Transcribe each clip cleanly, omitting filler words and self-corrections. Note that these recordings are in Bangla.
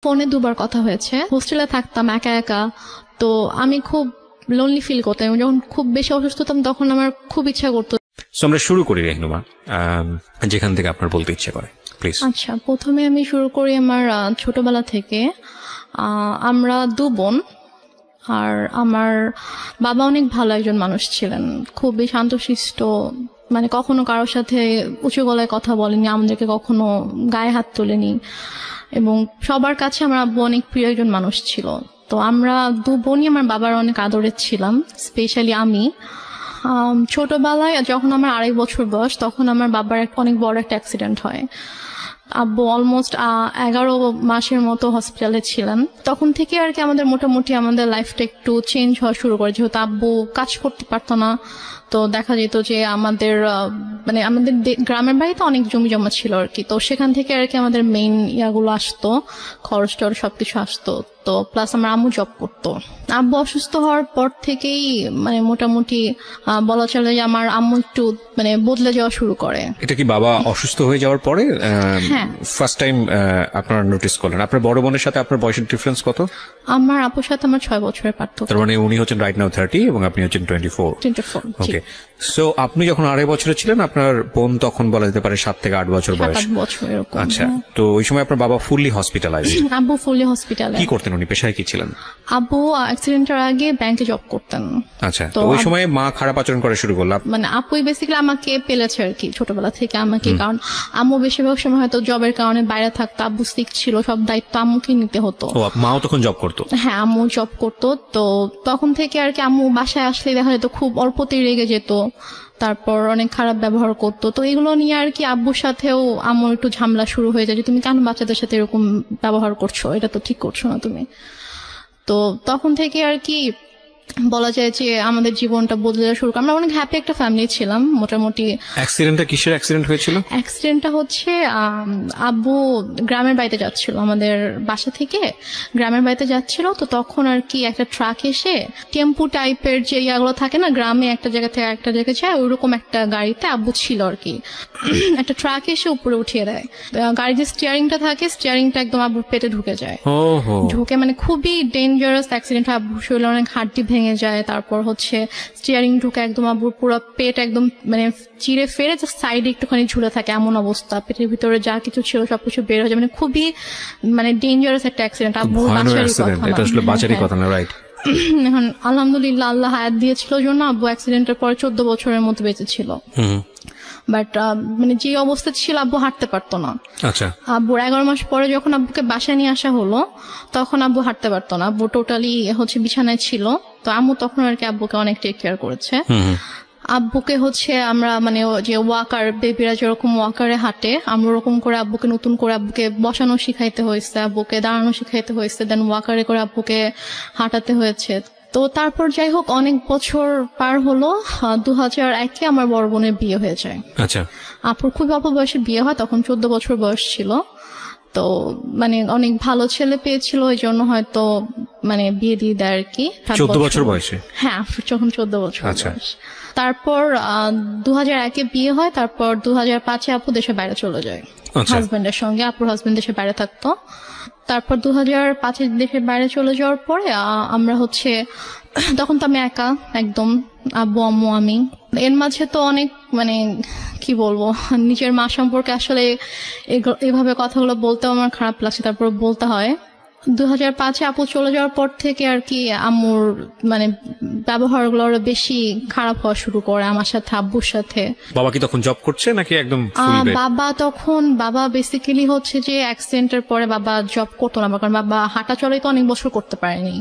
ফোনে দুবার কথা হয়েছে। হোস্টেলে থাকতাম একা একা, তো আমি খুব লোনলি ফিল করতাম। যখন খুব বেশি অসুস্থ হতাম তখন আমার খুব ইচ্ছা করতো। আমরা শুরু করি রেহনুমা, যেখান থেকে আপনার বলতে ইচ্ছে করে প্লিজ। আচ্ছা, প্রথমে আমি শুরু করি আমার ছোটবেলা থেকে। আমরা দু বোন, আর আমার বাবা অনেক ভালো একজন মানুষ ছিলেন, খুবই শান্তশিষ্ট, মানে কখনো কারোর সাথে উঁচু গলায় কথা বলেনি, আমাদেরকে কখনো গায়ে হাত তোলেনি, এবং সবার কাছে আমার আব্বু অনেক প্রিয় একজন মানুষ ছিল। তো আমরা দু বোনই আমার বাবার অনেক আদরের ছিলাম, স্পেশালি আমি। ছোটবেলায় যখন আমার 2.5 বছর বয়স, তখন আমার বাবার অনেক বড় একটা অ্যাক্সিডেন্ট হয়। আব্বু অলমোস্ট 11 মাসের মতো হসপিটালে ছিলেন। তখন থেকে আর কি আমাদের মোটামুটি আমাদের লাইফটা একটু চেঞ্জ হওয়া শুরু করে, যেহেতু আব্বু কাজ করতে পারতো না। তো দেখা যেত যে আমাদের মানে আমাদের গ্রামের বাড়িতে অনেক জমি জমা ছিল আর কি, তো সেখান থেকে আর কি আমাদের মেইন ইয়াগুলো আসতো, খরচ টর সবকিছু আসতো। তো প্লাস আমার আম্মু জব করতো। আব্বু অসুস্থ হওয়ার পর থেকেই মানে মোটামুটি বলা চলে যে আমার আম্মু একটু মানে বদলে যাওয়া শুরু করে। এটা কি বাবা অসুস্থ হয়ে যাওয়ার পরে ফার্স্ট টাইম আপনারা নোটিস করলেন? আপনার বড় বোনের সাথে আপনার বয়সের ডিফারেন্স কত? আমার আপুর সাথে আমার 6 বছরের পার্থক্য। তার মানে উনি হচ্ছেন রাইট নাও 30 এবং আপনি হচ্ছেন 24। ওকে, সো আপনি যখন 2.5 বছরের ছিলেন, আপনার বোন তখন বলা যেতে পারে 7 থেকে 8 বছর বয়স। আচ্ছা, তো ওই সময় আপনার বাবা ফুললি হসপিটালাইজড? আব্বু ফুললি হসপিটালাইজড। কি করতেন উনি, পেশায় কি ছিলেন? আব্বু অ্যাক্সিডেন্টের আগে ব্যাংকে জব করতেন। আচ্ছা, তো ওই সময় মা খারাপ আচরণ করা শুরু করলো? মানে আপুই বেসিক্যালি আমাকে পেলেছে আর কি ছোটবেলা থেকে আমাকে, কারণ আম্মু বেশিরভাগ সময় হয়তো জবের কারণে বাইরে থাকতো, আব্বু সিক ছিল, সব দায়িত্ব আম্মুকে নিতে হতো। ও, মাও তখন জব করতো? হ্যাঁ, আম্মু জব করতো। তো তখন থেকে আর কি আম্মু বাসায় আসলে দেখা যেত খুব অল্পতেই রেগে যেত, তারপর অনেক খারাপ ব্যবহার করতো। তো এগুলো নিয়ে আর কি আব্বুর সাথেও আম্মুর একটু ঝামেলা শুরু হয়ে যায় যে তুমি কেন বাচ্চাদের সাথে এরকম ব্যবহার করছো, এটা তো ঠিক করছো না তুমি। তো তখন থেকে আর কি বলা যায় যে আমাদের জীবনটা বদলে যাওয়া শুরু করে। আমরা অনেক হ্যাপি একটা ফ্যামিলি ছিলাম মোটামুটি। অ্যাক্সিডেন্টটা কিসের অ্যাক্সিডেন্ট হয়েছিল? অ্যাক্সিডেন্টটা হচ্ছে আব্বু গ্রামের বাড়িতে যাচ্ছিল, আমাদের বাসা থেকে গ্রামের বাড়িতে যাচ্ছিল। তো তখন আর কি একটা ট্রাক এসে টেম্পু টাইপের যে ইয়াগুলো থাকে না, গ্রামে একটা জায়গা থেকে একটা জায়গায় যায়, ওইরকম একটা গাড়িতে আব্বু ছিল আর কি। একটা ট্রাক এসে উপরে উঠিয়ে দেয়। গাড়ির যে স্টিয়ারিংটা থাকে, স্টিয়ারিংটা একদম আব্বুর পেটে ঢুকে যায়। ঢুকে মানে খুবই ডেঞ্জারাস অ্যাক্সিডেন্ট হয়। আব্বুর শরীরে অনেক হাড্ডি ভেঙে যায়, তারপর হচ্ছে স্টিয়ারিং ঢুকে একদম আব্বুর পুরো পেট একদম মানে চিড়ে ফেরে সাইডে একটুখানি ঝুলে থাকে, এমন অবস্থা। পেটের ভিতরে যা কিছু ছিল সবকিছু বের হয়ে যায়, মানে খুবই মানে ডেঞ্জারাস একটা অ্যাক্সিডেন্ট। আব্বুর বাঁচারই কথা না, রাইট? এখন আলহামদুলিল্লাহ আল্লাহ হায়াত দিয়েছিল জন্য আব্বু অ্যাক্সিডেন্টের পরে 14 বছরের মতো বেঁচে ছিল। বাট মানে যে অবস্থা ছিল আব্বু হাঁটতে পারতো না। আচ্ছা, আব্বুর 11 মাস পরে যখন আব্বুকে বাসায় নিয়ে আসা হলো, তখন আব্বু হাঁটতে পারতো না, আব্বু টোটালি হচ্ছে বিছানায় ছিল। তো আম্মু তখন আর কি আব্বুকে অনেক টেক কেয়ার করেছে। আব্বুকে হচ্ছে আমরা মানে যে ওয়াকার, বেবিরা যেরকম ওয়াকারে হাঁটে, আমরা ওরকম করে আব্বুকে নতুন করে আব্বুকে বসানো শিখাইতে হয়েছে, আব্বুকে দাঁড়ানো শিখাইতে হয়েছে, দেন ওয়াকারে করে আব্বুকে হাঁটাতে হয়েছে। তো তারপর যাই হোক অনেক বছর পার হলো। 2001-এ আমার বড় বোনের বিয়ে হয়ে যায়। আচ্ছা, আপুর খুব অল্প বয়সে বিয়ে হয়, তখন 14 বছর বয়স ছিল। তো মানে অনেক ভালো ছেলে পেয়েছিল, ওই জন্য হয়তো মানে বিয়ে দিয়ে দেয় আর কি। 14 বছর বয়সে? হ্যাঁ, যখন 14 বছর বয়স। তারপর 2001-এ বিয়ে হয়। তারপর 2005-এ আপু দেশের বাইরে চলে যায় হাজবেন্ডের সঙ্গে। আপুর হাজবেন্ড দেশের বাইরে থাকতো। তারপর 2005-এ দেশের বাইরে চলে যাওয়ার পরে আমরা হচ্ছে, তখন তো আমি একা একদম, আব্বু আম্মু আমি। এর মাঝে তো অনেক মানে কি বলবো, নিজের মা সম্পর্কে আসলে এভাবে কথাগুলো বলতেও আমার খারাপ লাগছে, তারপর বলতে হয়। 2005-এ আপু চলে যাওয়ার পর থেকে আর কি আম্মুর মানে ব্যবহারগুলো আরো বেশি খারাপ হওয়া শুরু করে আমার সাথে, আব্বুর সাথে। বাবা কি তখন জব করছে নাকি একদম? বাবা বেসিক্যালি হচ্ছে যে অ্যাক্সিডেন্টের পরে বাবা জব করতো না, কারণ বাবা হাঁটা চলাই তো অনেক বছর করতে পারেনি।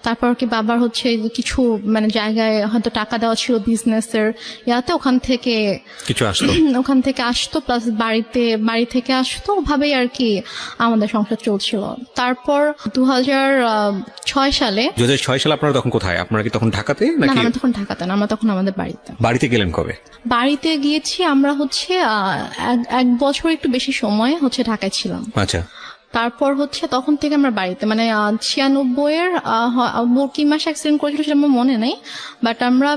তারপর কি বাবার হচ্ছে কিছু মানে জায়গায় হয়তো টাকা দেওয়া ছিল বিজনেসের ইয়াতে, ওখান থেকে আসতো, প্লাস বাড়ি থেকে আসতো, ওভাবেই আর কি আমাদের সংসার চলছিল। তারপর 2006 সালে আপনারা তখন কোথায়? আপনারা কি তখন ঢাকাতে নাকি? না, আমরা তখন ঢাকাতে না, আমরা তখন আমাদের বাড়িতে গেলেন কবে? বাড়িতে গিয়েছি আমরা হচ্ছে 1 বছর একটু বেশি সময় হচ্ছে ঢাকায় ছিলাম। আচ্ছা, তারপর হচ্ছে তখন থেকে আমরা বাড়িতে মানে 96-এর কি মাসে অ্যাক্সিডেন্ট করেছিল সেটা আমার মনে নেই, বাট আমরা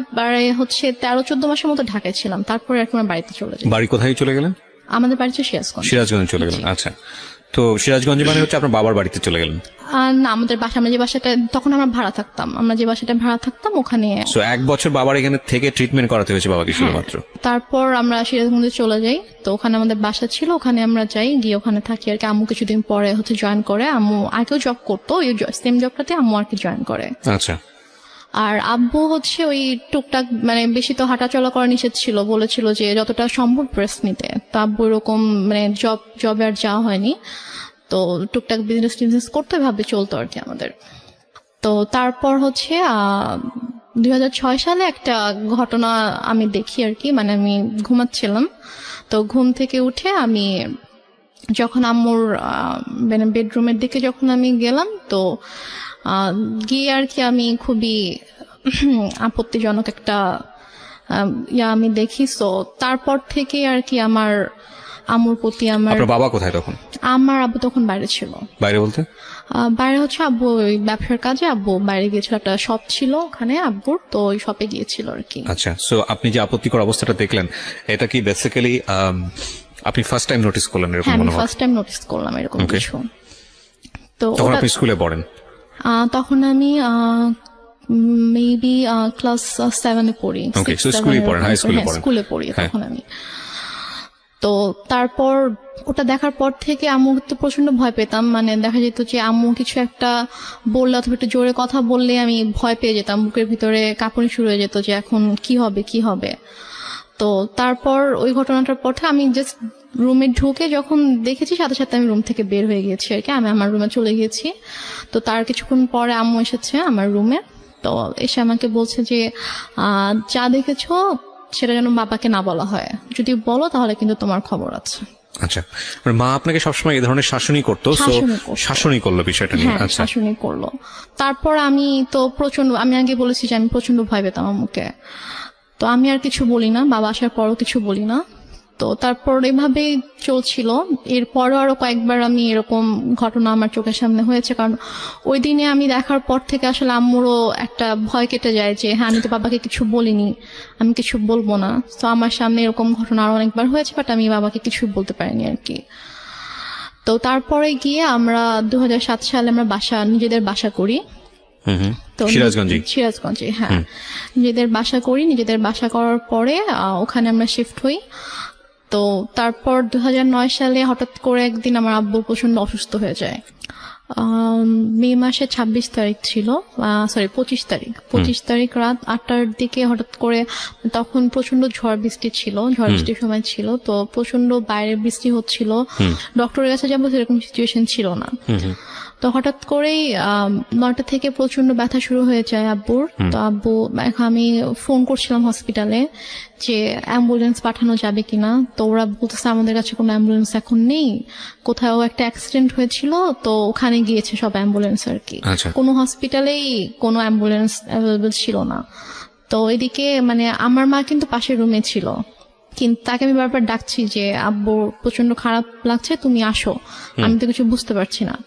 হচ্ছে 13-14 মাসের মতো ঢাকায় ছিলাম। তারপরে আর কি আমরা বাড়িতে চলে যাই। বাড়ি কোথায় চলে গেলেন? আমাদের বাড়ি ছিল সিরাজগঞ্জ চলে গেলেন। আচ্ছা, তো সিরাজগঞ্জে মানে হচ্ছে আপনার বাবার বাড়িতে চলে গেলেন? না, আমাদের বাসা, আমরা যে বাসাটা তখন আমরা ভাড়া থাকতাম, আমরা যে বাসাটা ভাড়া থাকতাম ওখানে। সো 1 বছর বাবার এখানে থেকে ট্রিটমেন্ট করাতে হয়েছে বাবাকে শুধুমাত্র? তারপর আমরা সিরাজগঞ্জে চলে যাই, তো ওখানে আমাদের বাসা ছিল, ওখানে আমরা যাই, গিয়ে ওখানে থাকি আর কি। আম্মু কিছুদিন পরে হচ্ছে জয়েন করে, আম্মু আগেও জব করতো, ওই সেম জবটাতে আম্মু আর কি জয়েন করে। আচ্ছা। আর আব্বু হচ্ছে ওই টুকটাক মানে বেশি তো হাঁটাচলা করা নিষেধ ছিল, বলেছিল যে যতটা সম্ভব রেস্ট নিতে। তো আব্বু এরকম মানে জবে আর যাওয়া হয়নি, তো টুকটাক বিজনেস করতে ভাবে চলতো আর কি আমাদের। তো তারপর হচ্ছে 2006 সালে একটা ঘটনা আমি দেখি আর কি, মানে আমি ঘুমাচ্ছিলাম, তো ঘুম থেকে উঠে আমি যখন আম্মুর মানে বেডরুমের দিকে যখন আমি গেলাম, তো গিয়ে আর কি আমি খুবই আপত্তিজনক একটা আমি দেখি। সো তারপর থেকে আর কি আমার আম্মুর প্রতি আপনার বাবা কোথায় তখন? আমার আব্বু তখন বাইরে ছিল। বাইরে বলতে? বাইরে হচ্ছে আব্বু ওই ব্যবসার কাজে আব্বু বাইরে গিয়েছিল, একটা শপ ছিল ওখানে আব্বুর, তো ওই শপে গিয়েছিল আর কি। আচ্ছা। সো আপনি যে আপত্তিকর অবস্থাটা দেখলেন, এটা কি বেসিক্যালি আপনি ফার্স্ট টাইম নোটিস করলেন এরকম মনে হয়? ফার্স্ট টাইম নোটিস করলাম এরকম কিছু। তো তখন আপনি স্কুলে পড়েন? তখন আমি মেবি ক্লাস 7-এ পড়ি। ওকে, সো স্কুলে পড়েন, হাই স্কুলে পড়েন? স্কুলে পড়ি তখন আমি। তো তারপর ওটা দেখার পর থেকে আম্মু তো প্রচন্ড ভয় পেতাম, মানে দেখা যেত যে আম্মু কিছু একটা বললে অথবা একটু জোরে কথা বললে আমি ভয় পেয়ে যেতাম, বুকের ভিতরে কাঁপুনি শুরু হয়ে যেত যে এখন কি হবে কি হবে। তো তারপর ওই ঘটনাটার পর আমি জাস্ট রুমে ঢুকে যখন দেখেছি, সাথে সাথে আমি রুম থেকে বের হয়ে গিয়েছি আর কি, আমি আমার রুমে চলে গিয়েছি। তো তার কিছুক্ষণ পরে আম্মু এসেছে আমার রুমে, তো এসে আমাকে বলছে যে যা দেখেছো সেটা যেন বাবাকে না বলা হয়, যদি বলো তাহলে কিন্তু তোমার খবর আছে। আচ্ছা, মা আপনাকে সবসময় এই ধরনের শাসনই করতো? শাসনই করলো বিষয়টা নিয়ে? আচ্ছা, শাসনই করলো। তারপর আমি তো প্রচন্ড, আমি আগে বলেছি যে আমি প্রচন্ড ভয় পেতাম আম্মুকে, তো আমি আর কিছু বলি না, বাবা আসার পরও কিছু বলি না। তো তারপর এভাবেই চলছিল। এরপরও আরো কয়েকবার আমি এরকম ঘটনা আমার চোখের সামনে হয়েছে, কারণ ওই দিনে আমি দেখার পর থেকে আসলে আম্মুরও একটা ভয় কেটে যায় যে হ্যাঁ আমি তো বাবাকে কিছু বলিনি, আমি কিছু বলবো না। তো আমার সামনে এরকম ঘটনা আরো অনেকবার হয়েছে, বাট আমি বাবাকে কিছু বলতে পারিনি আর কি। তো তারপরে গিয়ে আমরা 2007 সালে আমরা নিজেদের বাসা করি। সিরাজগঞ্জে, হ্যাঁ, নিজেদের বাসা করি। নিজেদের বাসা করার পরে ওখানে আমরা শিফট হই। তো তারপর 2009 সালে হঠাৎ করে একদিন আমার আব্বু প্রচন্ড অসুস্থ হয়ে যায়। মে মাসের 26 তারিখ ছিল, 25 তারিখ রাত 8টার দিকে হঠাৎ করে, তখন প্রচন্ড ঝড় বৃষ্টির সময় ছিল, তো প্রচন্ড বাইরে বৃষ্টি হচ্ছিল, ডক্টরের কাছে যাবো সেরকম সিচুয়েশন ছিল না। তো হঠাৎ করেই 9টা থেকে প্রচন্ড ব্যথা শুরু হয়ে যায় আব্বুর। তো আব্বু, আমি ফোন করছিলাম হসপিটালে যে অ্যাম্বুলেন্স পাঠানো যাবে কিনা, তো ওরা বলতেছে আমাদের কাছে কোনো অ্যাম্বুলেন্স এখন নেই, কোথাও একটা অ্যাক্সিডেন্ট হয়েছিল তো ওখানে গিয়েছে সব অ্যাম্বুলেন্স আর কি, কোনো হসপিটালেই কোনো অ্যাম্বুলেন্স অ্যাভেলেবল ছিল না। তো এদিকে মানে আমার মা কিন্তু পাশের রুমে ছিল, কিন্তু তাকে আমি বারবার ডাকছি যে আব্বু প্রচন্ড খারাপ লাগছে, তুমি আসো, আমি তো কিছু বুঝতে পারছি না।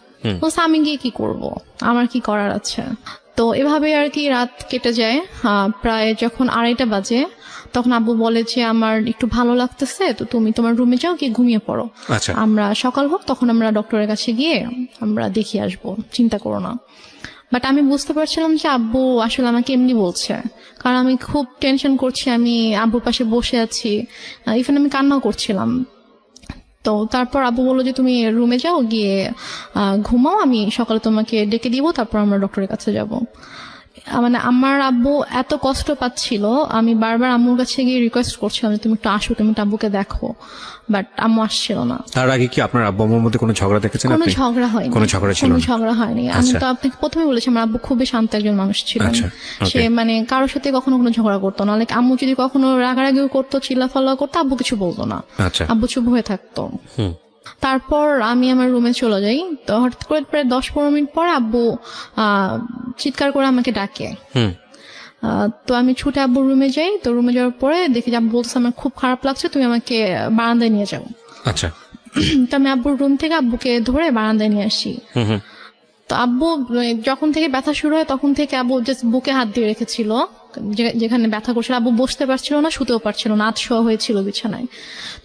বলছে আমি গিয়ে কি করব, আমার কি করার আছে। তো এভাবে আর কি রাত কেটে যায়। প্রায় যখন 2:30 বাজে তখন আব্বু বলে যে আমার একটু ভালো লাগতেছে, তো তুমি তোমার রুমে যাও, গিয়ে ঘুমিয়ে পড়ো, আমরা সকাল হোক তখন আমরা ডক্টরের কাছে গিয়ে আমরা দেখিয়ে আসবো, চিন্তা করো না। বাট আমি বুঝতে পারছিলাম যে আব্বু আসলে আমাকে এমনি বলছে, কারণ আমি খুব টেনশন করছি, আমি আব্বুর পাশে বসে আছি, ইভেন আমি কান্নাও করছিলাম। তো তারপর আব্বু বললো যে তুমি রুমে যাও, গিয়ে ঘুমাও, আমি সকালে তোমাকে ডেকে দিব, তারপর আমরা ডক্টরের কাছে যাব। মানে আমার আব্বু এত কষ্ট পাচ্ছিল, আমি বারবার আম্মুর কাছে গিয়ে রিকোয়েস্ট করছিলাম যে তুমি একটু আসো, তুমি একটু আব্বুকে দেখো, বাট আম্মু আসছিল না। তার আগে কি আপনার আব্বু আম্মুর মধ্যে কোনো ঝগড়া দেখেছেন? কোনো ঝগড়া হয়নি, কোনো ঝগড়া হয়নি। আমি তো আপনাকে প্রথমে বলেছি আমার আব্বু খুবই শান্ত একজন মানুষ ছিলেন, সে মানে কারোর সাথে কখনো কোনো ঝগড়া করতো না। লাইক আম্মু যদি কখনো রাগারাগিও করতো, চিল্লাফাল্লা করতো, আব্বু কিছু বলতো না, আব্বু চুপ হয়ে থাকতো। তারপর আমি আমার রুমে চলে যাই। তো হঠাৎ করে প্রায় 10-15 মিনিট পরে আব্বু চিৎকার করে আমাকে ডাকে। তো আমি ছুটে আব্বুর রুমে যাই। তো রুমে যাওয়ার পরে দেখি যে আব্বু বলতেছে আমার খুব খারাপ লাগছে, তুমি আমাকে বারান্দায় নিয়ে যাও। তো আমি আব্বুর রুম থেকে আব্বুকে ধরে বারান্দায় নিয়ে আসি। তো আব্বু যখন থেকে ব্যথা শুরু হয় তখন থেকে আব্বু জাস্ট বুকে হাত দিয়ে রেখেছিল, যেখানে ব্যথা করছিল। আব্বু বসতে পারছিল না, শুতেও পারছিল না, আধশোয়া হয়েছিল বিছানায়।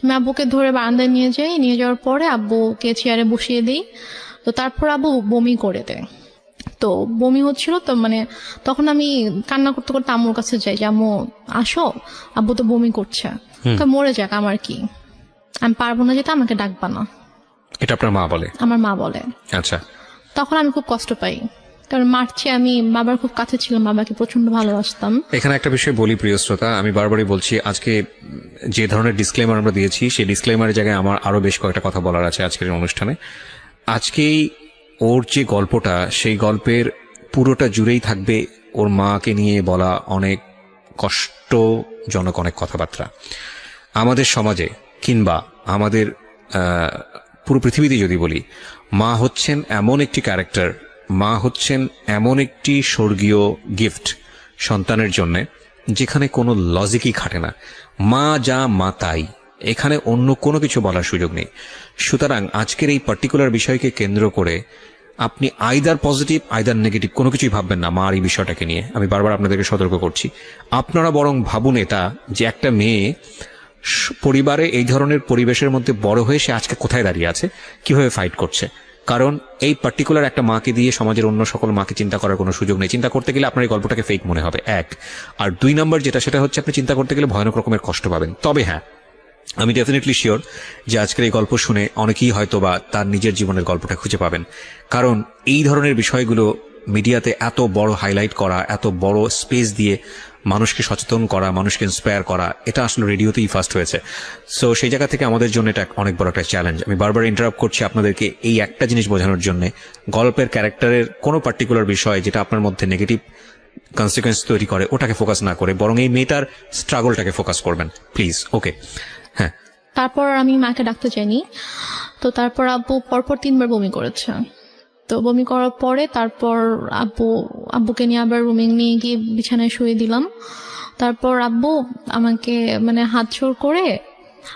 আমি আব্বুকে ধরে বারান্দায় নিয়ে যাই, নিয়ে যাওয়ার পরে আব্বুকে চেয়ারে বসিয়ে দিই। তো তারপর আব্বু বমি করে দেয়। তো বমি হচ্ছিল, তো মানে তখন আমি কান্না করতে করতে আম্মুর কাছে যাই যে আম্মু আসো, আব্বু তো বমি করছে। মরে যাক, আমার কি, আমি পারবো না যেতে, আমাকে ডাকবা না। এটা আপনার মা বলে? আমার মা বলে। আচ্ছা। তখন আমি খুব কষ্ট পাই, কারণ মার্চে আমি বাবার খুব কাছে ছিলাম, বাবাকে প্রচন্ড ভালোবাসতাম। এখানে একটা বিষয় বলি প্রিয় শ্রোতা, আমি বারবারই বলছি, আজকে যে ধরনের ডিসক্লেমার আমরা দিয়েছি সেই ডিসক্লেমারের জায়গায় আমার আরো বেশ কয়েকটা কথা বলার আছে আজকের অনুষ্ঠানে। আজকেই ওর যে গল্পটা, সেই গল্পের পুরোটা জুড়েই থাকবে ওর মাকে নিয়ে বলা অনেক কষ্টজনক অনেক কথাবার্তা। আমাদের সমাজে কিংবা আমাদের পুরো পৃথিবীতে যদি বলি, মা হচ্ছেন এমন একটি ক্যারেক্টার, মা হচ্ছেন এমন একটি স্বর্গীয় গিফট সন্তানের জন্য, যেখানে কোনো লজিকই খাটে না। মা যা মা তাই, এখানে অন্য কোনো কিছু বলার সুযোগ নেই। সুতরাং আজকের এই পার্টিকুলার বিষয়কে কেন্দ্র করে আপনি আইদার পজিটিভ আইদার নেগেটিভ কোনো কিছুই ভাববেন না মার এই বিষয়টাকে নিয়ে। আমি বারবার আপনাদেরকে সতর্ক করছি। আপনারা বরং ভাবুন এটা, যে একটা মেয়ে পরিবারে এই ধরনের পরিবেশের মধ্যে বড় হয়ে সে আজকে কোথায় দাঁড়িয়ে আছে, কিভাবে ফাইট করছে। কারণ এই পার্টিকুলার একটা মাকে দিয়ে সমাজের অন্য সকল মাকে চিন্তা করার কোনো সুযোগ নেই। চিন্তা করতে গেলে আপনার এই গল্পটাকে ফেক মনে হবে, এক। আর 2 নম্বর যেটা, সেটা হচ্ছে আপনি চিন্তা করতে গেলে ভয়ানক রকমের কষ্ট পাবেন। তবে হ্যাঁ, আমি ডেফিনেটলি শিওর যে আজকের এই গল্প শুনে অনেকেই হয়তো বা তার নিজের জীবনের গল্পটা খুঁজে পাবেন। কারণ এই ধরনের বিষয়গুলো মিডিয়াতে এত বড় হাইলাইট করা, এত বড় স্পেস দিয়ে মানুষকে সচেতন করা, মানুষকে ইন্সপায়ার করা, এটা আসলে রেডিওতেই ফার্স্ট হয়েছে। সো সেই জায়গা থেকে আমাদের জন্য এটা অনেক বড় একটা চ্যালেঞ্জ। আমি বারবার ইন্টারাপ্ট করছি আপনাদেরকে এই একটা জিনিস বোঝানোর জন্য, গল্পের ক্যারেক্টারের কোনো পার্টিকুলার বিষয় যেটা আপনার মধ্যে নেগেটিভ কনসিকুয়েন্স তৈরি করে ওটাকে ফোকাস না করে বরং এই মেয়েটার স্ট্রাগলটাকে ফোকাস করবেন প্লিজ। ওকে, হ্যাঁ। তারপর আমি মাকে ডাকতে চাইনি। তো তারপর আব্বু পরপর 3 বার বমি করেছে। তো বমি করার পরে তারপর আব্বুকে নিয়ে আবার রুমে নিয়ে গিয়ে বিছানায় শুয়ে দিলাম। তারপর আব্বু আমাকে মানে হাত জোর করে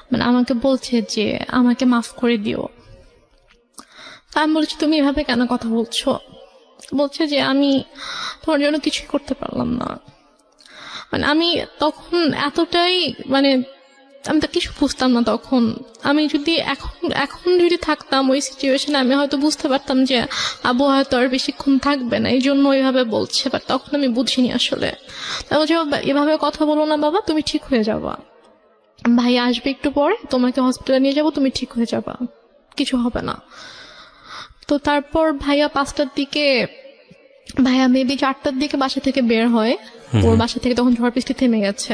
মানে আমাকে বলছে যে আমাকে মাফ করে দিও। আমি বলছি তুমি এভাবে কেন কথা বলছো? বলছে যে আমি তোমার জন্য কিছুই করতে পারলাম না। মানে আমি তখন এতটাই মানে আমি তো কিছু বুঝতাম না তখন। আমি যদি এখন যদি থাকতাম ওই সিচুয়েশনে, আমি হয়তো বুঝতে পারতাম যে আব্বু হয়তো আর বেশিক্ষণ থাকবে না, এই জন্য ওইভাবে বলছে। বাট তখন আমি বুঝিনি আসলে। বলছে এভাবে কথা বলো না বাবা, তুমি ঠিক হয়ে যাবা, ভাই আসবে একটু পরে, তোমাকে হসপিটালে নিয়ে যাবো, তুমি ঠিক হয়ে যাবা, কিছু হবে না। তো তারপর ভাইয়া 5টার দিকে, ভাইয়া মেবি 4টার দিকে বাসা থেকে বের হয়। ওর বাসা থেকে তখন ঝড় বৃষ্টি থেমে গেছে,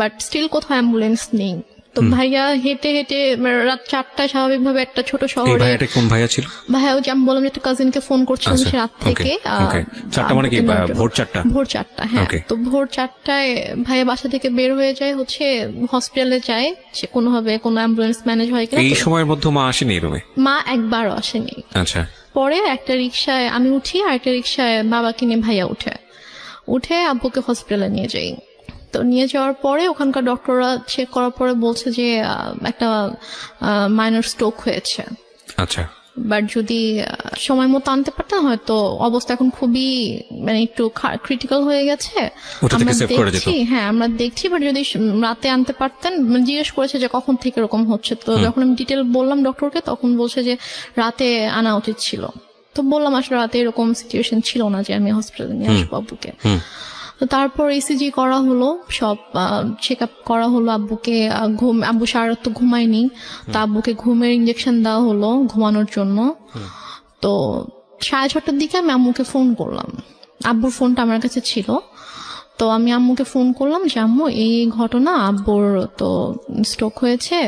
বাট স্টিল কোথাও অ্যাম্বুলেন্স নেই। তো ভাইয়া হেঁটে হেঁটে রাত 4টায় স্বাভাবিকভাবে একটা ছোট শহরে। কোন ভাইয়া ছিল? ভাইয়া ওই যে আমি বললাম একটা কাজিনকে ফোন করছিলাম সে রাত থেকে। 4টা মানে কি ভোর 4টা? ভোর 4টা, হ্যাঁ। তো ভোর 4টায় ভাইয়া বাসা থেকে বের হয়ে যায়, হচ্ছে হসপিটালে যায়, সে কোনোভাবে কোনো অ্যাম্বুলেন্স ম্যানেজ হয় কিনা। এই সময়ের মধ্যে মা আসেনি রুমে? মা একবারও আসেনি। আচ্ছা। পরে একটা রিক্সায় আমি উঠি, আর একটা রিক্সায় বাবাকে নিয়ে ভাইয়া উঠে আব্বুকে হসপিটালে নিয়ে যাই। তো নিয়ে যাওয়ার পরে ওখানকার ডক্টররা চেক করার পরে বলছে যে একটা মাইনর স্ট্রোক হয়েছে। আচ্ছা। বাট যদি সময় মতো আনতে পারতাম হয়তো অবস্থা এখন খুবই মানে একটু ক্রিটিক্যাল হয়ে গেছে। আমরা দেখছি বাট যদি রাতে আনতে পারতেন। জিজ্ঞেস করেছে যে কখন থেকে এরকম হচ্ছে, তো যখন আমি ডিটেল বললাম ডক্টরকে তখন বলছে যে রাতে আনা উচিত ছিল। তো বললাম আসলে রাতে এরকম সিচুয়েশন ছিল না যে আমি হসপিটালে নিয়ে আসবো আব্বুকে। তো তারপর ইসিজি করা হলো, সব চেক আপ করা হলো আব্বুকে। আব্বু সারা রাত তো ঘুমায়নি, তো আব্বুকে ঘুমের ইঞ্জেকশন দেওয়া হলো ঘুমানোর জন্য। তো 6:30টার দিকে আমি আম্মুকে ফোন করলাম, আব্বুর ফোনটা আমার কাছে ছিল। তো আমি আম্মুকে ফোন করলাম যে আম্মু এই ঘটনা, আব্বুর তো স্ট্রোক হয়েছে,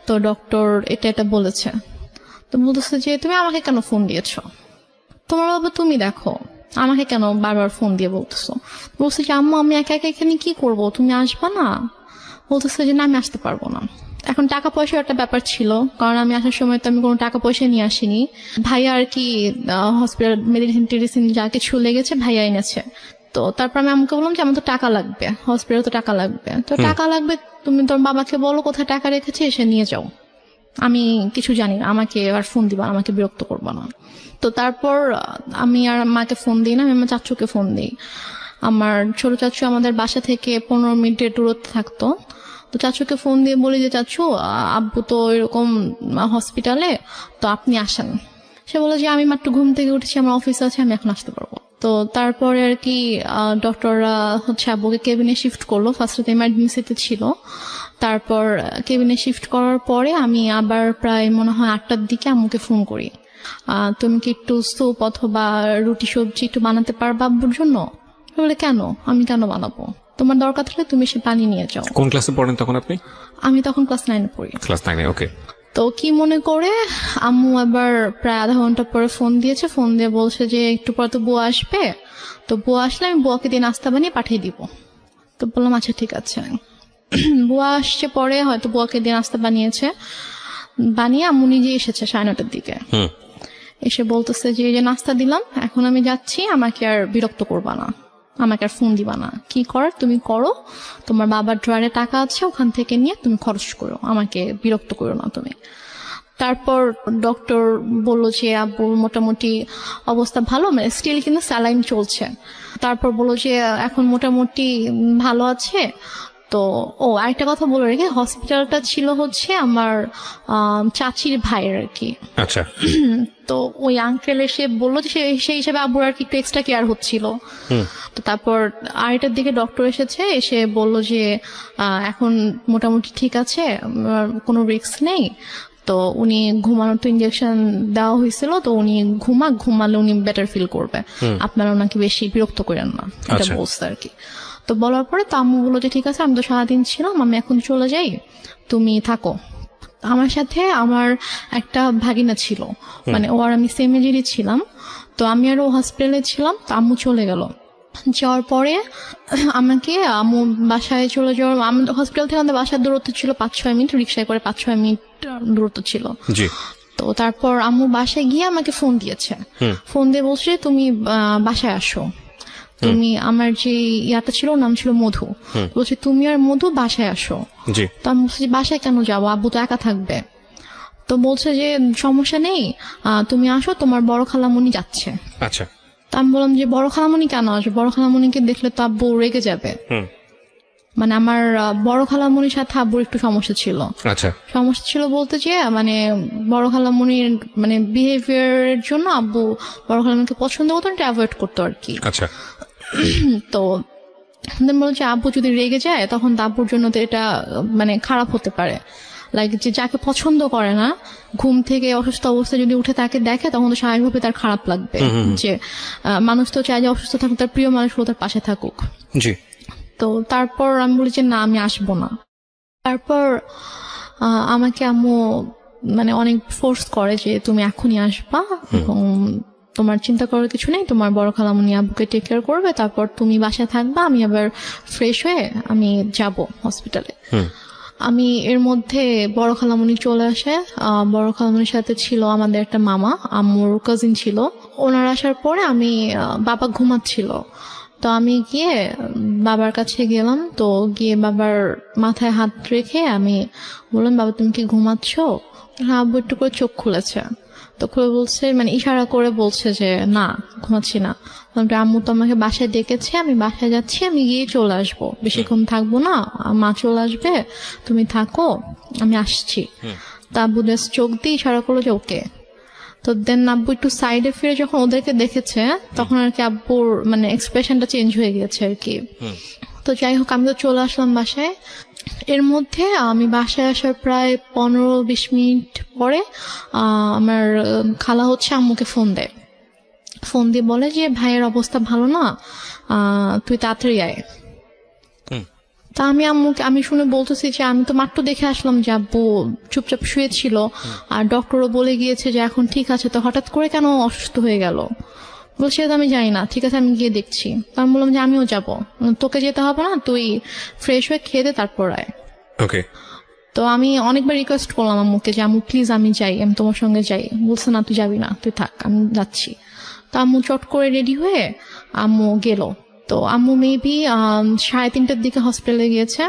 তো ডক্টর এটা বলেছে। তো বলতেছে যে তুমি আমাকে কেন ফোন দিয়েছো, তোমার বাবা তুমি দেখো, আমাকে কেন বারবার ফোন দিয়ে বলতেছো? বলছে যে আম্মু আমি একা একা এখানে কি করবো, তুমি আসবা না? বলতেছে যে না আমি আসতে পারবো না। এখন টাকা পয়সার একটা ব্যাপার ছিল, কারণ আমি আসার সময় তো আমি কোনো টাকা পয়সা নিয়ে আসিনি। ভাইয়া আর কি হসপিটাল মেডিসিন যা কিছু লেগেছে ভাইয়া এনেছে। তো তারপর আমি আমাকে বললাম যে আমার তো টাকা লাগবে, হসপিটালে তো টাকা লাগবে। তো টাকা লাগবে, তুমি তোর বাবাকে বলো কোথায় টাকা রেখেছে এসে নিয়ে যাও। আমি কিছু জানি না, আমাকে আর ফোন দিবা, আমাকে বিরক্ত করবা না। তো তারপর আমি আর মাকে ফোন দিই না, আমি আমার চাচুকে ফোন দিই। আমার ছোট চাচু আমাদের বাসা থেকে 15 মিনিটের দূরত্বে থাকতো। তো চাচুকে ফোন দিয়ে বলি যে চাচু, আব্বু তো এরকম হসপিটালে, তো আপনি আসেন। সে বলে যে আমি মাত্র ঘুম থেকে উঠেছি, আমার অফিস আছে, আমি এখন আসতে পারবো। তো তারপরে আর কি ডক্টররা হচ্ছে আব্বুকে কেবিনে শিফট করলো। ফার্স্টে ইমার্জেন্সিতে ছিল, তারপর কেবিনে শিফট করার পরে আমি আবার প্রায় মনে হয় 8টার দিকে আম্মুকে ফোন করি, তুমি কি একটু স্যুপ অথবা রুটি সবজি একটু বানাতে পারবা আব্বুর জন্য? বলে কেন, আমি কেন বানাবো, তোমার দরকার থাকলে তুমি সে পানি নিয়ে যাও। কোন ক্লাসে পড়েন তখন আপনি? আমি তখন ক্লাস 9-এ পড়ি। ক্লাস 9-এ, ওকে। তো কি মনে করে আম্মু আবার প্রায় আধা ঘন্টা পরে ফোন দিয়েছে, ফোন দিয়ে বলছে যে একটু পরে তো বুয়া আসবে, তো বুয়া আসলে আমি বুয়াকে দিয়ে নাস্তা বানিয়ে পাঠিয়ে দিব। তো বললাম আচ্ছা ঠিক আছে। বুয়া আসছে পরে, হয়তো বুয়াকে দিয়ে নাস্তা বানিয়েছে, বানিয়ে আম্মু নিজে এসেছে 9:30-টার দিকে। এসে বলতেছে যে এই যে নাস্তা দিলাম, এখন আমি যাচ্ছি, আমাকে আর বিরক্ত করবা না, আমাকে আর ফোন দিবা না, কি করার তুমি করো, তোমার বাবার ড্রয়ারে টাকা আছে, ওখান থেকে নিয়ে তুমি খরচ করো, আমাকে বিরক্ত করো না তুমি। তারপর ডক্টর বললো যে আব্বুর মোটামুটি অবস্থা ভালো, মানে স্টিল কিন্তু স্যালাইন চলছে। তারপর বললো যে এখন মোটামুটি ভালো আছে। তো আরেকটা কথা বলে রেখে, হসপিটালটা ছিল হচ্ছে আমার চাচির ভাইয়ের আর কি। আচ্ছা। তো ওই আঙ্কেল এসে বললো যে সেই হিসাবে আব্বুর আর কি একটু এক্সট্রা কেয়ার হচ্ছিল। তো তারপর 8টার দিকে ডক্টর এসেছে, এসে বললো যে এখন মোটামুটি ঠিক আছে, কোনো রিস্ক নেই। তো উনি ঘুমানোর তো ইঞ্জেকশন দেওয়া হয়েছিল, তো উনি ঘুমালে উনি বেটার ফিল করবে, আপনারা ওনাকে বেশি বিরক্ত করেন না, এটা বলছে আর কি। তো বলার পরে তো আম্মু বললো যে ঠিক আছে, আমি তো সারাদিন ছিলাম, আমি এখন চলে যাই, তুমি থাকো। আমার সাথে আমার একটা ভাগিনা ছিল, মানে ও আর আমি সেম এজেরই ছিলাম। তো আমি আর ও হসপিটালে ছিলাম, তো আম্মু চলে গেল। যাওয়ার পরে আমাকে আম্মু বাসায় চলে যাওয়ার, আমাদের হসপিটাল থেকে আমাদের বাসার দূরত্ব ছিল 5-6 মিনিট, রিক্সায় করে 5-6 মিনিট দূরত্ব ছিল। তো তারপর আম্মু বাসায় গিয়ে আমাকে ফোন দিয়েছে, ফোন দিয়ে বলছে তুমি বাসায় আসো, তুমি আমার যে ইয়াটা ছিল, নাম ছিল মধু, বলছে তুমি আর মধু বাসায় আসো। তো আমি বলছি বাসায় কেন যাবো, আব্বু তো একা থাকবে। তো বলছে যে সমস্যা নেই, তুমি আসো, তোমার বড় খালামণি যাচ্ছে। আচ্ছা। তো আমি বললাম যে বড় খালামণি কেন আসবে, বড় খালামণিকে দেখলে তো আব্বু রেগে যাবে। মানে আমার বড় খালামণির সাথে আব্বুর একটু সমস্যা ছিল। আচ্ছা। সমস্যা ছিল বলতে যে মানে বড় খালামণির মানে বিহেভিয়ারের জন্য আব্বু বড় খালামণিকে পছন্দ করতো, এটা অ্যাভয়েড করতো আর কি। আচ্ছা। তো বলছে আব্বু যদি রেগে যায় তখন তো আব্বুর জন্য তো এটা মানে খারাপ হতে পারে, লাইক যে যাকে পছন্দ করে না, ঘুম থেকে অসুস্থ অবস্থায় যদি উঠে তাকে দেখে, তখন তো স্বাভাবিকভাবে তার খারাপ লাগবে। যে মানুষ তো চায় যে অসুস্থ থাকুক, তার প্রিয় মানুষগুলো তার পাশে থাকুক। জি। তো তারপর আমি বলি যে না, আমি আসবো না। তারপর আমাকে আম্মু মানে অনেক ফোর্স করে যে তুমি এখনই আসবা, এবং তোমার চিন্তা করার কিছু নেই, তোমার বড় খালামণি আব্বুকে টেক কেয়ার করবে, তারপর তুমি বাসায় থাকবা, আমি আবার ফ্রেশ হয়ে আমি যাব হসপিটালে। আমি এর মধ্যে বড় খালামণি চলে আসে, বড় খালামণির সাথে ছিল আমাদের একটা মামা, আম্মুর কাজিন ছিল। ওনারা আসার পরে আমি বাবা ঘুমাচ্ছিল, তো আমি গিয়ে বাবার কাছে গেলাম। তো গিয়ে বাবার মাথায় হাত রেখে আমি বললাম, বাবা তুমি কি ঘুমাচ্ছ? হ্যাঁ। আব্বু একটু করে চোখ খুলেছে, তো খুলে বলছে, মানে ইশারা করে বলছে যে না ঘুমাচ্ছি না। আম্মু তো আমাকে বাসায় ডেকেছে, আমি বাসায় যাচ্ছি, আমি গিয়ে চলে আসবো, বেশিক্ষণ থাকবো না, মা চলে আসবে, তুমি থাকো, আমি আসছি। তা আব্বু চোখ দিয়ে ইশারা করলো যে ওকে। তো দেন আব্বু একটু সাইডে ফিরে যখন ওদেরকে দেখেছে, তখন আর কি আব্বুর মানে এক্সপ্রেশনটা চেঞ্জ হয়ে গেছে আর কি। তো যাই হোক, আমি তো চলে আসলাম বাসায়। এর মধ্যে আমি বাসায় আসার প্রায় 15-20 মিনিট পরে আমার খালা হচ্ছে আম্মুকে ফোন দেয়, ফোন দিয়ে বলে যে ভাইয়ের অবস্থা ভালো না, তুই তাড়াতাড়ি আয়। তা আমি শুনে বলতেছি যে আমি তো মাত্র দেখে আসলাম যে আব্বু চুপচাপ শুয়েছিল, আর ডক্টরও বলে গিয়েছে যে এখন ঠিক আছে, তো হঠাৎ করে কেন অসুস্থ হয়ে গেল? বলছে আমি জানি না, ঠিক আছে আমি গিয়ে দেখছি। তো আমি বললাম যে আমিও যাবো, তোকে যেতে হবে না, তুই ফ্রেশ হয়ে খেয়ে দে তারপর আয়। ওকে। তো আমি অনেকবার রিকোয়েস্ট করলাম আম্মুকে যে আম্মু প্লিজ আমি যাই, আমি তোমার সঙ্গে যাই। বলছে না তুই যাবি না, তুই থাক, আমি যাচ্ছি। তো আম্মু চট করে রেডি হয়ে আম্মু গেল। তো আম্মু মেবি 3:30টার দিকে হসপিটালে গিয়েছে।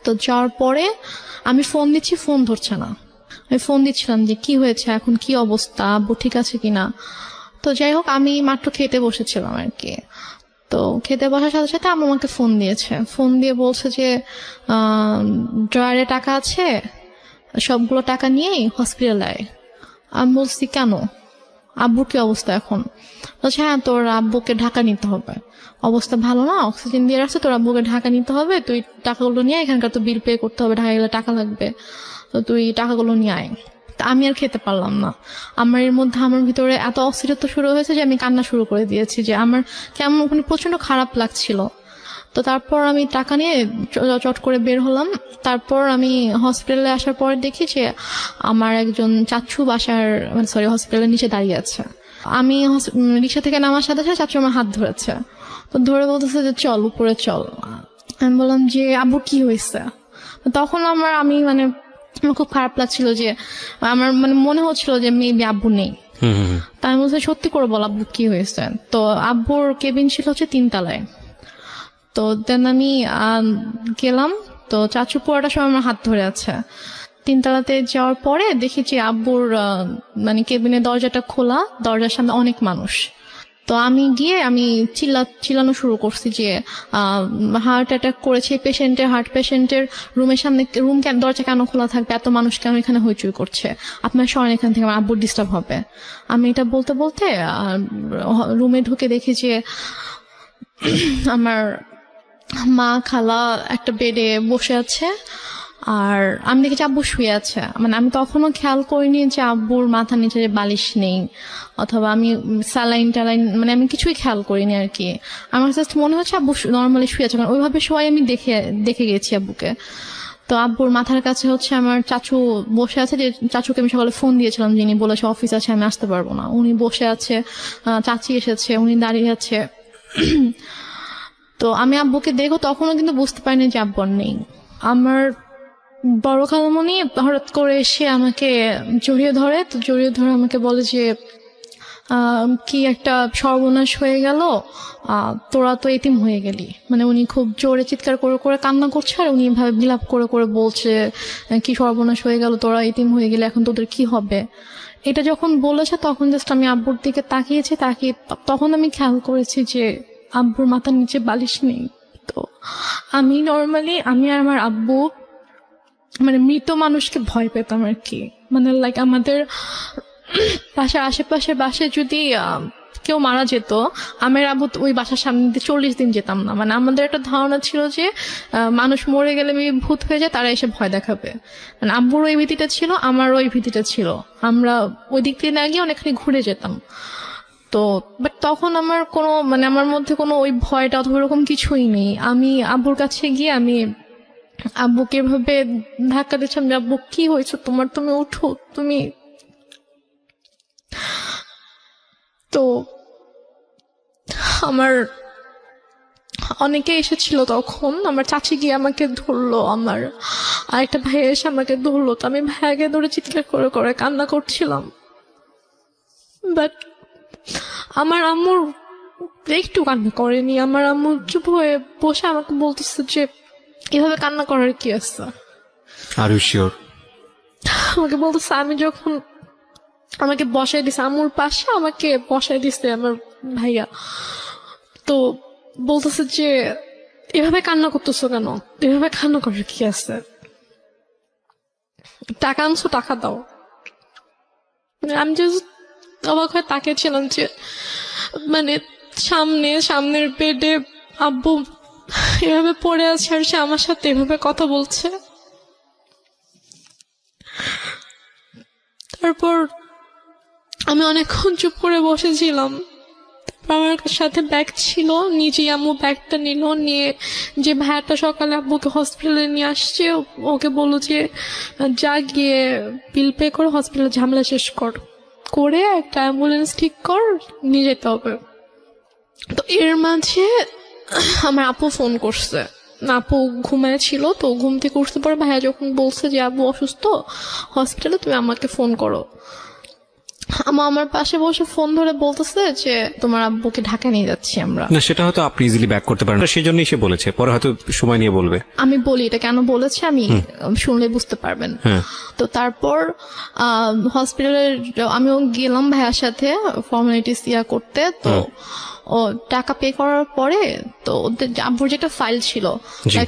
তো যাওয়ার পরে আমি ফোন দিচ্ছি, ফোন ধরছে না। আমি ফোন দিচ্ছিলাম যে কি হয়েছে, এখন কি অবস্থা, আব্বু ঠিক আছে কিনা। তো যাই হোক, আমি মাত্র খেতে বসেছিলাম আর কি। তো খেতে বসার সাথে সাথে আম্মু আমাকে ফোন দিয়েছে, ফোন দিয়ে বলছে যে ড্রয়ারে টাকা আছে, সবগুলো টাকা নিয়েই হসপিটালে আয়। আমি বলছি কেন, আব্বুর কি অবস্থা এখন? বলছে হ্যাঁ, তোর আব্বুকে ঢাকা নিতে হবে, অবস্থা ভালো না, অক্সিজেন দিয়ে রাখছে, তোর আব্বুকে ঢাকা নিতে হবে, তুই টাকাগুলো নিয়ে, এখানকার তো বিল পে করতে হবে, ঢাকা গেলে টাকা লাগবে, তো তুই টাকাগুলো নিয়ে আয়। আমি আর খেতে পারলাম না। আমার এর মধ্যে আমার ভিতরে এত অস্থিরতা শুরু হয়েছে যে আমি কান্না শুরু করে দিয়েছি, যে আমার কেমন ওখানে প্রচন্ড খারাপ লাগছিল। তো তারপর আমি টাকা নিয়ে চট করে বের হলাম। তারপর আমি হসপিটালে আসার পর দেখি যে আমার একজন চাচু বাসার হসপিটালের নিচে দাঁড়িয়ে আছে। আমি রিক্সা থেকে নামার সাথে সাথে চাচু আমার হাত ধরেছে, তো ধরে বলতেছে যে চল উপরে চল। আমি বললাম যে আব্বু কি হয়েছে? তখন আমার খুব খারাপ লাগছিল, যে আমার মনে হচ্ছিল যে মেবি আব্বু নেই। তাই আমি বলছি সত্যি করে বল আব্বু কি হয়েছে। তো আব্বুর কেবিন ছিল হচ্ছে 3 তলায়। তো দেন আমি গেলাম, তো চাচু পুরোটা সময় আমার হাত ধরে আছে। 3 তলাতে যাওয়ার পরে দেখি যে আব্বুর কেবিনের দরজাটা খোলা, দরজার সামনে অনেক মানুষ। তো আমি গিয়ে চিল্লানো শুরু করছি যে হার্ট অ্যাটাক করেছে পেশেন্টের, রুমের সামনে দরজা কেন খোলা থাকবে, এত মানুষ কেন এখানে হইচই করছে, আপনার সরেন এখান থেকে, আমার আব্বুর ডিস্টার্ব হবে। আমি এটা বলতে বলতে রুমে ঢুকে দেখি যে আমার মা খালা একটা বেডে বসে আছে, আর আমি দেখেছি আব্বু শুয়ে আছে। আমি তখনও খেয়াল করিনি যে আব্বুর মাথার নিচে যে বালিশ নেই, অথবা আমি স্যালাইন টালাইন আমি কিছুই খেয়াল করিনি আর কি। আমার জাস্ট মনে হচ্ছে আব্বু নর্মালি শুয়ে আছে, কারণ ওইভাবে সবাই আমি দেখে গেছি আব্বুকে। তো আব্বুর মাথার কাছে হচ্ছে আমার চাচু বসে আছে, যে চাচুকে আমি সকালে ফোন দিয়েছিলাম, যিনি বলেছে অফিস আছে আমি আসতে পারবো না, উনি বসে আছে, চাচি এসেছে, উনি দাঁড়িয়ে আছে। তো আমি আব্বুকে দেখো, তখনও কিন্তু বুঝতে পারিনি যে আব্বু আর নেই। আমার বড় খালামণি হঠাৎ করে এসে আমাকে জড়িয়ে ধরে, তো জড়িয়ে ধরে আমাকে বলে যে কি একটা সর্বনাশ হয়ে গেল, তোরা তো এতিম হয়ে গেলি। উনি খুব জোরে চিৎকার করে করে কান্না করছে, আর উনি এভাবে বিলাপ করে করে বলছে কি সর্বনাশ হয়ে গেল, তোরা এতিম হয়ে গেলে এখন তোদের কি হবে। এটা যখন বলেছে তখন জাস্ট আমি আব্বুর দিকে তাকিয়েছি, তখন আমি খেয়াল করেছি যে আব্বুর মাথার নিচে বালিশ নেই। তো আমি নর্মালি আমি আর আমার আব্বু মৃত মানুষকে ভয় পেতাম আর কি। আমাদের বাসার আশেপাশে বাসায় যদি কেউ মারা যেত, আমার আব্বু ওই বাসার সামনে 40 দিন যেতাম না। আমাদের একটা ধারণা ছিল যে মানুষ মরে গেলে ভূত হয়ে যায়, তারা এসে ভয় দেখাবে। আব্বুর ওই ভীতিটা ছিল, আমারও ওই ভীতিটা ছিল। আমরা ওই দিক থেকে না গিয়ে অনেকখানি ঘুরে যেতাম। তো বাট তখন আমার কোনো আমার মধ্যে কোনো ওই ভয়টা অথবা এরকম কিছুই নেই। আমি আব্বুর কাছে গিয়ে আমি আব্বুকে এভাবে ধাক্কা দিচ্ছিলাম যে আব্বু কি হয়েছে তোমার, তুমি উঠো তুমি। তো আমার অনেকে এসেছিল তখন, আমার চাচি গিয়ে আমাকে ধরলো, আমার আরেকটা ভাই এসে আমাকে ধরলো। তো আমি ভাইয়াকে ধরে চিৎকার করে করে কান্না করছিলাম। বাট আমার আম্মুর একটু কান্না করেনি। আমার আম্মু চুপ হয়ে বসে আমাকে বলতেছে যে এভাবে কান্না করার কি আছে। Are you sure? আমাকে বলতেছে, আমি যখন আমাকে বসাই দিছে আম্মুর পাশে, আমাকে বসাই দিছে আমার ভাইয়া, তো বলতেছে যে এভাবে কান্না করতেছো কেন, এভাবে কান্না করার কি আছে, টাকা আনছো টাকা দাও। আমি জাস্ট অবাক হয়ে তাকিয়েছিলাম যে সামনের বেডে আব্বু এভাবে পড়ে আছে, আর সে আমার সাথে এভাবে কথা বলছে। তারপর আমি অনেকক্ষণ চুপ করে বসেছিলাম। আমার সাথে ব্যাগ ছিল, নিজে আম্মু ব্যাগটা নিল, নিয়ে যে ভাইয়াটা সকালে আব্বুকে হসপিটালে নিয়ে আসছে ওকে বললো যে যা গিয়ে বিল পে করে হসপিটালে ঝামেলা শেষ করে একটা অ্যাম্বুলেন্স ঠিক কর, নিয়ে যেতে হবে। তো এর মাঝে আমার আপু ফোন করছে, আপু ঘুমায় ছিল, তো ঘুম থেকে উঠতে পরে ভাইয়া যখন বলছে যে আব্বু অসুস্থ হসপিটালে, তুমি আমাকে ফোন করো। আমার পাশে বসে ফোন ধরে বলতেছে যে তোমার আব্বুকে ঢাকায় নিয়ে যাচ্ছি আমরা। না, সেটা হয়তো আপনি ইজিলি ব্যাক করতে পারেন, সেই জন্যই সে বলেছে, পরে হয়তো সময় নিয়ে বলবে। আমি বলি এটা কেন বলেছে আমি শুনলে বুঝতে পারবেন। তো তারপর হসপিটালে আমিও গেলাম ভাইয়ার সাথে ফর্মালিটিস করতে। তো ও টাকা পে করার পরে তো ওদের আব্বুর যে একটা ফাইল ছিল,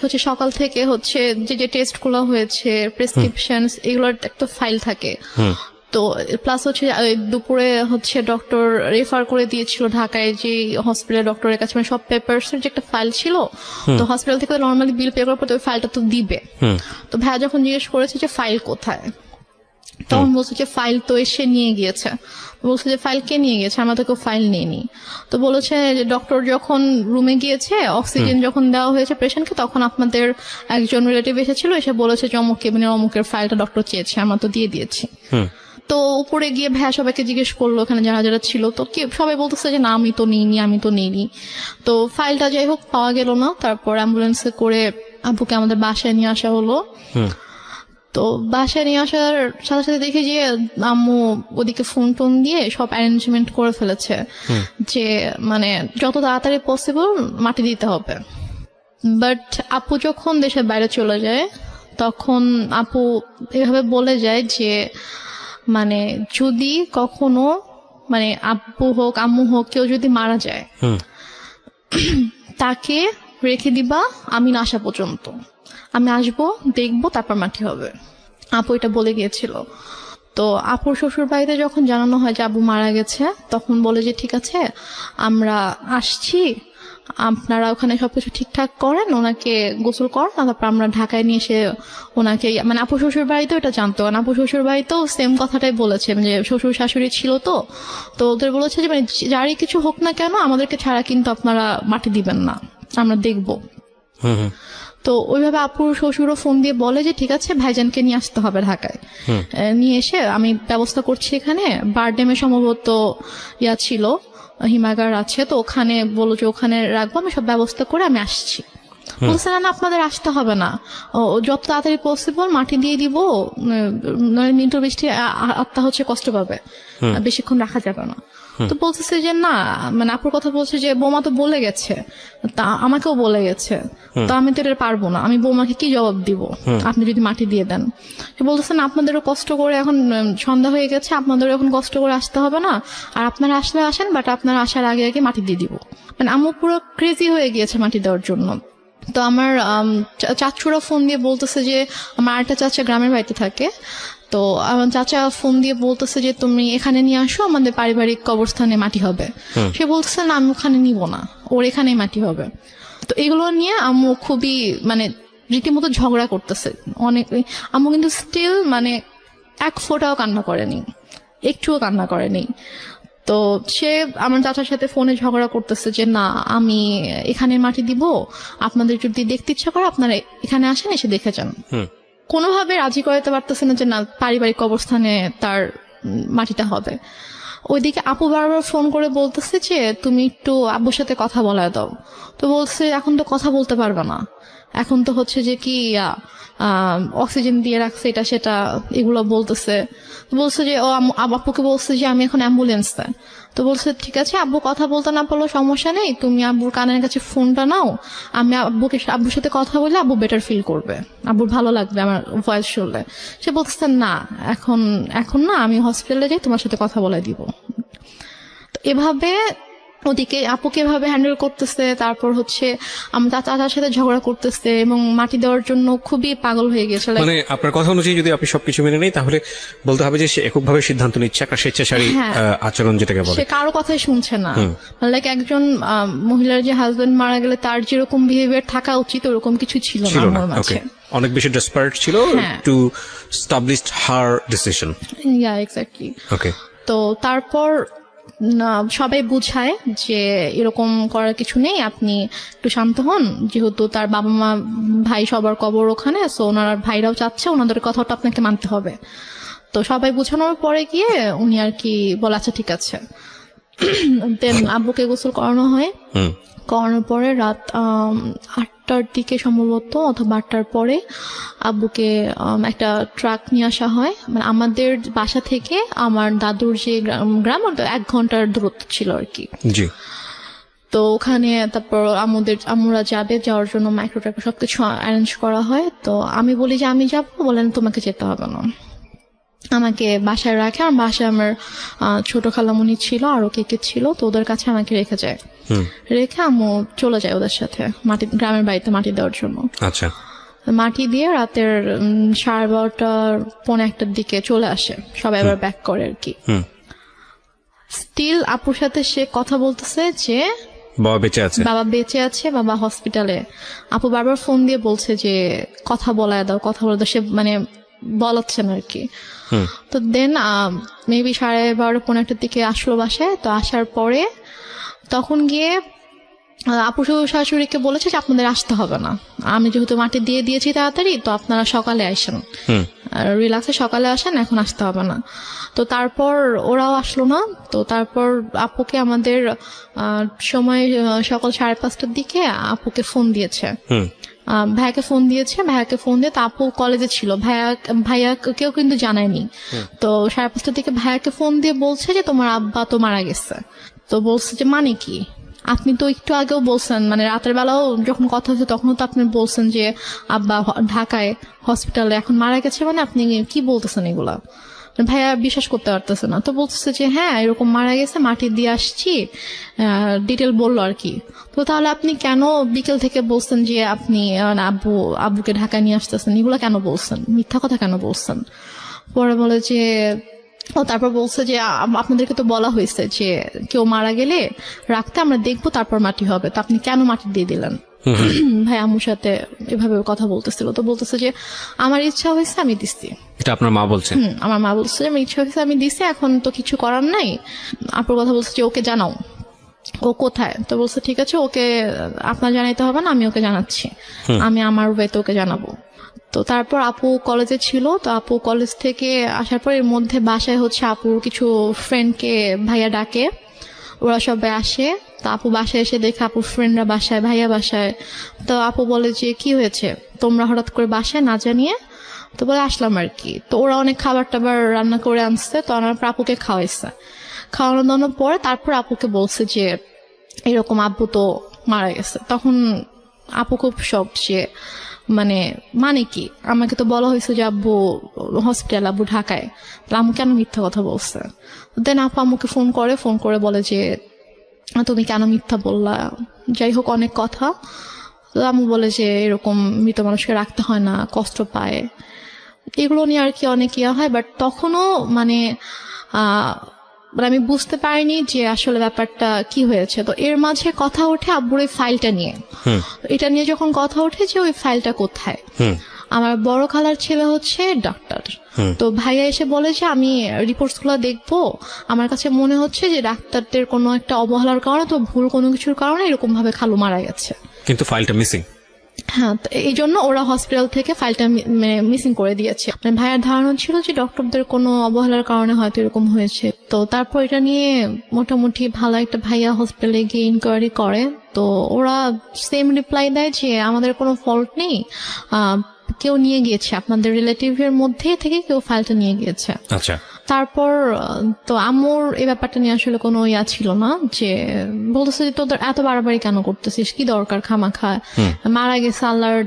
হচ্ছে সকাল থেকে হচ্ছে যে টেস্ট গুলো হয়েছে, প্রেসক্রিপশন, এগুলোর একটা ফাইল থাকে। তো প্লাস হচ্ছে দুপুরে হচ্ছে ডক্টর রেফার করে দিয়েছিল ঢাকায় যে হসপিটাল ডক্টরের কাছে, মানে সব পেপারস এর যে একটা ফাইল ছিল। তো হসপিটাল থেকে নর্মালি বিল পে করার পর ওই ফাইলটা তো দিবে। তো ভাইয়া যখন জিজ্ঞেস করেছে যে ফাইল কোথায়, তখন বলছে যে ফাইল তো এসে নিয়ে গিয়েছে। বলছে যে ফাইল কে নিয়ে গেছে, আমরা তো কেউ ফাইল নিইনি। তো বলেছে যে ডক্টর যখন রুমে গিয়েছে, অক্সিজেন যখন দেওয়া হয়েছে পেশেন্টকে, তখন আপনাদের একজন রিলেটিভ এসেছিল, এসে বলেছে যে অমুক কেবিনের অমুকের ফাইলটা ডক্টর চেয়েছে, আমরা তো দিয়ে দিয়েছি। তো উপরে গিয়ে ভাইয়া সবাইকে জিজ্ঞেস করলো ওখানে যারা যারা ছিল, তো সবাই বলতেছে যে না আমি তো নিইনি। তো ফাইলটা যাই হোক পাওয়া গেল না। তারপর অ্যাম্বুলেন্সে করে আব্বুকে আমাদের বাসায় নিয়ে আসা হলো। তো বাসায় নিয়ে আসার সাথে সাথে দেখি যে আম্মু ওদিকে ফোন টোন দিয়ে সব অ্যারেঞ্জমেন্ট করে ফেলেছে যে মানে যত তাড়াতাড়ি পসিবল মাটি দিতে হবে। বাট আপু যখন দেশের বাইরে চলে যায়, তখন আপু এভাবে বলে যায় যে মানে যদি কখনো মানে আব্বু হোক আম্মু হোক কেউ যদি মারা যায়, তাকে রেখে দিবা আমি না আসা পর্যন্ত, আমি আসবো দেখবো তারপর মাটি হবে। আপু এটা বলে গিয়েছিল। তো আপুর শ্বশুর বাড়িতে যখন জানানো হয় যে আব্বু মারা গেছে, তখন বলে যে ঠিক আছে আমরা আসছি, আপনারা ওখানে সবকিছু ঠিকঠাক করেন, ওনাকে গোসল করেন, তারপর আমরা ঢাকায় নিয়ে এসে ওনাকে, মানে আপু শ্বশুর বাড়িতেও এটা জানতো, কারণ আপু শ্বশুর বাড়িতেও সেম কথাটাই বলেছে যে শ্বশুর শাশুড়ি ছিল। তো ওদের বলেছে যে মানে যারই কিছু হোক না কেন আমাদেরকে ছাড়া কিন্তু আপনারা মাটি দিবেন না, আমরা দেখবো। তো ওইভাবে আপুর শ্বশুরও ফোন দিয়ে বলে যে ঠিক আছে ভাইজানকে নিয়ে আসতে হবে ঢাকায়, নিয়ে এসে আমি ব্যবস্থা করছি। এখানে বারডেমে সম্ভবত ছিল, হিমাগার আছে, তো ওখানে বলো যে ওখানে রাখবো, আমি সব ব্যবস্থা করে আমি আসছি। বলছে না আপনাদের আসতে হবে না, যত তাড়াতাড়ি পসিবল মাটি দিয়ে দিব, মিন্টু বৃষ্টি আত্মা হচ্ছে কষ্ট পাবে, বেশিক্ষণ রাখা যাবে না। তো বলতেছে যে না, মানে আপুর কথা বলছে যে বৌমা তো বলে গেছে, তা আমাকেও বলে গেছে, তো আমি তো এটা পারবো না, আমি বৌমাকে কি জবাব দিব আপনি যদি মাটি দিয়ে দেন। বলতেছে না আপনাদেরও কষ্ট করে, এখন সন্ধ্যা হয়ে গেছে, আপনাদেরও এখন কষ্ট করে আসতে হবে না, আর আপনারা আসলে আসেন, বাট আপনারা আসার আগে আগে মাটি দিয়ে দিব। মানে আম্মু পুরো ক্রেজি হয়ে গিয়েছে মাটি দেওয়ার জন্য। তো আমার চাচুরা ফোন দিয়ে বলতেছে যে আমার আরেকটা চাচা গ্রামের বাড়িতে থাকে, তো আমার চাচা ফোন দিয়ে বলতেছে যে তুমি এখানে নিয়ে আসো, আমাদের পারিবারিক কবরস্থানে মাটি হবে। সে বলতেছে না আমি ওখানে নিব না, ওর এখানেই মাটি হবে। তো এগুলো নিয়ে আম্মু খুবই মানে রীতিমতো ঝগড়া করতেছে অনেক। আম্মু কিন্তু স্টিল মানে এক ফোঁটাও কান্না করেনি, একটুও কান্না করেনি। তো সে আমার চাচার সাথে ফোনে ঝগড়া করতেছে যে না আমি এখানে মাটি দিব, আপনাদের যদি দেখতে ইচ্ছা করে আপনারা এখানে আসেন, এসে দেখে যান। কোনোভাবে রাজি করাতে পারতেছে না যে না পারিবারিক অবস্থানে তার মাটিটা হবে। ওইদিকে আপু বারবার ফোন করে বলতেছে যে তুমি একটু আব্বুর সাথে কথা বলা দাও। তো বলছে এখন তো কথা বলতে পারবে না, এখন তো হচ্ছে যে কি অক্সিজেন দিয়ে রাখছে এটা সেটা এগুলো বলতেছে। বলছে যে ও আব্বুকে বলছে যে আমি এখন অ্যাম্বুলেন্সে। তো বলছে ঠিক আছে আব্বু কথা বলতে না পারলেও সমস্যা নেই, তুমি আব্বুর কানের কাছে ফোনটা নাও, আমি আব্বুর সাথে কথা বলে আব্বু বেটার ফিল করবে, আব্বুর ভালো লাগবে আমার ভয়েস শুনলে। সে বলছে না এখন না, আমি হসপিটালে যাই, তোমার সাথে কথা বলে দিব। তো এভাবে ওদিকে আপুকে এভাবে হ্যান্ডেল করতেছে, তারপর হচ্ছে আমরা চাচার সাথে ঝগড়া করতেছে এবং মাটি দেওয়ার জন্য খুবই পাগল হয়ে গেছে। মানে আপনার কথা অনুযায়ী যদি আপনি সবকিছু মেনে নেই, তাহলে বলতে হবে যে সে এককভাবে সিদ্ধান্ত নিচ্ছে, একটা স্বেচ্ছাচারী আচরণ যেটাকে বলে, সে কারো কথাই শুনছে না। লাইক একজন মহিলার যে হাজবেন্ড মারা গেলে তার যেরকম বিহেভিয়ার থাকা উচিত ওরকম কিছু ছিল না আমার মাঝে। অনেক বেশি ডেসপারেট ছিল to establish her decision. Yeah exactly. Okay. তো তারপর সবাই বুঝায় যে এরকম করার কিছু নেই, আপনি একটু শান্ত হন, যেহেতু তার বাবা মা ভাই সবার কবর ওখানে, সো ওনার ভাইরাও চাচ্ছে, ওনাদের কথাটা আপনাকে মানতে হবে। তো সবাই বুঝানোর পরে গিয়ে উনি আর কি বলে আচ্ছা ঠিক আছে। দেন আব্বুকে গোসল করানো হয়, করানোর পরে রাত 8টার দিকে সম্ভবত অথবা 8টার পরে আব্বুকে একটা ট্রাক নিয়ে আসা হয়। মানে আমাদের বাসা থেকে আমার দাদুর যে গ্রাম ওটা 1 ঘন্টার দূরত্ব ছিল আর কি। জি। তো ওখানে তারপর আমরা যাওয়ার জন্য মাইক্রো ট্রাক সবকিছু অ্যারেঞ্জ করা হয়। তো আমি বলি যে আমি যাবো, বলেন তোমাকে যেতে হবে না, আমাকে বাসায় রাখে। আমার বাসায় আমার ছোট খালামণি ছিল, আরো কে ছিল, তো ওদের কাছে আমাকে রেখে যায়। রেখে আম্মু চলে যায় ওদের সাথে গ্রামের বাড়িতে মাটি দেওয়ার জন্য। আচ্ছা। মাটি দিয়ে রাতের 12:30 পৌনে 1টার দিকে চলে আসে, সবাই আবার ব্যাক করে আর কি। স্টিল আপুর সাথে সে কথা বলতেছে যে বাবা বেঁচে আছে, বাবা হসপিটালে। আপু বারবার ফোন দিয়ে বলছে যে কথা বলায় দাও, সে মানে বলাচ্ছে না আর কি। তো দেন মেবি 12:30 পৌনে 1টার দিকে আসলো বাসায়। তো আসার পরে তখন গিয়ে আপু শাশুড়িকে বলেছে যে আপনাদের আসতে হবে না, আমি যেহেতু মাটি দিয়ে দিয়েছি তাড়াতাড়ি, তো আপনারা সকালে আসেন, রিল্যাক্সে সকালে আসেন, এখন আসতে হবে না। তো তারপর ওরাও আসলো না। তো তারপর আপুকে আমাদের সময় সকাল 5:30টার দিকে আপুকে ফোন দিয়েছে, ভাইয়াকে ফোন দিয়ে তো আপু কলেজে ছিল, ভাইয়া কেউ কিন্তু জানায়নি। তো 5:30টার দিকে ভাইয়াকে ফোন দিয়ে বলছে যে তোমার আব্বা তো মারা গেছে। তো বলছে যে মানে কি, আপনি তো একটু আগেও বলছেন, মানে রাতের বেলাও যখন কথা হচ্ছে তখনও তো আপনি বলছেন যে আব্বা ঢাকায় হসপিটালে, এখন মারা গেছে, মানে আপনি কি বলতেছেন এগুলা? ভাইয়া বিশ্বাস করতে পারতেছে না। তো বলতেছে যে হ্যাঁ এরকম মারা গেছে, মাটি দিয়ে আসছি, ডিটেল বললো আর কি। তো তাহলে আপনি কেন বিকেল থেকে বলছেন যে আপনি আব্বুকে ঢাকায় নিয়ে আসতেছেন, এগুলা কেন বলছেন, মিথ্যা কথা কেন বলছেন? পরে বলে যে তারপর বলছে যে আপনাদেরকে তো বলা হয়েছে যে কেউ মারা গেলে রাখতে, আমরা দেখবো তারপর মাটি হবে, তো আপনি কেন মাটি দিয়ে দিলেন? ভাই আম্মুর সাথে এভাবে কথা বলতেছিল। তো বলতেছে যে আমার ইচ্ছা হয়েছে আমি দিচ্ছি। এটা আপনার মা বলছেন? আমার মা বলছে যে আমার ইচ্ছা হয়েছে আমি দিচ্ছি, এখন তো কিছু করার নাই। আপুর কথা বলছে যে ওকে জানাও, ও কোথায়? তো বলছে ঠিক আছে, ওকে আপনার জানাইতে হবে না, আমি ওকে জানাচ্ছি, আমি আমার ওয়েতে ওকে জানাবো। তো তারপর আপু কলেজে ছিল। তো আপু কলেজ থেকে আসার পর এর মধ্যে বাসায় হচ্ছে আপুর কিছু ফ্রেন্ডকে ভাইয়া ডাকে, ওরা সবাই আসে। তো আপু বাসায় এসে দেখে আপুর ফ্রেন্ডরা বাসায়, ভাইয়া বাসায়। তো আপু বলে যে কি হয়েছে তোমরা হঠাৎ করে বাসায় না জানিয়ে? তো বলে আসলাম আর কি। তো ওরা অনেক খাবার টাবার রান্না করে আনছে, তো আমার আপুকে খাওয়াইছে। খাওয়ানো দাওয়ানোর পরে তারপর আপুকে বলছে যে এরকম আব্বু তো মারা গেছে। তখন আপু খুব শক, যে মানে কি, আমাকে তো বলা হয়েছে যে আব্বু হসপিটাল, আব্বু ঢাকায়, আম্মু কেন মিথ্যা কথা বলছে? দেন আপু আম্মুকে ফোন করে বলে যে তুমি কেন মিথ্যা বললা, যাই হোক অনেক কথা। তো আম্মু বলে যে এরকম মৃত মানুষকে রাখতে হয় না, কষ্ট পায়, এগুলো নিয়ে আর কি অনেক ইয়া হয়। বাট তখনও আমি বুঝতে পারিনি যে আসলে ব্যাপারটা কি হয়েছে। তো এর মাঝে কথা ওঠে আব্বুর ওই ফাইলটা নিয়ে। এটা নিয়ে যখন কথা ওঠে যে ওই ফাইলটা কোথায়, আমার বড় খালার ছেলে হচ্ছে ডাক্তার। তো ভাইয়া এসে বলে যে আমি রিপোর্টস গুলো দেখবো, আমার কাছে মনে হচ্ছে যে ডাক্তারদের কোনো একটা অবহেলার কারণে, তো ভুল কোনো কিছুর কারণে এরকম ভাবে খালু মারা গেছে, কিন্তু ফাইলটা মিসিং। হ্যাঁ, এই জন্য ওরা হসপিটাল থেকে ফাইলটা মিসিং করে দিয়েছে। ভাইয়ের ধারণা ছিল যে ডক্টরদের কোনো অবহেলার কারণে হয়তো এরকম হয়েছে। তো তারপর এটা নিয়ে মোটামুটি ভালো একটা ভাইয়া হসপিটালে গিয়ে ইনকোয়ারি করে। তো ওরা সেম রিপ্লাই দেয় যে আমাদের কোনো ফল্ট নেই, কেউ নিয়ে গিয়েছে, আপনাদের রিলেটিভের মধ্যে থেকে কেউ ফাইলটা নিয়ে গিয়েছে। আচ্ছা। তারপর তো আম্মুর এই ব্যাপারটা নিয়ে আসলে কোনো ইয়া ছিল না, যে বলতেছে যে তোদের এত বাড়াবাড়ি কেন করতেছিস, কি দরকার খামাখা, মারা গেছে, আল্লাহর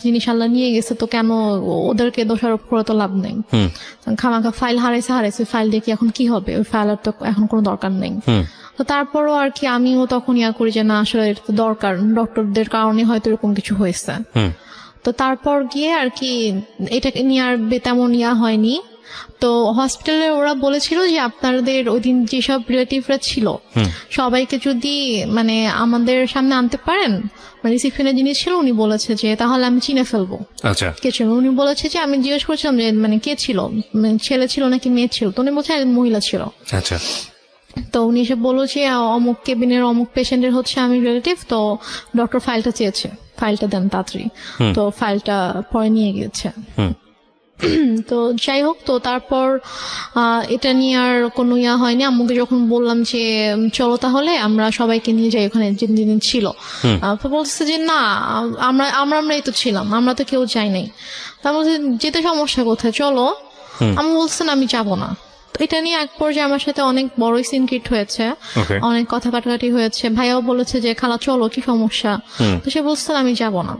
জিনিস আল্লাহ নিয়ে গেছে, তো কেন ওদেরকে দোষারোপ করে তো লাভ নেই, খামাখা ফাইল হারাইছে, ফাইল দিয়ে কি এখন কি হবে, ওই ফাইলের তো এখন কোনো দরকার নেই। তো তারপরও আর কি আমিও তখন ইয়া করি যে না আসলে এটা তো দরকার, ডক্টরদের কারণে হয়তো এরকম কিছু হয়েছে। তো তারপর গিয়ে আর কি এটাকে নিয়ে আর তেমন ইয়া হয়নি। তো হসপিটালে ওরা বলেছিল যে আপনাদের ওই দিন যেসব রিলেটিভরা ছিল সবাইকে যদি আমাদের সামনে আনতে পারেন, রিসিপশনের যিনি ছিল উনি বলেছে যে তাহলে আমি চিনে ফেলবো। আচ্ছা, কে ছিল? উনি বলেছে যে আমি জিজ্ঞেস করছিলাম যে কে ছিল, ছেলে ছিল নাকি মেয়ে ছিল? তো উনি বলছে মহিলা ছিল। আচ্ছা। তো উনি এসে বললো যে অমুক কেবিনের অমুক পেশেন্টের হচ্ছে আমি রিলেটিভ, তো ডক্টর ফাইলটা চেয়েছে, ফাইলটা দেন তাড়াতাড়ি। তো ফাইলটা পরে নিয়ে গিয়েছে। তো যাই হোক, তো তারপর এটা নিয়ে আর কোনো হয়নি। আম্মুকে যখন বললাম যে চলো তাহলে আমরা সবাইকে নিয়ে যাই ওখানে যেদিন ছিল, তো বলছে যে না, আমরাই তো ছিলাম, আমরা তো কেউ যাই নাই। তার মধ্যে যেতে সমস্যা কোথায়, চলো। আমি বলছেন আমি যাবো না। এটা নিয়ে এক পর্যায়ে আমার সাথে অনেক বড় সিন ক্রিয়েট হয়েছে, অনেক কথা কাটাকাটি হয়েছে। ভাইয়াও বলেছে যে খালা চলো, কি সমস্যা, তো সে বলছেন আমি যাব না।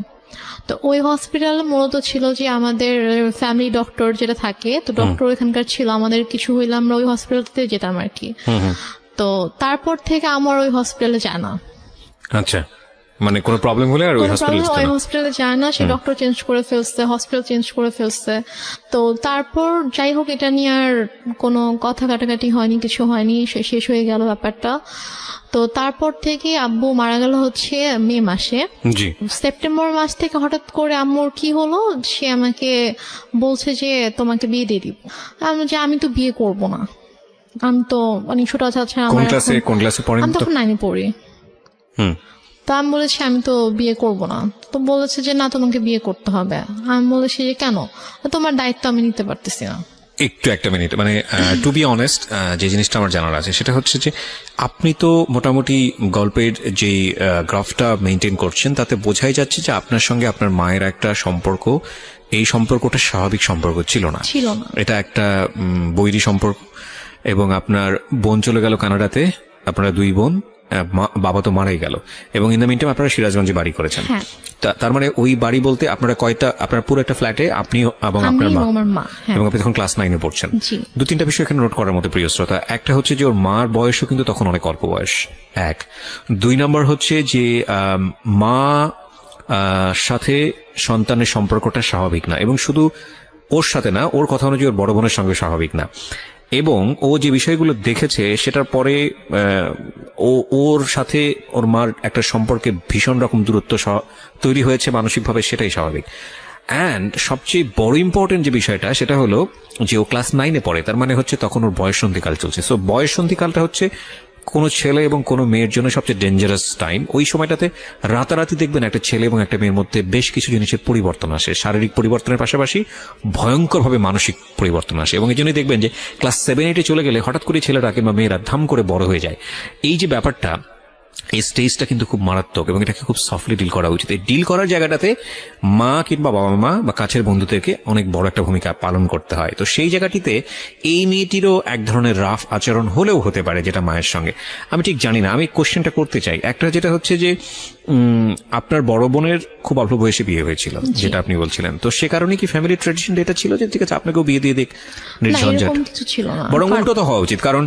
তো ওই হসপিটাল মূলত ছিল যে আমাদের ফ্যামিলি ডক্টর যেটা থাকে, তো ডক্টর এখানকার ছিল, আমাদের কিছু হইলে আমরা ওই হসপিটালতে যেতাম আর কি। তো তারপর থেকে আমার ওই হসপিটালে যায় না। আচ্ছা, মানে কোনো প্রবলেম হলে আর ওই হসপিটালে যায় না, সে ডক্টর চেঞ্জ করে ফেলছে, হসপিটাল চেঞ্জ করে ফেলছে। তো তারপর যাই হোক, এটা নিয়ে আর কোনো কথা কাটাকাটি হয়নি, কিছু হয়নি, শেষ হয়ে গেল ব্যাপারটা। তো তারপর থেকে আব্বু মারা গেল হচ্ছে মে মাসে। সেপ্টেম্বর মাস থেকে হঠাৎ করে আম্মুর কি হলো, সে আমাকে বলছে যে তোমাকে বিয়ে দিয়ে দিব। আমি তো বিয়ে করব না, আমি তো অনেক ছোট আছে, আমি তখন 9-এ পড়ি। তো আমি বলেছি আমি তো বিয়ে করব না। তো বলেছে যে না, তোমাকে বিয়ে করতে হবে। আমি বলেছি যে কেন, তোমার দায়িত্ব আমি নিতে পারতেছি না। একটু একটা মিনিট, মানে টু বি অনেস্ট, যে জিনিসটা আমার জানার আছে সেটা হচ্ছে যে আপনি তো মোটামুটি গল্পের যে গ্রাফটা মেনটেন করছেন তাতে বোঝাই যাচ্ছে যে আপনার সঙ্গে আপনার মায়ের একটা সম্পর্ক, এই সম্পর্কটা স্বাভাবিক সম্পর্ক ছিল না, এটা একটা বৈরী সম্পর্ক। এবং আপনার বোন চলে গেল কানাডাতে, আপনারা 2 বোন, বাবা তো মারাই গেল, এবং ইন দ্য মিন টাইম আপনারা সিরাজগঞ্জে বাড়ি করেছেন। তার মানে ওই বাড়ি বলতে আপনারা কয়টা, আপনার পুরো একটা ফ্ল্যাটে আপনি এবং আপনার মা, এবং আপনি তখন ক্লাস 9-এ পড়ছেন। 2-3টা বিষয় এখানে নোট করার মতো, প্রিয় শ্রোতা। একটা হচ্ছে যে ওর মার বয়সও কিন্তু তখন অনেক অল্প বয়স, 1। 2 নম্বর হচ্ছে যে মা সাথে সন্তানের সম্পর্কটা স্বাভাবিক না, এবং শুধু ওর সাথে না, ওর কথা অনুযায়ী ওর বড় বোনের সঙ্গে স্বাভাবিক না। এবং ও যে বিষয়গুলো দেখেছে সেটার পরে ওর সাথে ওর মার একটা সম্পর্কে ভীষণ রকম দূরত্ব তৈরি হয়েছে মানসিকভাবে, সেটাই স্বাভাবিক। অ্যান্ড সবচেয়ে বড় ইম্পর্টেন্ট যে বিষয়টা সেটা হলো যে ও ক্লাস 9-এ পড়ে, তার মানে হচ্ছে তখন ওর বয়ঃসন্ধিকাল চলছে। সো বয়ঃসন্ধিকালটা হচ্ছে কোনো ছেলে এবং কোনো মেয়ের জন্য সবচেয়ে ডেঞ্জারাস টাইম। ওই সময়টাতে রাতারাতি দেখবেন একটা ছেলে এবং একটা মেয়ের মধ্যে বেশ কিছু জিনিসের পরিবর্তন আসে, শারীরিক পরিবর্তনের পাশাপাশি ভয়ঙ্করভাবে মানসিক পরিবর্তন আসে। এবং এই জন্যই দেখবেন যে ক্লাস 7-8-এ চলে গেলে হঠাৎ করে ছেলেরা কিংবা মেয়েরা ধাম করে বড় হয়ে যায়। এই যে ব্যাপারটা, এই স্টেজটা কিন্তু খুব মারাত্মক, এবং এটাকে খুব সফটলি ডিল করা উচিত। এই ডিল করার জায়গাটাতে মা কিংবা বাবা মা বা কাছের বন্ধুদেরকে অনেক বড় একটা ভূমিকা পালন করতে হয়। তো সেই জায়গাটিতে এই মেয়েটিরও এক ধরনের রাফ আচরণ হলেও হতে পারে, যেটা মায়ের সঙ্গে আমি ঠিক জানি না। আমি কোশ্চেনটা করতে চাই, একটা যেটা হচ্ছে যে আপনার বড় বোনের খুব অল্প বয়সে বিয়ে হয়েছিল যেটা আপনি বলছিলেন, তো সে কারণে কি ফ্যামিলি ট্র্যাডিশন এটা ছিল যে ঠিক আছে আপনাকেও বিয়ে দিয়ে দিক নির্ঝঞ্ঝাট? বরং উল্টো তো হওয়া উচিত, কারণ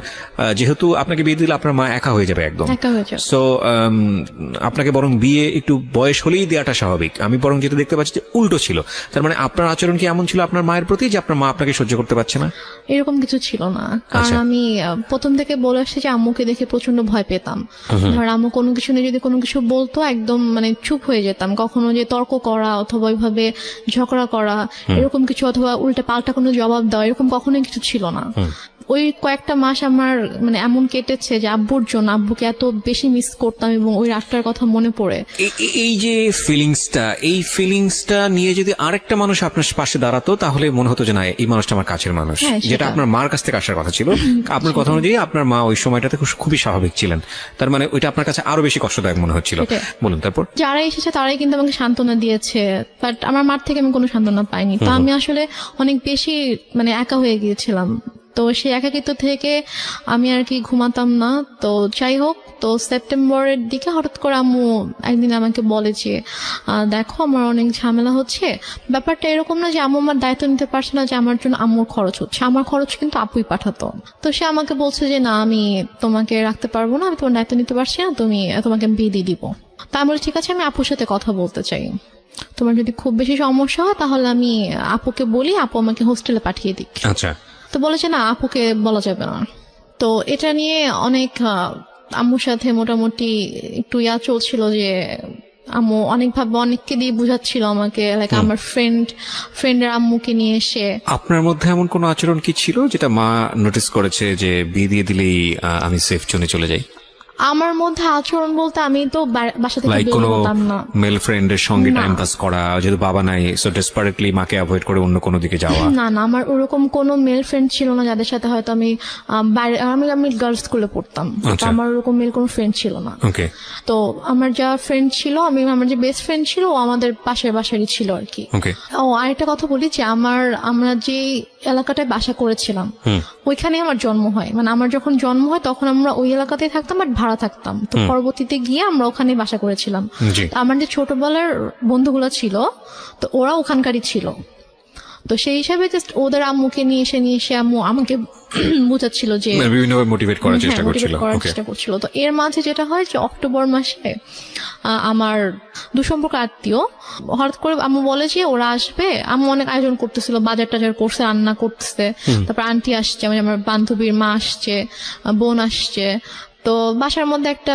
যেহেতু আপনাকে বিয়ে দিলে আপনার মা একা হয়ে যাবে একদম। সো আপনাকে বরং বিয়ে একটু বয়স হলেই দেওয়াটা স্বাভাবিক। আমি বরং যেটা দেখতে পাচ্ছি যে উল্টো ছিল। তার মানে আপনার আচরণ কি এমন ছিল আপনার মায়ের প্রতি যে আপনার মা আপনাকে সহ্য করতে পারছে না? এরকম কিছু ছিল না, কারণ আমি প্রথম থেকে বলে আসছি যে আম্মুকে দেখে প্রচন্ড ভয় পেতাম। ধর আম্মু কোনো কিছু নিয়ে যদি কোনো কিছু বলতো একদম মানে চুপ হয়ে যেতাম। কখনো যে তর্ক করা অথবা ওইভাবে ঝগড়া করা এরকম কিছু, অথবা উল্টে পাল্টা কোনো জবাব দেওয়া, এরকম কখনোই কিছু ছিল না। ওই কয়েকটা মাস আমার মানে এমন কেটেছে যে আব্বুর জন্য, আব্বুকে এত বেশি মিস করতাম এবং ওই রাতটার কথা মনে পড়ে। এই যে এই ফিলিংসটা নিয়ে যদি আরেকটা মানুষ আপনার পাশে দাঁড়াতো তাহলে মনে হতো যে না, এই মানুষটা আমার কাছের মানুষ, যেটা আপনার মার কাছ থেকে আসার কথা ছিল। আপনার কথা অনুযায়ী আপনার মা ওই সময়টাতে খুবই স্বাভাবিক ছিলেন, তার মানে ওইটা আপনার কাছে আরো বেশি কষ্টদায়ক মনে হচ্ছিল। বলুন তারপর। যারা এসেছে তারাই কিন্তু আমাকে সান্ত্বনা দিয়েছে, বাট আমার মার থেকে আমি কোনো সান্ত্বনা পাইনি। তো আমি আসলে অনেক বেশি মানে একা হয়ে গিয়েছিলাম। তো সেই একাকিত্ব থেকে আমি আর কি ঘুমাতাম না। তো যাই হোক, তো সেপ্টেম্বরের দিকে হঠাৎ করে আম্মু একদিন আমাকে বলে যে দেখো আমার অনেক ঝামেলা হচ্ছে। ব্যাপারটা এরকম না যে আম্মু আমার দায়িত্ব নিতে পারছে না, যে আমার জন্য আম্মুর খরচ হচ্ছে, আমার খরচ কিন্তু আপুই পাঠাতো। তো সে আমাকে বলছে যে না, আমি তোমাকে রাখতে পারবো না, আমি তোমার দায়িত্ব নিতে পারছি না, তোমাকে বিয়ে দিয়ে দিব। তা আমি বলি ঠিক আছে, আমি আপুর সাথে কথা বলতে চাই, তোমার যদি খুব বেশি সমস্যা হয় তাহলে আমি আপুকে বলি, আপু আমাকে হোস্টেলে পাঠিয়ে দিক। আচ্ছা। তো বলেছে না, আপুকে বলা যাবে না। তো এটা নিয়ে অনেক আম্মুর সাথে মোটামুটি একটু চলছিল যে আম্মু অনেকভাবে অনেককে দিয়ে বুঝাচ্ছিল আমাকে, লাইক আমার ফ্রেন্ডের আম্মুকে নিয়ে এসে। আপনার মধ্যে এমন কোন আচরণ কি ছিল যেটা মা নোটিস করেছে যে বিয়ে দিয়ে দিলেই আমি সেফ জোনে চলে যাই? আমার মধ্যে আচরণ বলতে আমি তো বাসা থেকে বের হতাম না। মেল ফ্রেন্ডের সঙ্গে টাইম পাস করা, যেহেতু বাবা নাই, সো ডেসপারেটলি মাকে অ্যাভয়েড করে অন্য কোনো দিকে যাওয়া? না না, আমার ওরকম কোনো মেল ফ্রেন্ড ছিল না যাদের সাথে হয়তো আমি আমি গার্লস স্কুলে পড়তাম, আমার ওরকম মেল কোনো ফ্রেন্ড ছিল না। ওকে। তো আমার যা ফ্রেন্ড ছিল, আমার যে বেস্ট ফ্রেন্ড ছিল ও আমাদের বাসারই ছিল আর কি। ওকে। ও আরেকটা কথা বলি যে আমরা যে এলাকাটায় বাসা করেছিলাম ওইখানে আমার জন্ম হয়, মানে আমার যখন জন্ম হয় তখন আমরা ওই এলাকাতেই থাকতাম, বাট ভাড়া থাকতাম। তো পরবর্তীতে গিয়ে আমরা ওখানে বাসা করেছিলাম। আমার যে ছোটবেলার বন্ধুগুলো ছিল তো ওরা ওখানকারই ছিল। তো সেই হিসাবে জাস্ট ওদের আম্মুকে নিয়ে এসে আম্মু আমাকে বুঝাচ্ছিল যে বিভিন্নভাবে মোটিভেট করার চেষ্টা করছিল। তো এর মাঝে যেটা হয় যে অক্টোবর মাসে আমার দুসম্পর্ক আত্মীয় হঠাৎ করে আম্মু বলে যে ওরা আসবে। আম্মু অনেক আয়োজন করতেছিল, বাজার টাজার করছে, রান্না করতেছে, তারপর আন্টি আসছে, মানে আমার বান্ধবীর মা আসছে, বোন আসছে। তো বাসার মধ্যে একটা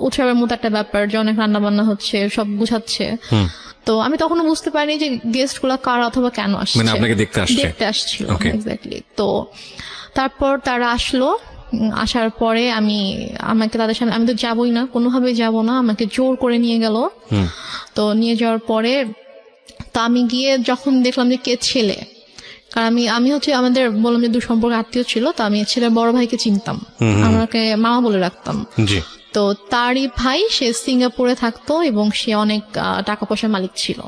উৎসবের মতো একটা ব্যাপার যে অনেক রান্না বান্না হচ্ছে, সব বুঝাচ্ছে। তো আমি তখনও বুঝতে পারিনি যে গেস্ট গুলা কার অথবা কেন আসছে, মানে আপনাকে দেখতে আসছিল। এক্স্যাক্টলি। তো তারপর তারা আসলো, আসার পরে আমাকে তাদের সামনে, আমি তো যাবোই না, কোনোভাবেই যাব না, আমাকে জোর করে নিয়ে গেল। তো নিয়ে যাওয়ার পরে তো আমি গিয়ে যখন দেখলাম যে কে ছেলে, কারণ আমি হচ্ছে আমাদের বললাম যে দুসম্পর্ক আত্মীয় ছিল, তো আমি ছেলের বড় ভাইকে চিনতাম, আমাকে মামা বলে রাখতাম। তো তারই ভাই, সে সিঙ্গাপুরে থাকতো এবং সে অনেক টাকা পয়সার মালিক ছিল।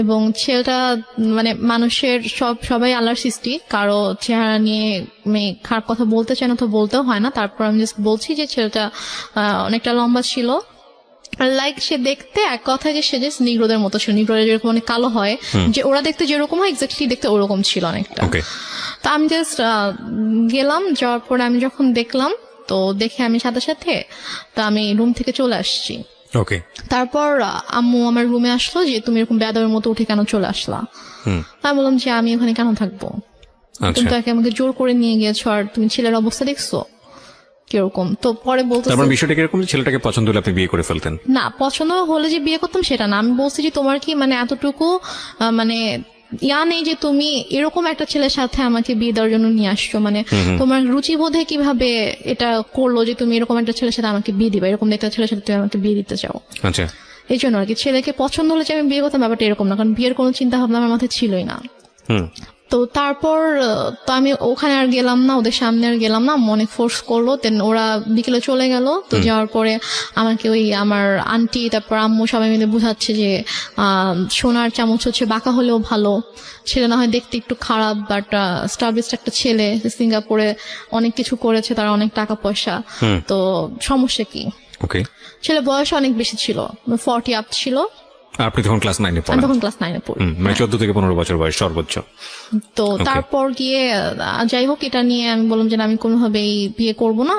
এবং ছেলেটা মানে মানুষের সবাই আল্লাহর সৃষ্টি, কারো চেহারা নিয়ে খারাপ কথা বলতে চায় না, তো বলতেও হয় না। তারপর আমি জাস্ট বলছি যে ছেলেটা অনেকটা লম্বা ছিল, লাইক সে দেখতে এক কথায় যে সে যে নিগ্রোদের মতো ছিল, নিগ্রোদের যেরকম অনেক কালো হয়, যে ওরা দেখতে যেরকম হয় এক্স্যাক্টলি দেখতে ওরকম ছিল অনেকটা। তো আমি জাস্ট গেলাম, যাওয়ার পরে আমি যখন দেখলাম, তো দেখে আমি সাথে সাথে তো আমি রুম থেকে চলে আসছি। তারপর আম্মু আমার রুমে আসলো যে তুমি এরকম বেয়াদবের মতো উঠে কেন চলে আসলা। আমি বললাম যে আমি ওখানে কেন থাকবো, তুমি তো আমাকে জোর করে নিয়ে গিয়েছো, আর তুমি ছেলের অবস্থা দেখছো কিরকম। তো পরে বলতে বিষয়টা কিরকম, ছেলেটাকে পছন্দ হলে আপনি বিয়ে করে ফেলতেন? না, পছন্দ হলে যে বিয়ে করতাম সেটা না, আমি বলছি যে তোমার কি মানে এতটুকু মানে নেই যে তুমি এরকম একটা ছেলের সাথে আমাকে বিয়ে দেওয়ার জন্য নিয়ে আসছো, মানে তোমার রুচিবোধে কিভাবে এটা করলো যে তুমি এরকম একটা ছেলের সাথে আমাকে বিয়ে দিবা, এরকম একটা ছেলের সাথে তুমি আমাকে বিয়ে দিতে চাও। আচ্ছা, এই জন্য আর কি। ছেলেকে পছন্দ হলে যে আমি বিয়ে করতাম ব্যাপারটা এরকম না, কারণ বিয়ের কোনো চিন্তা ভাবনা আমার মাথায় ছিলই না। তো তারপর তো আমি ওখানে আর গেলাম না, ওদের সামনে আর গেলাম না, অনেক ফোর্স করলো। দেন ওরা বিকেলে চলে গেল। তো যাওয়ার পরে আমাকে ওই আমার আন্টি তারপর আম্মু সবাই মিলে বুঝাচ্ছে যে সোনার চামচ হচ্ছে বাঁকা হলেও ভালো, ছেলে না হয় দেখতে একটু খারাপ, বাট স্টাবলিশড একটা ছেলে, সিঙ্গাপুরে অনেক কিছু করেছে, তার অনেক টাকা পয়সা, তো সমস্যা কি। ছেলে বয়স অনেক বেশি ছিল, 40 আপ ছিল। আপনি তখন ক্লাস 9 এ পড়েন? তখন ক্লাস 9 এ পড়ি, মানে 14 থেকে 15 বছর বয়স সর্বোচ্চ। তো তারপর গিয়ে যাই হোক, এটা নিয়ে আমি বললাম যে আমি কোনোভাবেই বিয়ে করবো না,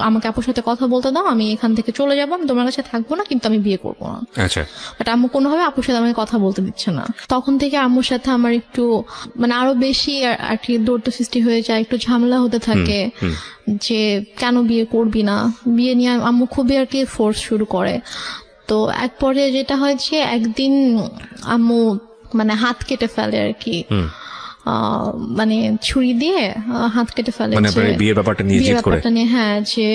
আমাকে আপুর সাথে কথা বলতে দাও, আমি এখান থেকে চলে যাবো, আমি তোমার কাছে থাকবো না, কিন্তু আমি বিয়ে করবো না। আচ্ছা। বাট আম্মু কোনোভাবে আপুর সাথে আমাকে কথা বলতে দিচ্ছে না। তখন থেকে আম্মুর সাথে আমার একটু মানে আরো বেশি আর কি দৌড় সৃষ্টি হয়ে যায়, একটু ঝামেলা হতে থাকে যে কেন বিয়ে করবি না, বিয়ে নিয়ে আম্মু খুবই আর কি ফোর্স শুরু করে। তো এক পর্যায়ে যেটা হয় যে একদিন আম্মু মানে হাত কেটে ফেলে আর কি, মানে ছুরি দিয়ে হাত কেটে ফেলে, বিয়ের ব্যাপারটা নিয়ে। হ্যাঁ, যে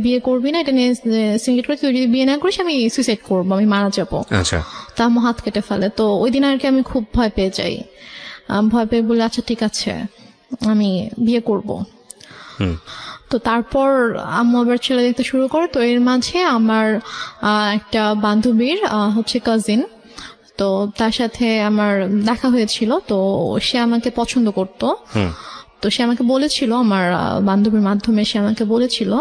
বিয়ে করবি না, এটা নিয়ে সিঙ্গেট করে, তুই যদি বিয়ে না করিস আমি সুইসাইড করবো, আমি মারা যাবো। তা আম্মু হাত কেটে ফেলে। তো ওই দিন আর কি আমি খুব ভয় পেয়ে যাই। ভয় পেয়ে বলে আচ্ছা ঠিক আছে আমি বিয়ে করবো। তো তারপর আম্মু আবার ছেলে দেখতে শুরু করে। তো এর মাঝে আমার একটা বান্ধবীর হচ্ছে কাজিন, তো তার সাথে আমার দেখা হয়েছিল। তো সে আমাকে পছন্দ করতো, তো সে আমাকে বলেছিল, আমার বান্ধবীর মাধ্যমে সে আমাকে বলেছিল।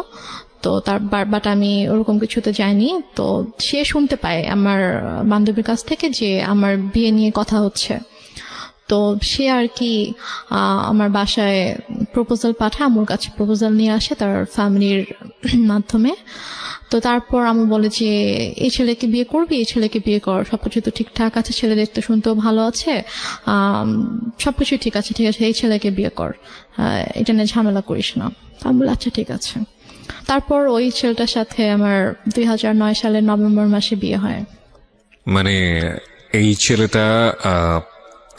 তো তার বাট আমি ওরকম কিছুতে যাইনি। তো সে শুনতে পায় আমার বান্ধবীর কাছ থেকে যে আমার বিয়ে নিয়ে কথা হচ্ছে। তো সে আর কি আমার বাসায় প্রপোজাল পাঠায়, আমার কাছে প্রপোজাল নিয়ে আসে তার ফ্যামিলির মাধ্যমে। তো তারপর আমি বলে যে এই ছেলেকে বিয়ে করবি, এই ছেলেকে বিয়ে কর, সবকিছু তো ঠিকঠাক আছে, ছেলে দেখতে শুনতেও ভালো আছে, সবকিছু ঠিক আছে, এই ছেলেকে বিয়ে কর, এটা নিয়ে ঝামেলা করিস না। আমি বলি আচ্ছা ঠিক আছে। তারপর ওই ছেলেটার সাথে আমার 2009 সালের নভেম্বর মাসে বিয়ে হয়। মানে এই ছেলেটা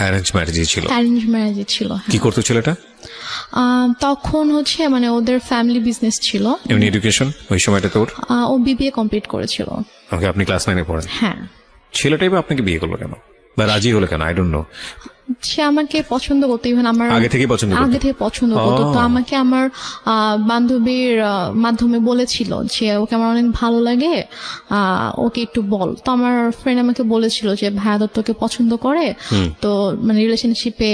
অ্যারেঞ্জ ম্যারেজই ছিল? অ্যারেঞ্জ ম্যারেজই ছিল। কি করতো ছেলেটা তখন হচ্ছে মানে ওদের ফ্যামিলি বিজনেস ছিল। এমনি এডুকেশন ওই সময়টা তোর? ও বিবিএ কমপ্লিট করেছিল। ওকে, আপনি ক্লাস 9 পড়েন? হ্যাঁ। ছেলেটাই বা আপনাকে বিয়ে করলো কেন বা রাজি হলো কেন? I don't know. সে আমাকে পছন্দ করতো, ইভেন আমার আগে থেকে পছন্দ করতো। তো আমাকে আমার বান্ধবীর মাধ্যমে বলেছিল যে ওকে আমার অনেক ভালো লাগে, ওকে একটু বল। তো আমার ফ্রেন্ড আমাকে বলেছিল যে ভাইয়া তোকে পছন্দ করে, তো মানে রিলেশনশিপে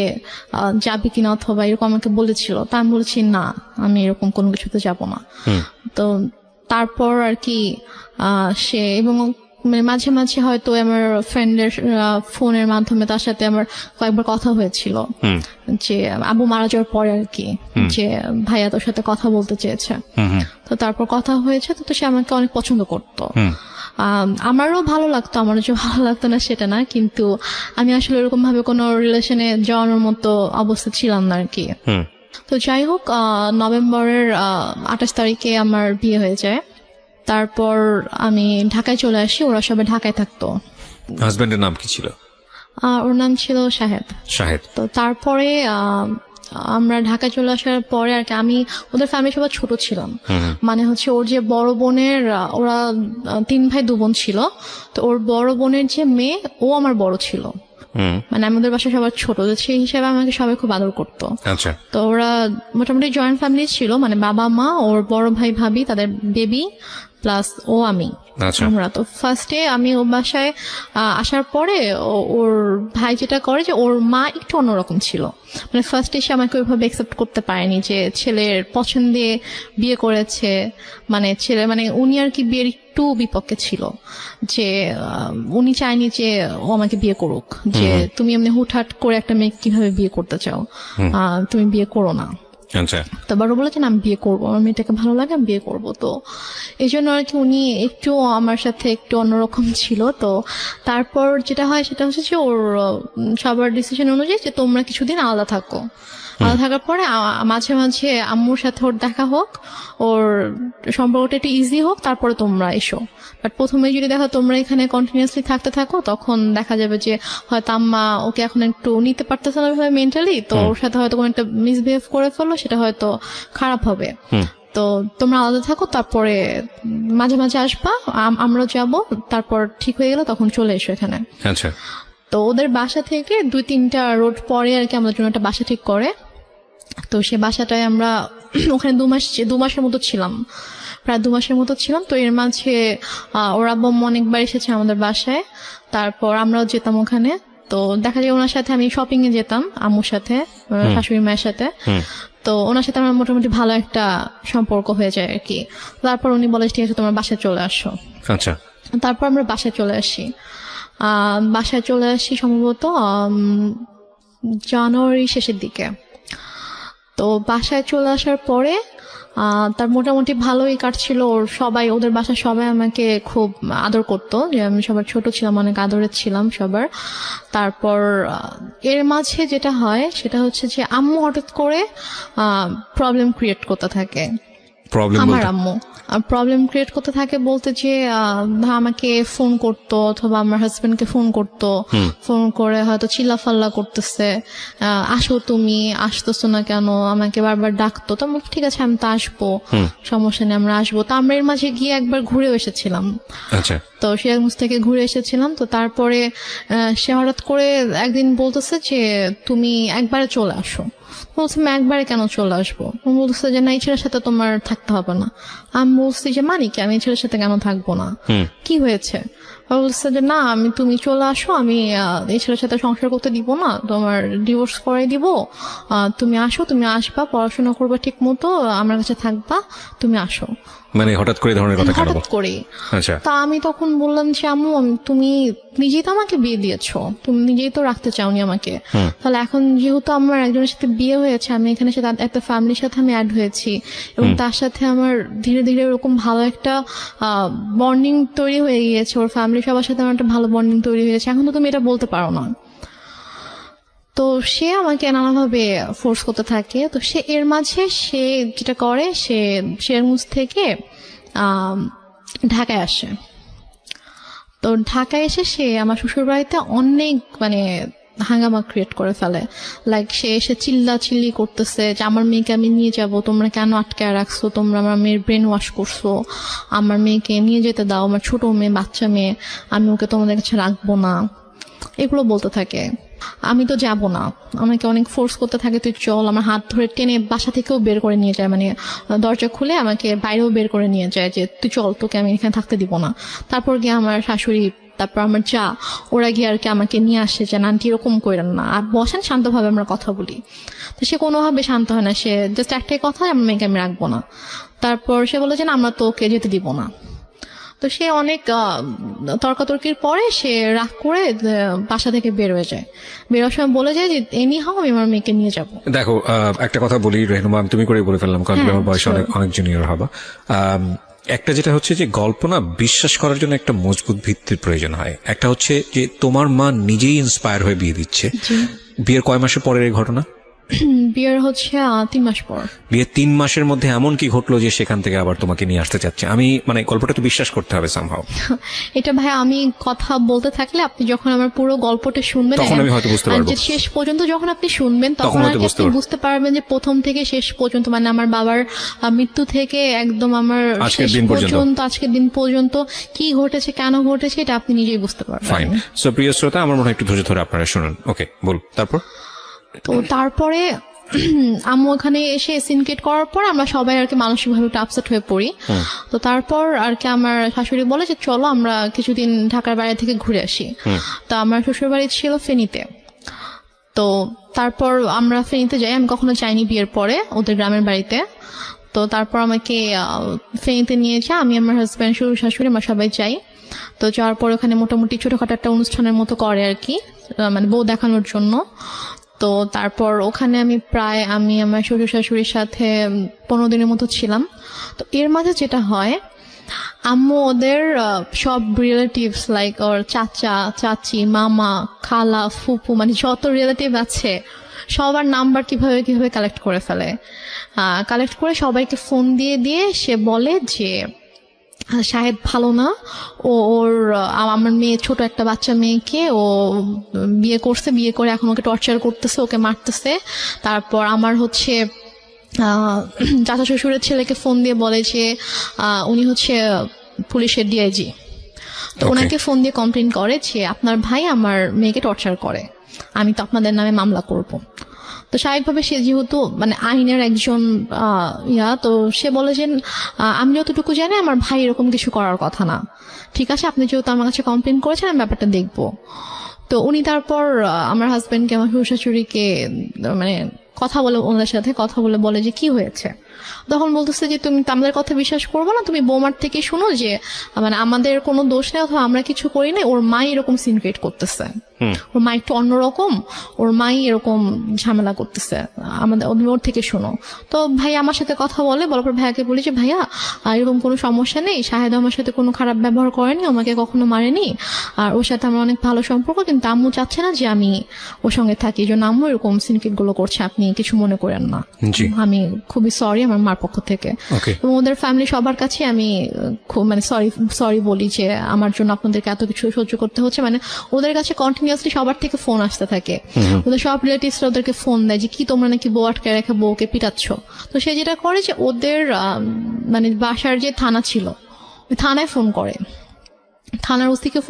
যাবি কিনা অথবা এরকম আমাকে বলেছিল। তো আমি বলেছি না, আমি এরকম কোনো কিছুতে যাব না। তো তারপর আর কি সে, এবং মানে মাঝে মাঝে হয়তো আমার ফ্রেন্ডের ফোনের মাধ্যমে তার সাথে আমার কয়েকবার কথা হয়েছিল যে আব্বু মারা যাওয়ার পরে আর কি, যে ভাইয়া তোর সাথে কথা বলতে চেয়েছে। তো তারপর কথা হয়েছে, তো সে আমাকে অনেক পছন্দ করতো। আমারও ভালো লাগতো, আমারও যে ভালো লাগতো না সেটা না, কিন্তু আমি আসলে এরকম ভাবে কোনো রিলেশনে যাওয়ানোর মতো অবস্থা ছিলাম না আর কি। তো যাই হোক, নভেম্বরের 28 তারিখে আমার বিয়ে হয়ে যায়। তারপর আমি ঢাকায় চলে আসি, ওরা সবাই ঢাকায় থাকতো। হাজবেন্ডের নাম কি ছিল? ওর নাম ছিল শাহেদ। তো তারপরে আমরা ঢাকায় চলে আসার পরে আর কি, আমি ওদের ফ্যামিলি সবাই ছোট ছিলাম। মানে হচ্ছে ওর যে বড় বোনের, ওরা 3 ভাই 2 বোন ছিল, তো ওর বড় বোনের যে মেয়ে, ও আমার বড় ছিল। মানে আমাদের বাসায় সবার ছোট, সেই হিসাবে আমাকে সবাই খুব আদর করতো। তো ওরা মোটামুটি জয়েন্ট ফ্যামিলি ছিল, মানে বাবা মা, ওর বড় ভাই ভাবি, তাদের বেবি প্লাস ও, আমি, আমরা। তো ফার্স্টে আমি ওর বাসায় আসার পরে ওর ভাই যেটা করে, যে ওর মা একটু অন্যরকম ছিল। মানে ফার্স্টে সে আমাকে ওইভাবে অ্যাকসেপ্ট করতে পারেনি যে ছেলের পছন্দে বিয়ে করেছে, মানে ছেলে, মানে উনি আর কি বিয়ের একটু বিপক্ষে ছিল, যে উনি চায়নি যে ও আমাকে বিয়ে করুক, যে তুমি এমনি হুটহাট করে একটা মেয়ে কিভাবে বিয়ে করতে চাও, তুমি বিয়ে করো না। তো বারো বলেছেন আমি বিয়ে করবো, আমার মেয়েটাকে ভালো লাগে, আমি বিয়ে করবো। তো এই জন্য আর কি উনি একটু আমার সাথে একটু অন্যরকম ছিল। তো তারপর যেটা হয় সেটা হচ্ছে যে ওর সবার ডিসিশন অনুযায়ী যে তোমরা কিছুদিন আলাদা থাকো। আলাদা থাকার পরে মাঝে মাঝে আম্মুর সাথে ওর দেখা হোক, ওর সম্পর্কটা একটু ইজি হোক, তারপরে তোমরা এসো। বাট প্রথমে যদি দেখো তোমরা এখানে কন্টিনিউয়াসলি থাকতে থাকো, তখন দেখা যাবে যে হয়তো আম্মা ওকে এখন একটু নিতে পারতেছে না মেন্টালি, তো ওর সাথে হয়তো কোনো একটা মিসবিহেভ করে ফেললো, সেটা হয়তো খারাপ হবে। তো তোমরা আলাদা থাকো, তারপরে মাঝে মাঝে আসবা, আমরাও যাবো, তারপর ঠিক হয়ে গেলে তখন চলে এসো এখানে। তো ওদের বাসা থেকে 2-3টা রোড পরে আর কি আমাদের জন্য একটা বাসা ঠিক করে। তো সে বাসাটায় আমরা ওখানে 2 মাসের মতো ছিলাম, প্রায় 2 মাসের মতো ছিলাম। তো এর মাঝে ওর আব্বু অনেকবার এসেছে আমাদের বাসায়, তারপর আমরাও যেতাম ওখানে। তো দেখা যায় ওনার সাথে আমি শপিং এ যেতাম, আম্মুর সাথে, শাশুড়ি মায়ের সাথে। তো ওনার সাথে আমার মোটামুটি ভালো একটা সম্পর্ক হয়ে যায় আর কি। তারপর উনি বলে ঠিক আছে তোমার বাসায় চলে আসো। তারপর আমরা বাসায় চলে আসি। সম্ভবত জানুয়ারি শেষের দিকে। তো বাসায় চলে আসার পরে তার মোটামুটি ভালোই কাটছিল। ওদের বাসার সবাই আমাকে খুব আদর করতো, যে আমি সবার ছোট ছিলাম, অনেক আদরের ছিলাম সবার। তারপর এর মাঝে যেটা হয় সেটা হচ্ছে যে আম্মু হঠাৎ করে প্রবলেম ক্রিয়েট করতে থাকে। আমার আম্মু প্রবলেম ক্রিয়েট করতে থাকে বলতে যে আমাকে ফোন করতো অথবা আমার হাজবেন্ডকে ফোন করতো, ফোন করে হয়তো চিল্লাফাল্লা করতেছে, আসো তুমি, আসতেছো না কেন, আমাকে বারবার ডাকতো। তো ঠিক আছে আমি তো আসবো, সমস্যা নেই আমরা আসবো। তো আমরা এর মাঝে গিয়ে একবার ঘুরেও এসেছিলাম। তো সিরাজগঞ্জ থেকে ঘুরে এসেছিলাম। তো তারপরে সে হঠাৎ করে একদিন বলতেছে যে তুমি একবারে চলে আসো। বলছি আমি একবারে কেন চলে আসবো? বলতেছে যে না, এই ছেলের সাথে তোমার থাকতে হবে না। আমি বলছি যে মানি কি, আমি এই ছেলের সাথে কেন থাকবো না, কি হয়েছে? বলছে যে না, তুমি চলে আসো, আমি এই ছেলের সাথে সংসার করতে দিব না, তোমার ডিভোর্স করাই দিব, তুমি আসো, তুমি আসবা, পড়াশোনা করবা ঠিক মতো, আমার কাছে থাকবা, তুমি আসো। মানে হঠাৎ করে ধরনের কথা কেন? হঠাৎ করে। তা আমি তখন বললাম যে আম্মু, তুমি নিজেই তো আমাকে বিয়ে দিয়েছো, তুমি নিজেই তো রাখতে চাওনি আমাকে, তাহলে এখন যেহেতু আমার একজনের সাথে বিয়ে হয়েছে, আমি এখানে একটা ফ্যামিলির সাথে আমি অ্যাড হয়েছি, এবং তার সাথে আমার ধীরে ধীরে এরকম ভালো একটা বন্ডিং তৈরি হয়ে গিয়েছে, ওর ফ্যামিলি সবার সাথে আমার একটা ভালো বন্ডিং তৈরি হয়েছে, এখন তো তুমি এটা বলতে পারো না। তো সে আমাকে নানাভাবে ফোর্স করতে থাকে। তো সে এর মাঝে সে যেটা করে, সে সিরাজগঞ্জ থেকে ঢাকায় আসে। তো ঢাকায় এসে সে আমার শ্বশুর বাড়িতে অনেক মানে হাঙ্গামা ক্রিয়েট করে ফেলে। লাইক সে এসে চিল্লি করতেছে যে আমার মেয়েকে আমি নিয়ে যাব, তোমরা কেন আটকায় রাখছো, তোমরা আমার মেয়ের ব্রেন ওয়াশ করছো, আমার মেয়েকে নিয়ে যেতে দাও, আমার ছোট মেয়ে, বাচ্চা মেয়ে, আমি ওকে তোমাদের কাছে রাখবো না, এগুলো বলতে থাকে। আমি তো যাব না, আমাকে অনেক ফোর্স করতে থাকে, তুই চল। আমার হাত ধরে টেনে বাসা থেকেও বের করে নিয়ে যায়, মানে দরজা খুলে আমাকে বাইরেও বের করে নিয়ে যায় যে তুই চল, তোকে আমি এখানে থাকতে দিব না। তারপর গিয়ে আমার শাশুড়ি, তারপর আমার যা, ওরা গিয়ে আর কি আমাকে নিয়ে আসে যে আন্টি এরকম করেন না, আর বসেন শান্তভাবে আমরা কথা বলি। তো সে কোনোভাবে শান্ত হয় না, সে জাস্ট একটাই কথা, আমার মেয়েকে আমি রাখবো না। তারপর সে বলে যে আমরা তোকে যেতে দিব না। তো সে অনেক তর্কাতর্কির পরে সে রাগ করে বাসা থেকে বের হয়ে যায়। বেরোর সময় বলে যায় যে এনি হাও আমি আমার মেয়েকে নিয়ে যাব। দেখো একটা কথা বলি রেহনুমা, আমি তুমি করে বলে ফেললাম কারণ আমার বয়স অনেক জুনিয়র হবা। একটা যেটা হচ্ছে যে গল্প না বিশ্বাস করার জন্য একটা মজবুত ভিত্তির প্রয়োজন হয়। একটা হচ্ছে যে তোমার মা নিজেই ইন্সপায়ার হয়ে বিয়ে দিচ্ছে। বিয়ের কয় মাসের পরের এই ঘটনা? বিয়ের হচ্ছে 3 মাস পর। বিয়ের 3 মাসের মধ্যে এমন কি ঘটলো যে সেখান থেকে আবার তোমাকে নিয়ে আসতে চাচ্ছে? আমি মানে গল্পটা তো বিশ্বাস করতে হবে সামহাও। এটা ভাই আমি কথা বলতে থাকলে আপনি যখন আমার পুরো গল্পটা শুনবেন তখন আমি হয়তো বুঝতে পারবো, শেষ পর্যন্ত যখন আপনি শুনবেন তখন আপনি বুঝতে পারবেন যে প্রথম থেকে শেষ পর্যন্ত, মানে আমার বাবার মৃত্যু থেকে একদম আমার শেষ পর্যন্ত, আজকের দিন পর্যন্ত কি ঘটেছে, কেন ঘটেছে, এটা আপনি নিজেই বুঝতে পারবেন। ফাইন। সো প্রিয় শ্রোতা, আমার মনে হয় একটু ধৈর্য ধরে আপনারা শুনুন। ওকে, বল। তো তারপরে আম্মু ওখানে এসে সিনক্রেট করার পর আমরা সবাই আর কি মানসিকভাবে একটু আপসেট হয়ে পড়ি। তো তারপর আর কি আমার শাশুড়ি বলে যে চলো আমরা কিছুদিন ঢাকার বাইরে থেকে ঘুরে আসি। তো আমার শ্বশুর বাড়ি ছিল ফেনীতে। তো তারপর আমরা ফেনীতে যাই, আমি কখনো যাইনি বিয়ের পরে ওদের গ্রামের বাড়িতে। তো তারপর আমাকে ফেনীতে নিয়ে যায়, আমি আমার হাজব্যান্ড, শ্বশুর শাশুড়ি, আমরা সবাই যাই। তো যাওয়ার পর ওখানে মোটামুটি ছোটখাটো একটা অনুষ্ঠানের মতো করে আর কি, মানে বউ দেখানোর জন্য। তো তারপর ওখানে আমি আমার শ্বশুর শাশুড়ির সাথে 15 দিনের মতো ছিলাম। তো এর মাঝে যেটা হয়, আম্মু ওদের সব রিলেটিভস লাইক ওর চাচা, চাচি, মামা, খালা, ফুপু, মানে যত রিলেটিভ আছে সবার নাম্বার কিভাবে কালেক্ট করে ফেলে। কালেক্ট করে সবাইকে ফোন দিয়ে সে বলে যে সাহেব ভালো না, ওর আমার মেয়ে, ছোট একটা বাচ্চা মেয়েকে ও বিয়ে করছে, বিয়ে করে এখন ওকে টর্চার করতেছে, ওকে মারতেছে। তারপর আমার হচ্ছে চাচা শ্বশুরের ছেলেকে ফোন দিয়ে বলে যে উনি হচ্ছে পুলিশের ডিআইজি। তো ওনাকে ফোন দিয়ে কমপ্লেন করে যে আপনার ভাই আমার মেয়েকে টর্চার করে, আমি তো আপনাদের নামে মামলা করব। তো স্বাভাবিকভাবে সে যেহেতু মানে আইনের একজন তো সে বলে যে আমি যতটুকু জানি আমার ভাই এরকম কিছু করার কথা না, ঠিক আছে আপনি যেহেতু আমার কাছে কমপ্লেন করেছেন আমি ব্যাপারটা দেখবো। তো উনি তারপর আমার হাজবেন্ডকে, আমার শ্বশুর শাশুড়িকে মানে কথা বলে, ওনাদের সাথে কথা বলে যে কি হয়েছে। তখন বলতেছে যে তুমি আমাদের কথা বিশ্বাস করবো না, তুমি বৌমার থেকে শুনো যে মানে আমাদের কোনো দোষ নেই অথবা আমরা কিছু করি না, ওর মাই এরকম সিন ক্রিয়েট করতেছে, ওর মা একটু অন্যরকম, ওর মাই এরকম ঝামেলা করতেছে, আমাদের ওর থেকে শোনো। তো ভাই আমার সাথে কথা বলার পর ভাইয়াকে বলি যে ভাইয়া এরকম কোনো সমস্যা নেই, শাহেদ আমার সাথে কোনো খারাপ ব্যবহার করেনি, আমাকে কখনো মারেনি, আর ওর সাথে আমার অনেক ভালো সম্পর্ক, কিন্তু আম্মু চাচ্ছে না যে আমি ওর সঙ্গে থাকি, এই জন্য আম্মু এরকম সিনক্রেট গুলো করছে, আপনি কিছু মনে করেন না, আমি খুবই সরি আমার মার পক্ষ থেকে। এবং ওদের ফ্যামিলি সবার কাছে আমি খুব মানে সরি বলি যে আমার জন্য আপনাদেরকে এত কিছু সহ্য করতে হচ্ছে। মানে ওদের কাছে কন্টিনিউয়াসলি সবার থেকে ফোন আসতে থাকে, ওদের সব রিলেটিভসরা ওদেরকে ফোন দেয় যে কি তোমরা নাকি বউ আটকে রেখে বউকে পিটাচ্ছ। তো সে যেটা করে যে ওদের মানে বাসার যে থানা ছিল ওই থানায় ফোন করে, থানার ওসিকে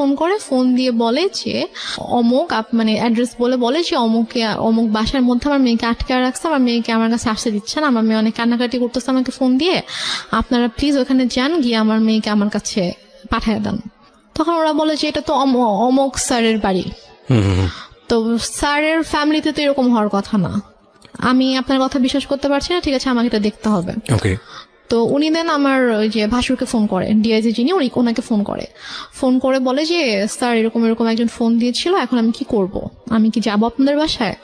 ফোন দিয়ে বলে যে অমুক মানে অ্যাড্রেস বলে যে অমুক বাসার মধ্যে আমার মেয়েকে আটকে রাখছে, আমার মেয়েকে আমার কাছে আসতে দিচ্ছে না, আমার মেয়ে অনেক কান্নাকাটি করতেছে আমাকে ফোন দিয়ে, আপনারা প্লিজ ওখানে যান, গিয়ে আমার মেয়েকে আমার কাছে পাঠিয়ে দেন। তখন ওরা বলে যে এটা তো অমুক স্যারের বাড়ি, তো স্যারের ফ্যামিলিতে তো এরকম হওয়ার কথা না, আমি আপনার কথা বিশ্বাস করতে পারছি না, ঠিক আছে আমাকে এটা দেখতে হবে। তো উনি দেন আমার ওই যে ভাসুরকে ফোন করে, ডিআইজি যিনি ওনাকে ফোন করে বলে যে স্যার এরকম একজন ফোন দিয়েছিল, এখন আমি কি করব, আমি কি যাবো আপনাদের বাসায়?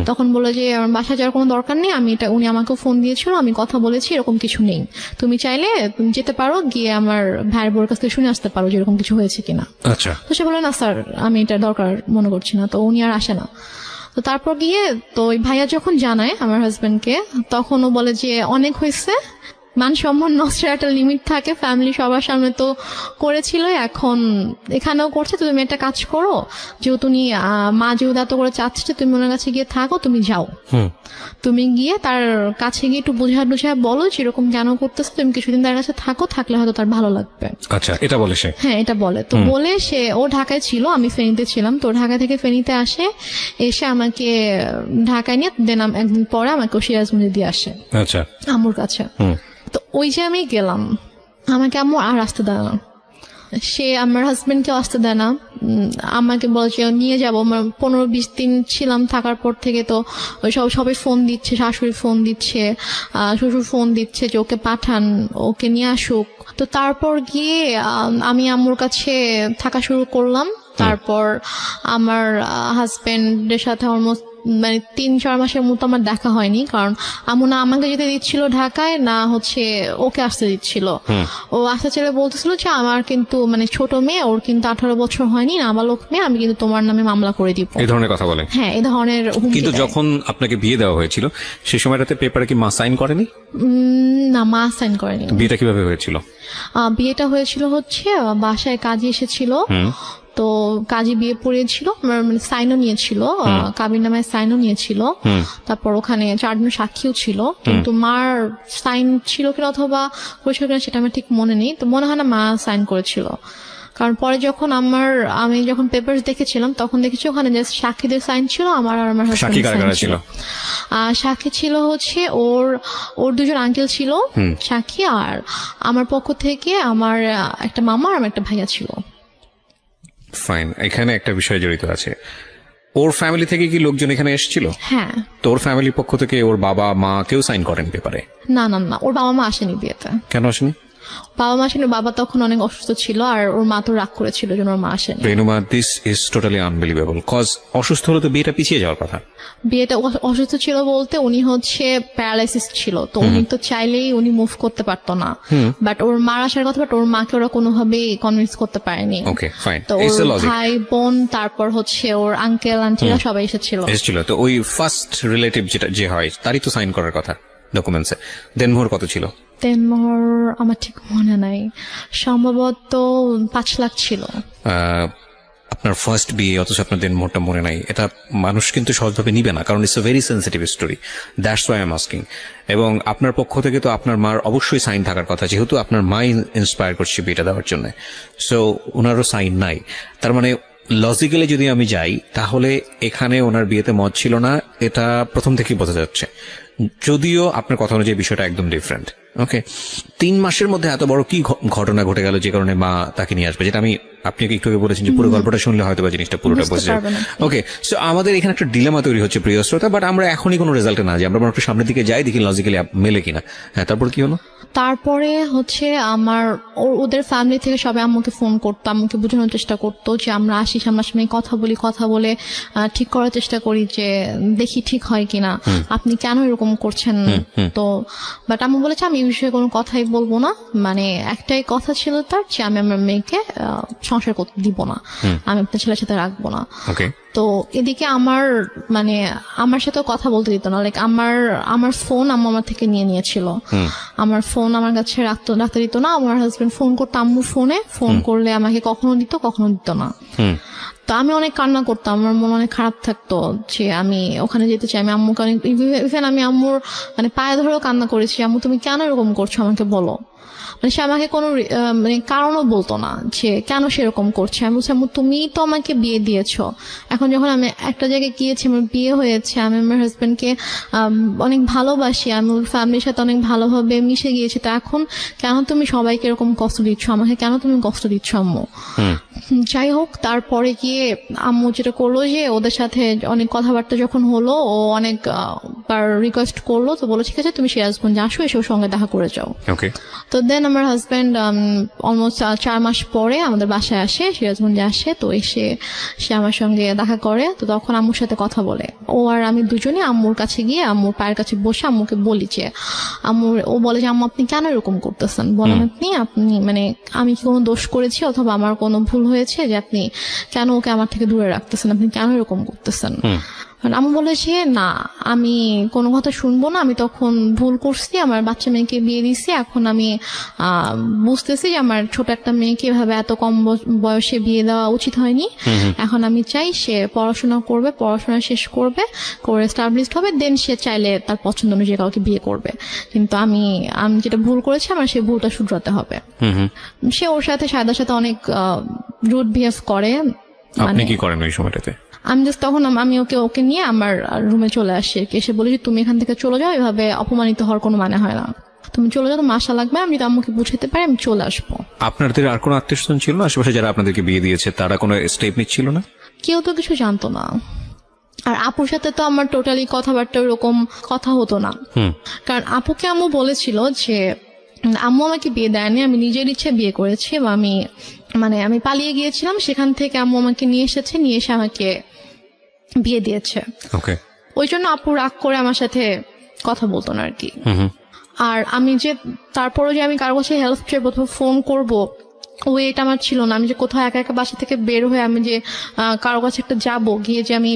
তখন বলে যে আমার বাসায় যাওয়ার কোনো দরকার নেই, উনি আমাকেও ফোন দিয়েছিল, আমি কথা বলেছি, এরকম কিছু নেই, তুমি চাইলে তুমি যেতে পারো, গিয়ে আমার ভাইয়ের বউর কাছ থেকে শুনে আসতে পারো যে এরকম কিছু হয়েছে কিনা। তো সে বলে না স্যার আমি এটা দরকার মনে করছি না, তো উনি আর আসে না। তো তারপর গিয়ে তো ওই ভাইয়া যখন জানায় আমার হাজবেন্ডকে, তখন ও বলে যে অনেক হয়েছে, মান সম্মান নষ্টের একটা লিমিট থাকে, ফ্যামিলি সবার সামনে তো করেছিল, এখন এখানেও করছে। তো তুমি একটা কাজ করো, যেহেতু তুমি মা যেহেতু এত করে চাচ্ছে তুমি ওনার কাছে গিয়ে থাকো, তুমি যাও, তুমি গিয়ে তার কাছে গিয়ে একটু বোঝা বলো যেরকম কেন করতেছে, তুমি কিছুদিন তার কাছে থাকো, থাকলে হয়তো তার ভালো লাগবে। আচ্ছা, এটা বলে সে? হ্যাঁ, এটা বলে। তো বলে সে, ও ঢাকায় ছিল, আমি ফেনীতে ছিলাম, তো ঢাকা থেকে ফেনীতে আসে, এসে আমাকে ঢাকায় নিয়ে দেন একদিন পরে আমাকে সিরাজগঞ্জে দিয়ে আসে। আচ্ছা, আম্মুর কাছে। তো ওই যে আমি গেলাম, আমাকে আম্মু আর আসতে দেয় না, সে আমার হাজবেন্ডকেও আসতে দেয় না। আমাকে বলে যে নিয়ে যাবো, 15-20 দিন ছিলাম, থাকার পর থেকে তো সবাই ফোন দিচ্ছে, শাশুড়ি ফোন দিচ্ছে, শ্বশুর ফোন দিচ্ছে যে ওকে পাঠান, ওকে নিয়ে আসুক। তো তারপর গিয়ে আমি আম্মুর কাছে থাকা শুরু করলাম। তারপর আমার হাজবেন্ডের সাথে অলমোস্ট 3-4 মাসের মতো আমার দেখা হয়নি, কারণ আম্মু না আমাকে যেতে দিচ্ছিল ঢাকায়, না হচ্ছে ওকে আসতে দিচ্ছিল। ও আসতে ছেলে বলতেছিল যে আমার কিন্তু ছোট মেয়ে, ওর কিন্তু 18 বছর হয়নি, নাবালক মেয়ে, আমি কিন্তু তোমার নামে মামলা করে দিব, এই ধরনের কথা বলে। হ্যাঁ, এই ধরনের। কিন্তু যখন আপনাকে বিয়ে দেওয়া হয়েছিল সেই সময়টাতে পেপারে কি মা সাইন করেনি? না, মা সাইন করেনি। বিয়েটা কিভাবে হয়েছিল? বিয়েটা হয়েছিল হচ্ছে বাসায় কাজী এসেছিল, তো কাজী বিয়ে পড়িয়েছিল, সাইনও নিয়েছিল, কাবির নামে সাইনও নিয়েছিল। তারপর ওখানে 4 জন সাক্ষীও ছিল, কিন্তু মার সাইন ছিল কিনা অথবা করেছিল কিনা সেটা আমার ঠিক মনে নেই। তো মনে হয় না মা সাইন করেছিল, কারণ পরে যখন আমি যখন পেপারস দেখেছিলাম তখন দেখেছি ওখানে যে সাক্ষীদের সাইন ছিল, আমার আর আমার হাজবেন্ডের সাইন ছিল। সাক্ষী ছিল হচ্ছে ওর 2 জন আঙ্কেল ছিল সাক্ষী, আর আমার পক্ষ থেকে আমার একটা মামা আর আমার একটা ভাইয়া ছিল। ফাইন, এখানে একটা বিষয় জড়িত আছে। ওর ফ্যামিলি থেকে কি লোকজন এখানে এসেছিল? হ্যাঁ। তোর ফ্যামিলির পক্ষ থেকে ওর বাবা মা কেউ সাইন করেন পেপারে? না, ওর বাবা মা আসেনি বিয়েতে। কেন আসেনি? বাবা মা আসেনি, বাবা তখন অনেক অসুস্থ ছিল, আর ওর মা তো রাগ করেছিল জন্য ওর মা আসেনি। Renuma, this is totally unbelievable, cause অসুস্থ হলে তো বিয়েটা পিছিয়ে যাওয়ার কথা। বিয়েটা অসুস্থ ছিল বলতে উনি হচ্ছে প্যারালাইসিস ছিল, তো উনি তো চাইলেই উনি মুভ করতে পারতো না, বাট ওর মার আসার কথা, বাট ওর মাকে ওরা কোনোভাবেই কনভিন্স করতে পারেনি। ওকে, ফাইন। তো ওর ভাই বোন, তারপর হচ্ছে ওর আঙ্কেল আন্টিরা সবাই এসেছিল। তো ওই ফার্স্ট রিলেটিভ যে হয় তারই তো সাইন করার কথা ডকুমেন্টসে। দেনমোহর কত ছিল? দেনমোহর আমার ঠিক মনে নাই, সম্ভবত 5 লাখ ছিল। আপনার ফার্স্ট বিয়ে অথচ আপনার দেনমোহরটা মনে নাই, এটা মানুষ কিন্তু সহজভাবে নিবে না, কারণ it's a very sensitive story. That's why I am asking. এবং আপনার পক্ষ থেকে তো আপনার মার অবশ্যই সাইন থাকার কথা, যেহেতু আপনার মাই ইন্সপায়ার করছে বিয়েটা দেওয়ার জন্য, সো ওনারও সাইন নাই। তার মানে লজিক্যালি যদি আমি যাই, তাহলে এখানে ওনার বিয়েতে মত ছিল না, এটা প্রথম থেকেই বোঝা যাচ্ছে। যদিও আপনার কথা অনুযায়ী বিষয়টা একদম ডিফারেন্ট। ওকে, 3 মাসের মধ্যে এত বড় কি ঘটনা ঘটে গেল যে কারণে মা তাকে নিয়ে আসবে, যেটা আমি আপনাকে একটু আগে বলেছেন যে পুরো গল্পটা শুনলে হয়তো বা জিনিসটা পুরোটা বুঝে যাবে। ওকে, সো আমাদের এখানে একটা ডিলেমা তৈরি হচ্ছে প্রিয় শ্রোতা, বাট আমরা এখনই কোনো রেজাল্টে না যাই, আমরা একটু সামনের দিকে যাই, দেখি লজিক্যালি মেলে কিনা। হ্যাঁ, তারপর কি হলো? তারপরে হচ্ছে ওদের ফ্যামিলি থেকে সবাই আম্মুকে ফোন করতো, আম্মুকে বোঝানোর চেষ্টা করতো যে আমরা আসি, সামনাসামনি কথা বলে ঠিক করার চেষ্টা করি, যে দেখি ঠিক হয় কিনা, আপনি কেন এরকম করছেন। তো বাট আম্মু বলেছে আমি এই বিষয়ে কোনো কথাই বলবো না, একটাই কথা ছিল তার, যে আমি আমার মেয়েকে সংসার করতে দিব না, আমি আপনার ছেলের সাথে রাখবো না। তো এদিকে আমার সাথে কথা বলতে দিত না, লাইক আমার ফোন আম্মু আমার থেকে নিয়েছিল, আমার ফোন আমার কাছে রাখতে দিত না। আমার হাজবেন্ড ফোন করতো আম্মুর ফোনে, ফোন করলে আমাকে কখনো দিত কখনো দিত না। তো আমি অনেক কান্না করতাম, আমার মন অনেক খারাপ থাকতো যে আমি ওখানে যেতে চাই। আমি আম্মুকে অনেক, ইভেন আমি আম্মুর পায়ে ধরেও কান্না করেছি, আম্মু তুমি কেন এরকম করছো, আমাকে বলো। সে আমাকে কোনো কারণও বলতো না যে কেন সেরকম করছে। আমি বলছি আম্মু তুমি তো আমাকে বিয়ে দিয়েছো, এখন যখন আমি একটা জায়গায় গিয়েছি, আমার বিয়ে হয়েছে, আমি আমার হাজবেন্ডকে অনেক ভালোবাসি, আমি ওর ফ্যামিলির সাথে অনেক ভালোভাবে মিশে গিয়েছি, তো এখন কেন তুমি সবাইকে এরকম কষ্ট দিচ্ছ, আমাকে কেন তুমি কষ্ট দিচ্ছ আম্মু। যাই হোক, তারপরে গিয়ে আম্মু যেটা করলো যে ওদের সাথে অনেক কথাবার্তা যখন হলো, ও অনেক রিকোয়েস্ট করলো, তো বলো ঠিক আছে তুমি সিরাজগঞ্জে আসো, এসে ওর সঙ্গে দেখা করে যাও। তো দেন আমার হাজব্যান্ড অলমোস্ট 4 মাস পরে আমাদের বাসায় আসে, সিরাজগঞ্জে আসে। তো এসে সে আমার সঙ্গে দেখা করে, তো তখন আম্মুর সাথে কথা বলে। ও আর আমি দুজনে আম্মুর কাছে গিয়ে আম্মুর পায়ের কাছে বসে আম্মুকে বলি যে ও বলে যে আম্মু আপনি কেন এরকম করতেছেন, বলেন আপনি আমি কি কোনো দোষ করেছি অথবা আমার কোনো ভুল হয়েছে যে আপনি কেন ওকে আমার থেকে দূরে রাখতেছেন, আপনি কেন এরকম করতেছেন। আম্মু বলেছে না, আমি কোনো কথা শুনবো না, আমি তখন ভুল করছি, আমার বাচ্চা মেয়েকে বিয়ে দিছি, এখন আমি বুঝতেছি যে আমার ছোট একটা মেয়েকে এভাবে এত কম বয়সে বিয়ে দেওয়া উচিত হয়নি। এখন আমি চাই সে পড়াশোনা করবে, পড়াশোনা শেষ করবে, করে এস্টাবলিশড হবে, দেন সে চাইলে তার পছন্দ অনুযায়ী কাউকে বিয়ে করবে। কিন্তু আমি যেটা ভুল করেছি আমার সেই ভুলটা শুধরাতে হবে। সে ওর সাথে সায়দার সাথে অনেক রুড বিহেভ করে। আপনি কি করেন ওই সময়টাতে? আমি জাস্ট তখন আমি ওকে নিয়ে আমার রুমে চলে আসি, এসে বলি যে তুমি এখান থেকে চলে যাও, এভাবে অপমানিত হওয়ার কোনো মানে হয় না, তুমি চলে যাও, তোমার আশা লাগবে, আমি তো আম্মুকে বুঝাতে পারি, আমি চলে আসবো। আপনাদের আর কোনো আত্মীয় স্বজন ছিল না আশেপাশে যারা আপনাদেরকে বিয়ে দিয়েছে, তারা কোনো স্টেপ নিচ্ছিল না? কেউ তো কিছু জানতো না। আর আপুর সাথে তো আমার টোটালি কথাবার্তা ওরকম কথা হতো না, কারণ আপুকে আম্মু বলেছিল যে আম্মু আমাকে বিয়ে দেয়নি, আমি নিজের ইচ্ছে বিয়ে করেছি, বা আমি পালিয়ে গিয়েছিলাম, সেখান থেকে আম্মু আমাকে নিয়ে এসেছে, নিয়ে এসে আমাকে বিয়ে দিয়েছে। ওই জন্য আপু রাগ করে আমার সাথে কথা বলতো না আর কি। আর আমি যে তারপরে যে আমি কারো কাছে হেল্প চাই, প্রথমে ফোন করবো, ওয়েট আমার ছিল না। আমি যে কোথাও একা একা বাসা থেকে বের হয়ে আমি যে কারো কাছে একটা যাবো, গিয়ে যে আমি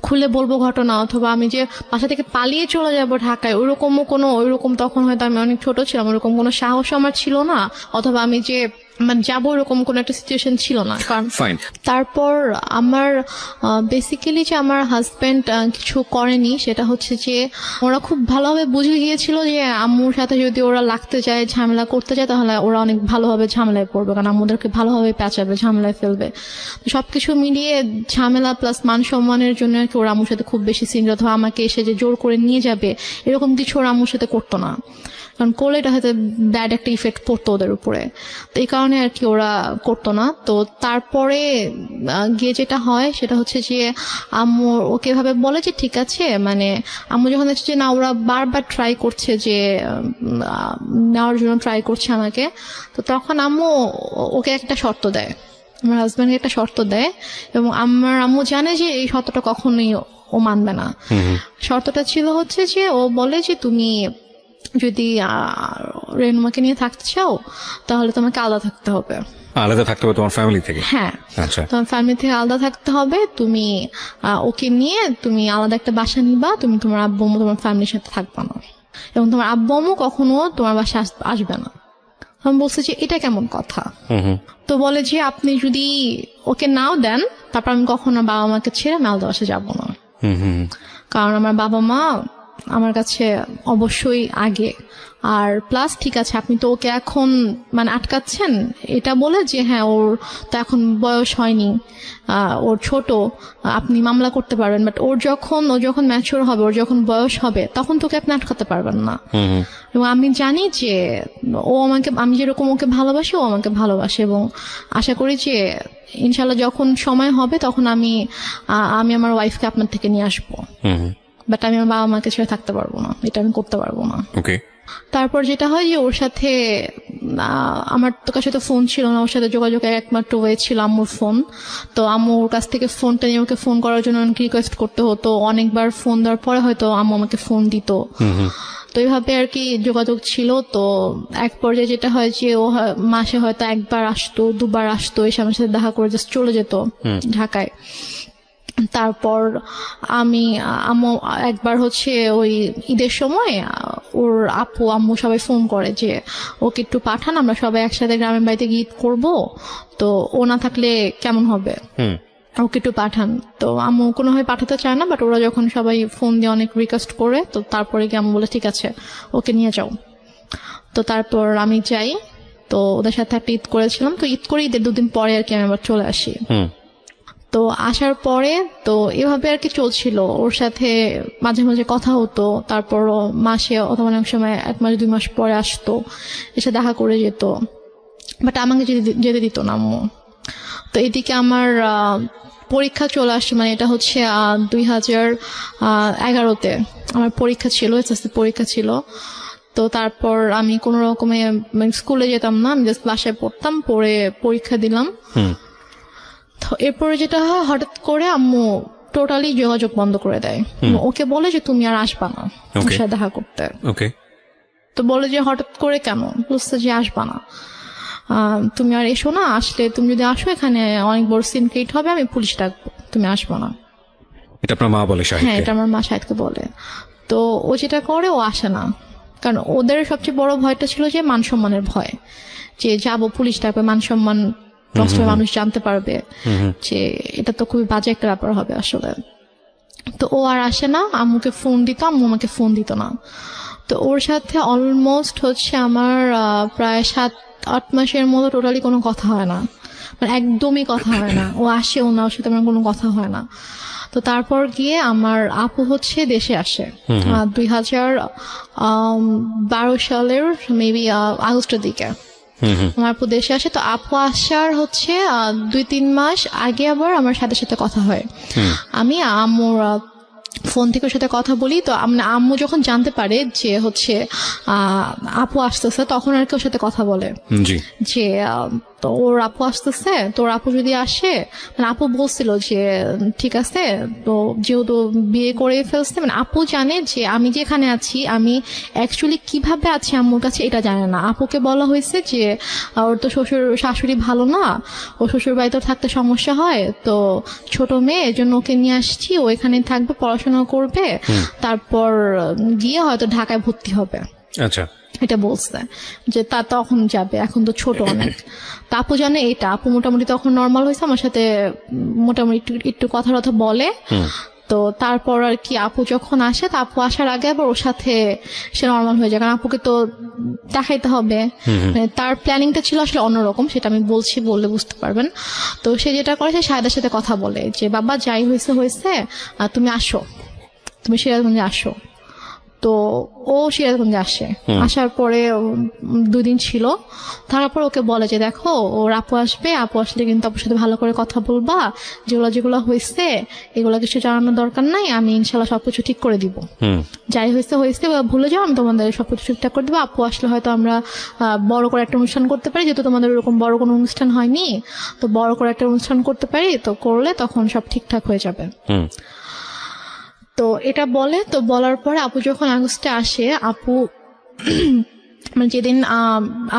খুলে বলবো ঘটনা, অথবা আমি যে বাসা থেকে পালিয়ে চলে যাবো ঢাকায়, ওইরকম তখন হয়তো আমি অনেক ছোট ছিলাম, ওইরকম কোনো সাহস আমার ছিল না, অথবা আমি যে যাবো ওরকম কোন একটা সিচুয়েশন ছিল না। কারণ তারপর আমার বেসিক্যালি যে আমার হাজবেন্ড কিছু করেনি, সেটা হচ্ছে যে ওরা খুব ভালোভাবে বুঝে গিয়েছিল যে আম্মুর সাথে যদি ওরা লাগতে যায়, ঝামেলা করতে যায়, তাহলে ওরা অনেক ভালোভাবে ঝামেলায় পড়বে, কারণ আম্মুদেরকে ভালোভাবে পেঁচাবে, ঝামেলায় ফেলবে। সবকিছু মিলিয়ে ঝামেলা প্লাস মান সম্মানের জন্য আর কি ওরা আম্মুর সাথে খুব বেশি সিনিয়র, অথবা আমাকে এসে যে জোর করে নিয়ে যাবে এরকম কিছু ওরা আম্মুর সাথে করতো না, কারণ করলে এটা হয়তো ব্যাড একটা ইফেক্ট পড়তো ওদের উপরে। তো এই কারণে আর কি ওরা করতো না। তো তারপরে গিয়ে যেটা হয় সেটা হচ্ছে যে আম্মু ওকে ভাবে বলে যে ঠিক আছে, আম্মু যখন দেখছে যে না ওরা বারবার ট্রাই করছে, যে নেওয়ার জন্য ট্রাই করছে আমাকে, তো তখন আম্মু ওকে একটা শর্ত দেয়, আমার হাজব্যান্ডকে একটা শর্ত দেয়, এবং আমার আম্মু জানে যে এই শর্তটা কখনোই ও মানবে না। শর্তটা ছিল হচ্ছে যে ও বলে যে তুমি যদি রেনুমাকে নিয়ে থাকতে চাও তাহলে তোমাকে আলাদা থাকতে হবে। আলাদা থাকতে হবে তোমার ফ্যামিলি থেকে? হ্যাঁ, তোমার ফ্যামিলি থেকে আলাদা থাকতে হবে, তুমি ওকে নিয়ে তুমি আলাদা একটা বাসা নিবা, তুমি তোমার আব্বু আম্মু তোমার ফ্যামিলির সাথে থাকবা না, এবং তোমার আব্বু আম্মু কখনো তোমার বাসায় আসবে না। আমি বলছি যে এটা কেমন কথা? তো বলে যে আপনি যদি ওকে নাও দেন, তারপর আমি কখনো বাবা মাকে ছেড়ে আমি আলাদা বাসায় যাবো না, কারণ আমার বাবা মা আমার কাছে অবশ্যই আগে। আর প্লাস ঠিক আছে আপনি তো ওকে এখন আটকাচ্ছেন এটা বলে যে হ্যাঁ ওর তো এখন বয়স হয়নি, ওর ছোট, আপনি মামলা করতে পারবেন, বাট ও যখন ম্যাচিওর হবে, ওর যখন বয়স হবে, তখন তোকে আপনি আটকাতে পারবেন না। এবং আমি জানি যে আমি যেরকম ওকে ভালোবাসি, ও আমাকে ভালোবাসে, এবং আশা করি যে ইনশাল্লাহ যখন সময় হবে তখন আমি আমার ওয়াইফকে আপনার থেকে নিয়ে আসবো, বাট আমি আমার বাবা মাকে ছেড়ে থাকতে পারবো না, এটা আমি করতে পারবো না। তারপর যেটা হয় যে ওর সাথে আমার তো কাছে তো ফোন ছিল না, ওর সাথে যোগাযোগের একমাত্র ওয়ে ছিল আম্মুর ফোন। তো আম্মু ওর কাছ থেকে ফোনটা নিয়ে ওকে ফোন করার জন্য অনেক রিকোয়েস্ট করতে হতো, অনেকবার ফোন দেওয়ার পরে হয়তো আম্মু আমাকে ফোন দিত। তো এইভাবে আর কি যোগাযোগ ছিল। তো এক পর্যায়ে যেটা হয় যে ও মাসে হয়তো একবার আসতো, দুবার আসতো, এসে আমার সাথে দেখা করে জাস্ট চলে যেত ঢাকায়। তারপর আম্মু একবার হচ্ছে ওই ঈদের সময় ওর আপু আম্মু সবাই ফোন করে যে ওকে একটু পাঠান, আমরা সবাই একসাথে গ্রামের বাড়িতে গিয়ে ঈদ করবো, তো ও না থাকলে কেমন হবে, ওকে একটু পাঠান। তো আম্মু কোনোভাবে পাঠাতে চায় না, বাট ওরা যখন সবাই ফোন দিয়ে অনেক রিকোয়েস্ট করে, তো তারপরে গিয়ে আম্মু বলে ঠিক আছে ওকে নিয়ে যাও। তো তারপর আমি যাই, তো ওদের সাথে একটা ঈদ করেছিলাম। তো ঈদ করে ঈদের 2 দিন পরে আর কি আমি আবার চলে আসি। তো আসার পরে তো এভাবে আর কি চলছিল, ওর সাথে মাঝে মাঝে কথা হতো, তারপর মাসে অথবা অনেক সময় 1 মাস 2 মাস পরে আসতো, এসে দেখা করে যেত, বাট আমাকে যেতে দিত না আম্মু। তো এদিকে আমার পরীক্ষা চলে আসছে, এটা হচ্ছে 2011-তে আমার পরীক্ষা ছিল, এসএসসি পরীক্ষা ছিল। তো তারপর আমি কোনো রকমে স্কুলে যেতাম না, আমি জাস্ট বাসায় পড়তাম, পড়ে পরীক্ষা দিলাম। তো এরপরে যেটা হয়, হঠাৎ করে আম্মু টোটালি যোগাযোগ বন্ধ করে দেয়। ওকে বলে যে তুমি আর আসবা না ওর সাথে দেখা করতে। তো বলে যে হঠাৎ করে কেন, বুঝতে যে আসবা না, তুমি আর এসো না, আসলে তুমি যদি আসো এখানে অনেক বড় সিন ক্রিয়েট হবে, আমি পুলিশ ডাকবো, তুমি আসবা না। এটা আপনার মা বলে শাহিদকে? হ্যাঁ, এটা আমার মা শাহিদকে বলে। তো ও যেটা করে, ও আসে না, কারণ ওদের সবচেয়ে বড় ভয়টা ছিল যে মান সম্মানের ভয়, যে যাবো পুলিশ ডাকবে, মান সম্মান মানুষ জানতে পারবে, যে এটা তো খুবই বাজে একটা ব্যাপার হবে আসলে। তো ও আর আসে না, আম্মুকে ফোন দিত, আম্মু আমাকে ফোন দিত না। তো ওর সাথে অলমোস্ট হচ্ছে আমার প্রায় 7-8 মাসের মতো টোটালি কোনো কথা হয় না, মানে একদমই কথা হয় না। ও আসেও না, ওর সাথে আমার কোনো কথা হয় না। তো তারপর গিয়ে আমার আপু হচ্ছে দেশে আসে 2012 সালের মেবি আগস্টের দিকে আমার আপু দেশে আসে। তো আপু আসার হচ্ছে 2-3 মাস আগে আবার আমার সাথে সাথে কথা হয়। আমি আম্মুর ফোন থেকে ওর সাথে কথা বলি। তো আম্মু যখন জানতে পারে যে হচ্ছে আপু আসতেছে, তখন আর কি ওর সাথে কথা বলে যে তো ওর আপু আসতেছে, তোর আপু যদি আসে, মানে আপু বলছিল যে ঠিক আছে, তো যেহেতু বিয়ে করে ফেলছে, মানে আপু জানে যে আমি যেখানে আছি আমি অ্যাকচুয়ালি কিভাবে আছি আম্মুর কাছে এটা জানে না। আপুকে বলা হয়েছে যে ওর তো শাশুড়ি ভালো না, ও শ্বশুর বাড়িতে থাকতে সমস্যা হয়, তো ছোট মেয়ে, এই জন্য ওকে নিয়ে আসছি, ও এখানে থাকবে, পড়াশোনা করবে, তারপর গিয়ে হয়তো ঢাকায় ভর্তি হবে। আচ্ছা, এটা বলছে যে তা তখন যাবে, এখন তো ছোট অনেক। তা আপু জানে এটা, আপু মোটামুটি তখন নর্মাল হয়েছে, আমার সাথে মোটামুটি একটু কথা বলে। তো তারপর আর কি আপু যখন আসে, তা আপু আসার আগে আবার ওর সাথে সে নর্মাল হয়ে যায়, কারণ আপুকে তো দেখাইতে হবে। তার প্ল্যানিংটা ছিল আসলে অন্যরকম, সেটা আমি বললে বুঝতে পারবেন। তো সে যেটা করে, সে শাহেদের সাথে কথা বলে যে বাবা যাই হয়েছে তুমি আসো, তুমি সিরাজগঞ্জে আসো। তো ও সিরাজগঞ্জে আসে, আসার পরে 2 দিন ছিল, তারপর ওকে বলে যে দেখো ওর আপু আসবে, আপু আসলে কিন্তু আপুর সাথে ভালো করে কথা বলবা, যেগুলো হয়েছে এগুলো কিছু জানানোর দরকার নাই, আমি ইনশাল্লাহ সবকিছু ঠিক করে দিব, যাই হয়েছে ভুলে যাও, আমি তোমাদের সবকিছু ঠিকঠাক করে দেবো। আপু আসলে হয়তো আমরা বড় করে একটা অনুষ্ঠান করতে পারি, যেহেতু তোমাদের ওরকম বড় কোনো অনুষ্ঠান হয়নি, তো বড় করে একটা অনুষ্ঠান করতে পারি, তো করলে তখন সব ঠিকঠাক হয়ে যাবে। তো এটা বলে, তো বলার পরে আপু যখন আগস্টে আসে, আপু মানে যেদিন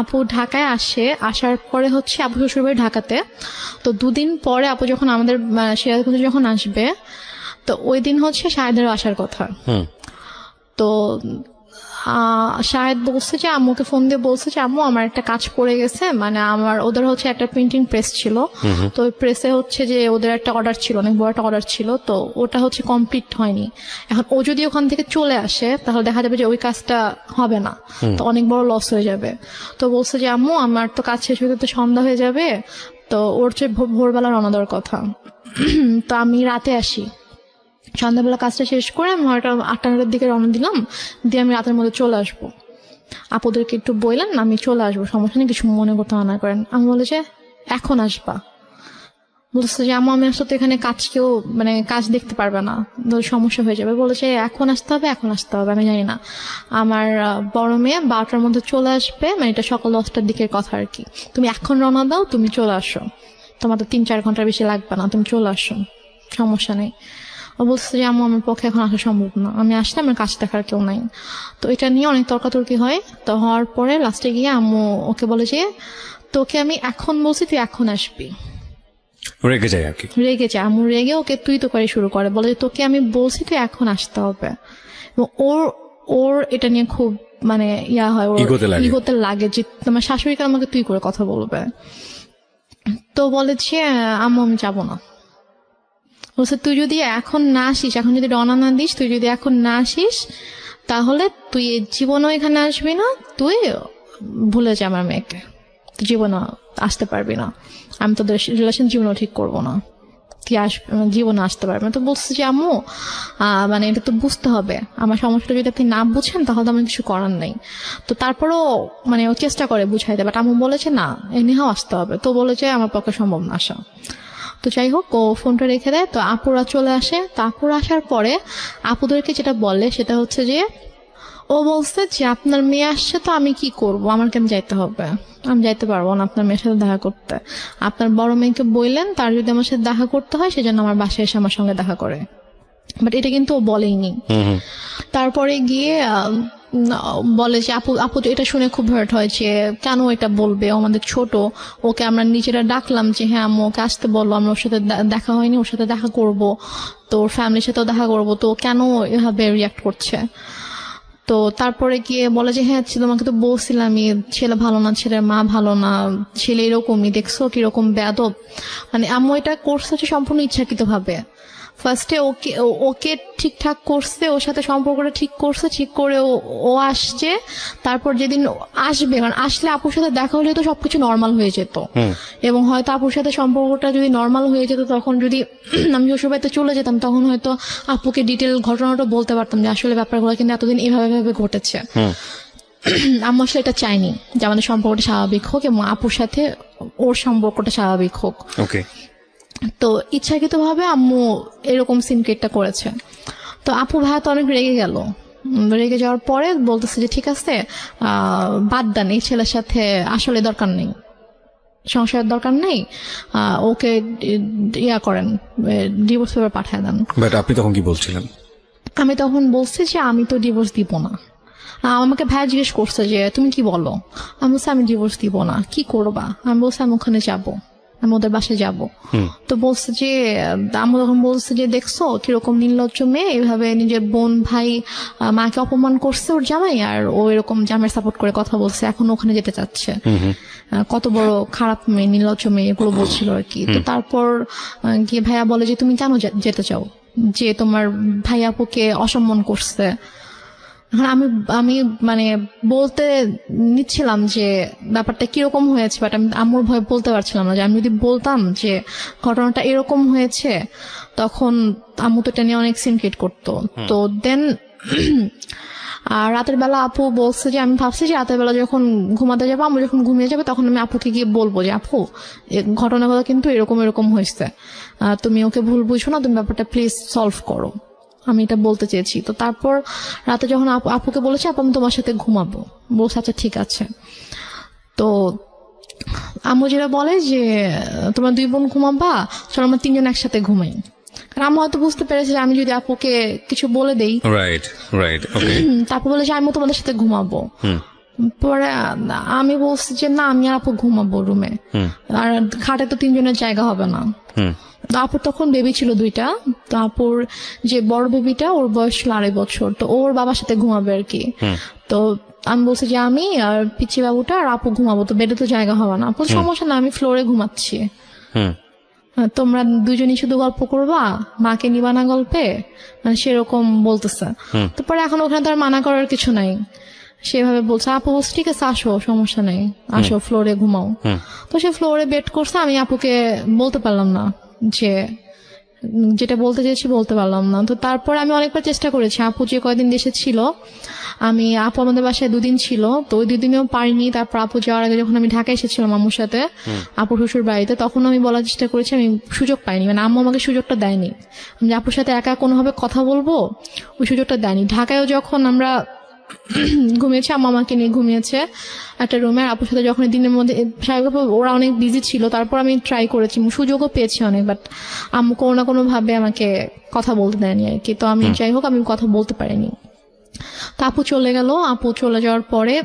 আপু ঢাকায় আসে, আসার পরে হচ্ছে আপু শ্বশুরবাড়ি ঢাকাতে, তো 2 দিন পরে আপু যখন আমাদের সিরাজগঞ্জে যখন আসবে, তো ওই দিন হচ্ছে শাহেদেরও আসার কথা। তো শাহেদ বলছে যে আম্মুকে ফোন দিয়ে বলছে যে আম্মু আমার একটা কাজ পড়ে গেছে, মানে ওদের হচ্ছে একটা প্রিন্টিং প্রেস ছিল, তো ওই প্রেসে হচ্ছে যে ওদের একটা অর্ডার ছিল, অনেক বড় একটা অর্ডার ছিল, তো ওটা হচ্ছে কমপ্লিট হয়নি। এখন ও যদি ওখান থেকে চলে আসে, তাহলে দেখা যাবে যে ওই কাজটা হবে না, তো অনেক বড় লস হয়ে যাবে। তো বলছে যে আম্মু আমার তো কাজ শেষ হতে তো সন্ধ্যা হয়ে যাবে, তো ওর চেয়ে ভোরবেলা রওনা দেওয়ার কথা। তো আমি রাতে আসি, সন্ধ্যাবেলা কাজটা শেষ করে আমি 8টা-9টার দিকে রওনা দিলাম, দিয়ে আমি রাতের মধ্যে চলে আসবো। আপুদেরকে একটু বললেন আমি চলে আসবো, সমস্যা নেই, কিছু মনে করতে না করেন। আমি বলে যে এখন আসবা? বলছে যে আমি আসলে তো এখানে কাজ দেখতে পারবে না, সমস্যা হয়ে যাবে। বলেছে এখন আসতে হবে, এখন আসতে হবে। আমি জানি না, আমার বড় মেয়ে 12টার মধ্যে চলে আসবে, মানে এটা সকাল 10টার দিকের কথা আর কি। তুমি এখন রওনা দাও, তুমি চলে আসো, তোমার তো 3-4 ঘন্টার বেশি লাগবে না, তুমি চলে আসো, সমস্যা নেই। ও বলছে যে আম্মু আমার পক্ষে এখন আসা সম্ভব না, আমি আসলে আমার কাজ দেখার কেউ নাই। তো এটা নিয়ে অনেক তর্কাতর্কি হয়। তো হওয়ার পরে লাস্টে গিয়ে আম্মু ওকে বলে যে তোকে আমি এখন বলছি, তুই এখন আসবি। রেগে যায় আর কি, রেগে যায় আম্মু, রেগে ওকে তুই তো করে শুরু করে, বলে যে তোকে আমি বলছি তুই এখন আসতে হবে। এবং ওর এটা নিয়ে খুব মানে হয়, ইগোতে লাগে যে তোমার শাশুড়িকে আমাকে তুই করে কথা বলবে। তো বলে যে আম্মু আমি যাবো না। বলছে তুই যদি এখন না আসিস, এখন যদি রওনা না দিস, তুই যদি এখন না আসিস, তাহলে তুই জীবনও এখানে আসবি না, তুই ভুলে যা আমার মেয়েকে, তুই জীবনও আসতে পারবি না, আমি তোদের রিলেশন জীবনও ঠিক করবো না, তুই জীবনে আসতে পারবি না। তো বলছে যে আম্মু মানে এটা তো বুঝতে হবে, আমার সমস্যাটা যদি আপনি না বুঝেন তাহলে তো আমার কিছু করার নেই। তো তারপরও মানে ও চেষ্টা করে বুঝাইতে, বাট আম্মু বলেছে না এমনিও আসতে হবে। তো বলেছে আমার পক্ষে সম্ভব না আসা। তো যাই হোক, ও ফোনটা রেখে দেয়। তো আপুরা চলে আসে। তো আপুরা আসার পরে আপুদেরকে যেটা বলে সেটা হচ্ছে যে ও বলছে যে আপনার মেয়ে আসছে, তো আমি কি করব, আমার কেন যাইতে হবে, আমি যাইতে পারবো না আপনার মেয়ের সাথে দেখা করতে। আপনার বড় মেয়েকে বললেন তার যদি আমার সাথে দেখা করতে হয় সেজন্য আমার বাসায় এসে আমার সঙ্গে দেখা করে, বাট এটা কিন্তু ও বলেইনি। তারপরে গিয়ে বলে যে আপু আপু এটা শুনে খুব হার্ট হয় যে কেন এটা বলবে, আমাদের ছোট, ওকে আমরা নিজেরা ডাকলাম যে হ্যাঁ আম্মু ওকে আসতে বললো, আমরা ওর সাথে দেখা হয়নি, ওর সাথে দেখা করব, তো ওর ফ্যামিলির সাথেও দেখা করব, তো কেন এভাবে রিয়াক্ট করছে। তো তারপরে গিয়ে বলে যে হ্যাঁ তোমাকে তো বলছিলামই ছেলে ভালো না, ছেলের মা ভালো না, ছেলে এরকমই, দেখছো কিরকম বেয়াদব। মানে আম্মু এটা করছে হচ্ছে সম্পূর্ণ ইচ্ছাকৃত ভাবে। ফার্স্টে ওকে ওকে ঠিকঠাক করছে, ওর সাথে সম্পর্কটা ঠিক করছে, ঠিক করে ও আসছে। তারপর যেদিন আসবে, কারণ আসলে আপুর সাথে দেখা হলে তো সবকিছু নর্মাল হয়ে যেত, এবং হয়তো আপুর সাথে সম্পর্কটা যদি নর্মাল হয়ে যেত, তখন যদি আমি শ্বশুরবাড়িতে চলে যেতাম, তখন হয়তো আপুকে ডিটেল ঘটনাটা বলতে পারতাম যে আসলে ব্যাপারগুলো কিন্তু এতদিন এভাবে এভাবে ঘটেছে। আম্মু আসলে এটা চাইনি যে আমাদের সম্পর্কটা স্বাভাবিক হোক এবং আপুর সাথে ওর সম্পর্কটা স্বাভাবিক হোক। তো ইচ্ছাকৃত ভাবে আম্মু এরকম সিনক্রেটটা করেছে। তো আপু ভাইয়া তো অনেক রেগে গেল। রেগে যাওয়ার পরে বলতেছে যে ঠিক আছে বাদ দেন, এই ছেলের সাথে আসলে দরকার নেই, সংসারের দরকার নেই, ওকে ইয়া করেন, ডিভোর্স পেপার পাঠিয়ে দেন। বাট আপনি তখন কি বলছিলেন? আমি তখন বলছি যে আমি তো ডিভোর্স দিব না। আমাকে ভাইয়া জিজ্ঞেস করছে যে তুমি কি বলো, আমি বলছি আমি ডিভোর্স দিব না। কি করবা? আমি বলছি আমি ওখানে যাবো, আমি ওদের বাসায় যাবো। তো বলছে যে আমি তখন বলছে যে দেখছো কিরকম নির্লজ্জ মেয়ে, এইভাবে নিজের বোন ভাই মাকে অপমান করছে ওর জামাই, আর ও এরকম জামাইয়ের সাপোর্ট করে কথা বলছে, এখন ওখানে যেতে চাচ্ছে, কত বড় খারাপ মেয়ে, নির্লজ্জ মেয়ে, এগুলো বলছিল আর কি। তো তারপর গিয়ে ভাইয়া বলে যে তুমি কেন যেতে চাও, যে তোমার ভাই আপুকে অসম্মান করছে। আমি আমি মানে বলতে নিচ্ছিলাম যে ব্যাপারটা কিরকম হয়েছে, বাট আমি আম্মুর ভয় বলতে পারছিলাম না, যে আমি যদি বলতাম যে ঘটনাটা এরকম হয়েছে, তখন আম্মু তো এটা নিয়ে অনেক সিনক্রেট করতো। তো দেন আর রাতের বেলা আপু বলছে যে আমি ভাবছি যে রাতের বেলা যখন ঘুমাতে যাবো, আম্মু যখন ঘুমিয়ে যাবে, তখন আমি আপুকে গিয়ে বলবো যে আপু ঘটনাগুলো কিন্তু এরকম এরকম হয়েছে, তুমি ওকে ভুল বুঝো না, তুমি ব্যাপারটা প্লিজ সলভ করো, আমি এটা বলতে চেয়েছি। তো তারপর রাতে যখন আপুকে বলেছি আপু আমি তোমার সাথে ঘুমাবো, বলছে আচ্ছা ঠিক আছে। তো আম্মু যেটা বলে যে তোমরা দুই বোন ঘুমাবা, চলো আমরা তিনজন একসাথে ঘুমাই। কারণ আম্মু হয়তো বুঝতে পেরেছে যে আমি যদি আপুকে কিছু বলে দেই, তারপর বলে যে আমি তোমাদের সাথে ঘুমাবো। পরে আমি বলছি যে না, আমি আর আপু ঘুমাবো রুমে, আর খাটে তো তিনজনের জায়গা হবে না। আপুর তখন বেবি ছিল দুইটা। তো আপুর যে বড় বেবিটা, ওর বয়স ছিল 2.5 বছর, তো ওর বাবার সাথে ঘুমাবে আর কি। তো আমি বলছি যে আমি আর পিচ্ছি বাবুটা আর আপু ঘুমাবো, তো বেডে তো জায়গা হবে না। আপু সমস্যা না, আমি ফ্লোরে ঘুমাচ্ছি, তোমরা দুজনই শুধু গল্প করবা, মাকে নিবা না গল্পে, মানে সেরকম বলতেছে। তো পরে এখন ওখানে তার মানা করার কিছু নাই, সেভাবে বলছে। আপু বলছে ঠিক আছে আসো, সমস্যা নেই, আসো ফ্লোরে ঘুমাও। তো সে ফ্লোরে বেড করছে, আমি আপুকে বলতে পারলাম না, যে যেটা বলতে চেয়েছি বলতে পারলাম না। তো তারপর আমি অনেকবার চেষ্টা করেছি, আপু যে কয়দিন দেশে ছিল, আপু আমাদের বাসায় 2 দিন ছিল, তো ওই 2 দিনেও পারিনি। তারপর আপু যাওয়ার আগে যখন আমি ঢাকা এসেছিলাম আম্মুর সাথে আপু শ্বশুর বাড়িতে, তখন আমি বলার চেষ্টা করেছি, আমি সুযোগ পাইনি, মানে আম্মু আমাকে সুযোগটা দেয়নি, আমি আপুর সাথে একা কোনোভাবে কথা বলবো, ওই সুযোগটা দেয়নি। ঢাকায়ও যখন আমরা ঘুমিয়েছে, আম্মু আমাকে নিয়ে ঘুমিয়েছে একটা রুমে, আপুর সাথে যখন দিনের মধ্যে স্বাভাবিকভাবে ওরা অনেক বিজি ছিল, তারপর আমি ট্রাই করেছি, সুযোগও পেয়েছি অনেক, বাট আম্মু কোনো না কোনো ভাবে আমাকে কথা বলতে দেয়নি আর কি। তো আমি যাই হোক, আমি কথা বলতে পারিনি। তো আপু চলে গেল। আপু চলে যাওয়ার পরে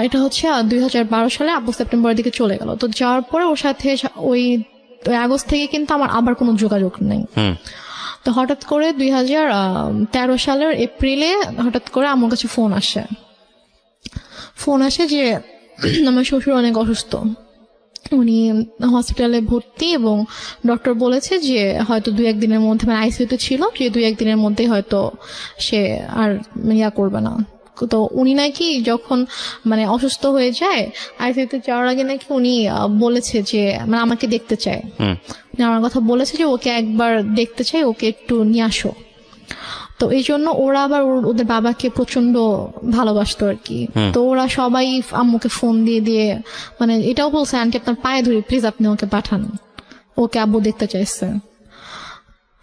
এটা হচ্ছে 2012 সালে আপু সেপ্টেম্বরের দিকে চলে গেল। তো যাওয়ার পরে ওর সাথে ওই আগস্ট থেকে কিন্তু আমার আবার কোনো যোগাযোগ নেই। তো হঠাৎ করে 2013 সালের এপ্রিলে হঠাৎ করে আমার কাছে ফোন আসে যে আমার শ্বশুর অনেক অসুস্থ, উনি হসপিটালে ভর্তি, এবং ডক্টর বলেছে যে হয়তো 2-1 দিনের মধ্যে, মানে আইসিইউতে ছিল, যে 2-1 দিনের মধ্যে হয়তো সে আর ইয়া করবে না। তো উনি নাকি যখন মানে অসুস্থ হয়ে যায়, আইসিইউতে যাওয়ার আগে নাকি উনি বলেছে যে মানে আমাকে দেখতে চায়, আমার কথা বলেছে যে ওকে একবার দেখতে চাই, ওকে একটু নিয়ে আসো। তো এই জন্য ওরা আবার ওদের বাবাকে প্রচন্ড ভালোবাসতো আর কি। তো ওরা সবাই আম্মুকে ফোন দিয়ে মানে এটাও বলছে, আন্টি আপনার পায়ে ধরি প্লিজ আপনি ওকে পাঠান, ওকে আব্বু দেখতে চাইছে।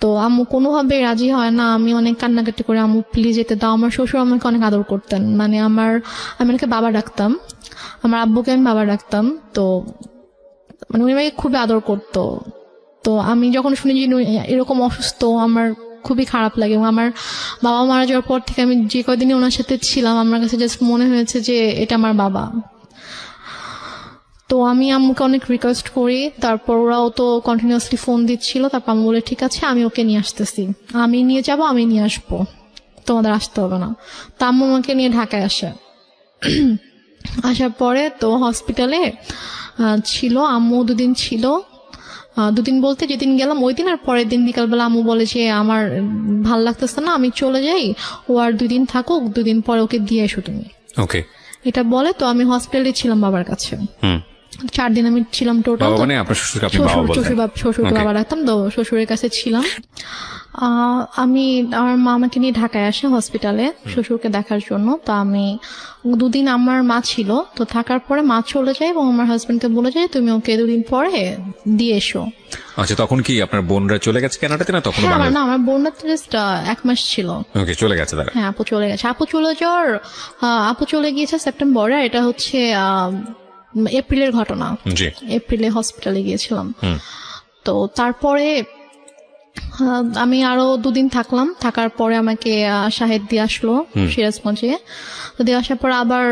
তো আম্মু কোনোভাবে রাজি হয় না, আমি অনেক কান্নাকাটি করে আম্মু প্লিজ যেতে দাও। আমার শ্বশুর আমাকে অনেক আদর করতেন, মানে আমি ওনাকে বাবা ডাকতাম, আমার আব্বুকে আমি বাবা ডাকতাম। তো মানে উনি আমাকে খুবই আদর করতো। তো আমি যখন শুনি যে এরকম অসুস্থ, আমার খুবই খারাপ লাগে। এবং আমার বাবা মারা যাওয়ার পর থেকে আমি যে কদিনই ওনার সাথে ছিলাম আমার কাছে জাস্ট মনে হয়েছে যে এটা আমার বাবা। তো আমি আম্মুকে অনেক রিকোয়েস্ট করি, তারপর ওরাও তো কন্টিনিউয়াসলি ফোন দিচ্ছিল। তারপর আমি বলে ঠিক আছে আমি ওকে নিয়ে আসতেছি, আমি নিয়ে যাব, আমি নিয়ে আসবো, তোমাদের আসতে হবে না। তা আম্মু আমাকে নিয়ে ঢাকায় আসে। আসার পরে তো হসপিটালে ছিল, আম্মু 2 দিন ছিল। 2 দিন বলতে যেদিন গেলাম ওই দিন, আর পরের দিন বিকালবেলা আম্মু বলে যে আমার ভাল লাগতেছে না, আমি চলে যাই, ও আর 2 দিন থাকুক, 2 দিন পরে ওকে দিয়ে এসো তুমি। ওকে, এটা বলে। তো আমি হসপিটালে ছিলাম বাবার কাছে। 4 দিন আমি ছিলাম টোটাল। মানে আপনার শ্বশুরকে আপনি বাবা বলতেন? শ্বশুরকে বাবা রাখতাম, তো শ্বশুরের কাছে ছিলাম। আমি আমার মা আমাকে নিয়ে ঢাকায় আসে হসপিটালে শ্বশুরকে দেখার জন্য। তো আমি 2 দিন আমার মা ছিল, তো থাকার পরে মা চলে যায় এবং আমার হাজবেন্ডকে বলে যায় তুমি ওকে 2 দিন পরে দিয়ে এসো। আচ্ছা, তখন কি আপনার বোনরা চলে গেছে কানাডাতে না তখন? না, আমার বোনরা তো জাস্ট 1 মাস ছিল। ওকে, চলে গেছে তারা? হ্যাঁ, আপু চলে গেছে। আপু চলে গিয়েছে সেপ্টেম্বরে। এটা হচ্ছে এপ্রিলের ঘটনা। এপ্রিলে হসপিটালে গিয়েছিলাম। তো তারপরে আমি আরো 2 দিন থাকলাম। থাকার পরে আমাকে শাহেদ দিয়ে আসলো সিরাজগঞ্জে। তো দিয়ে আসার পর আবার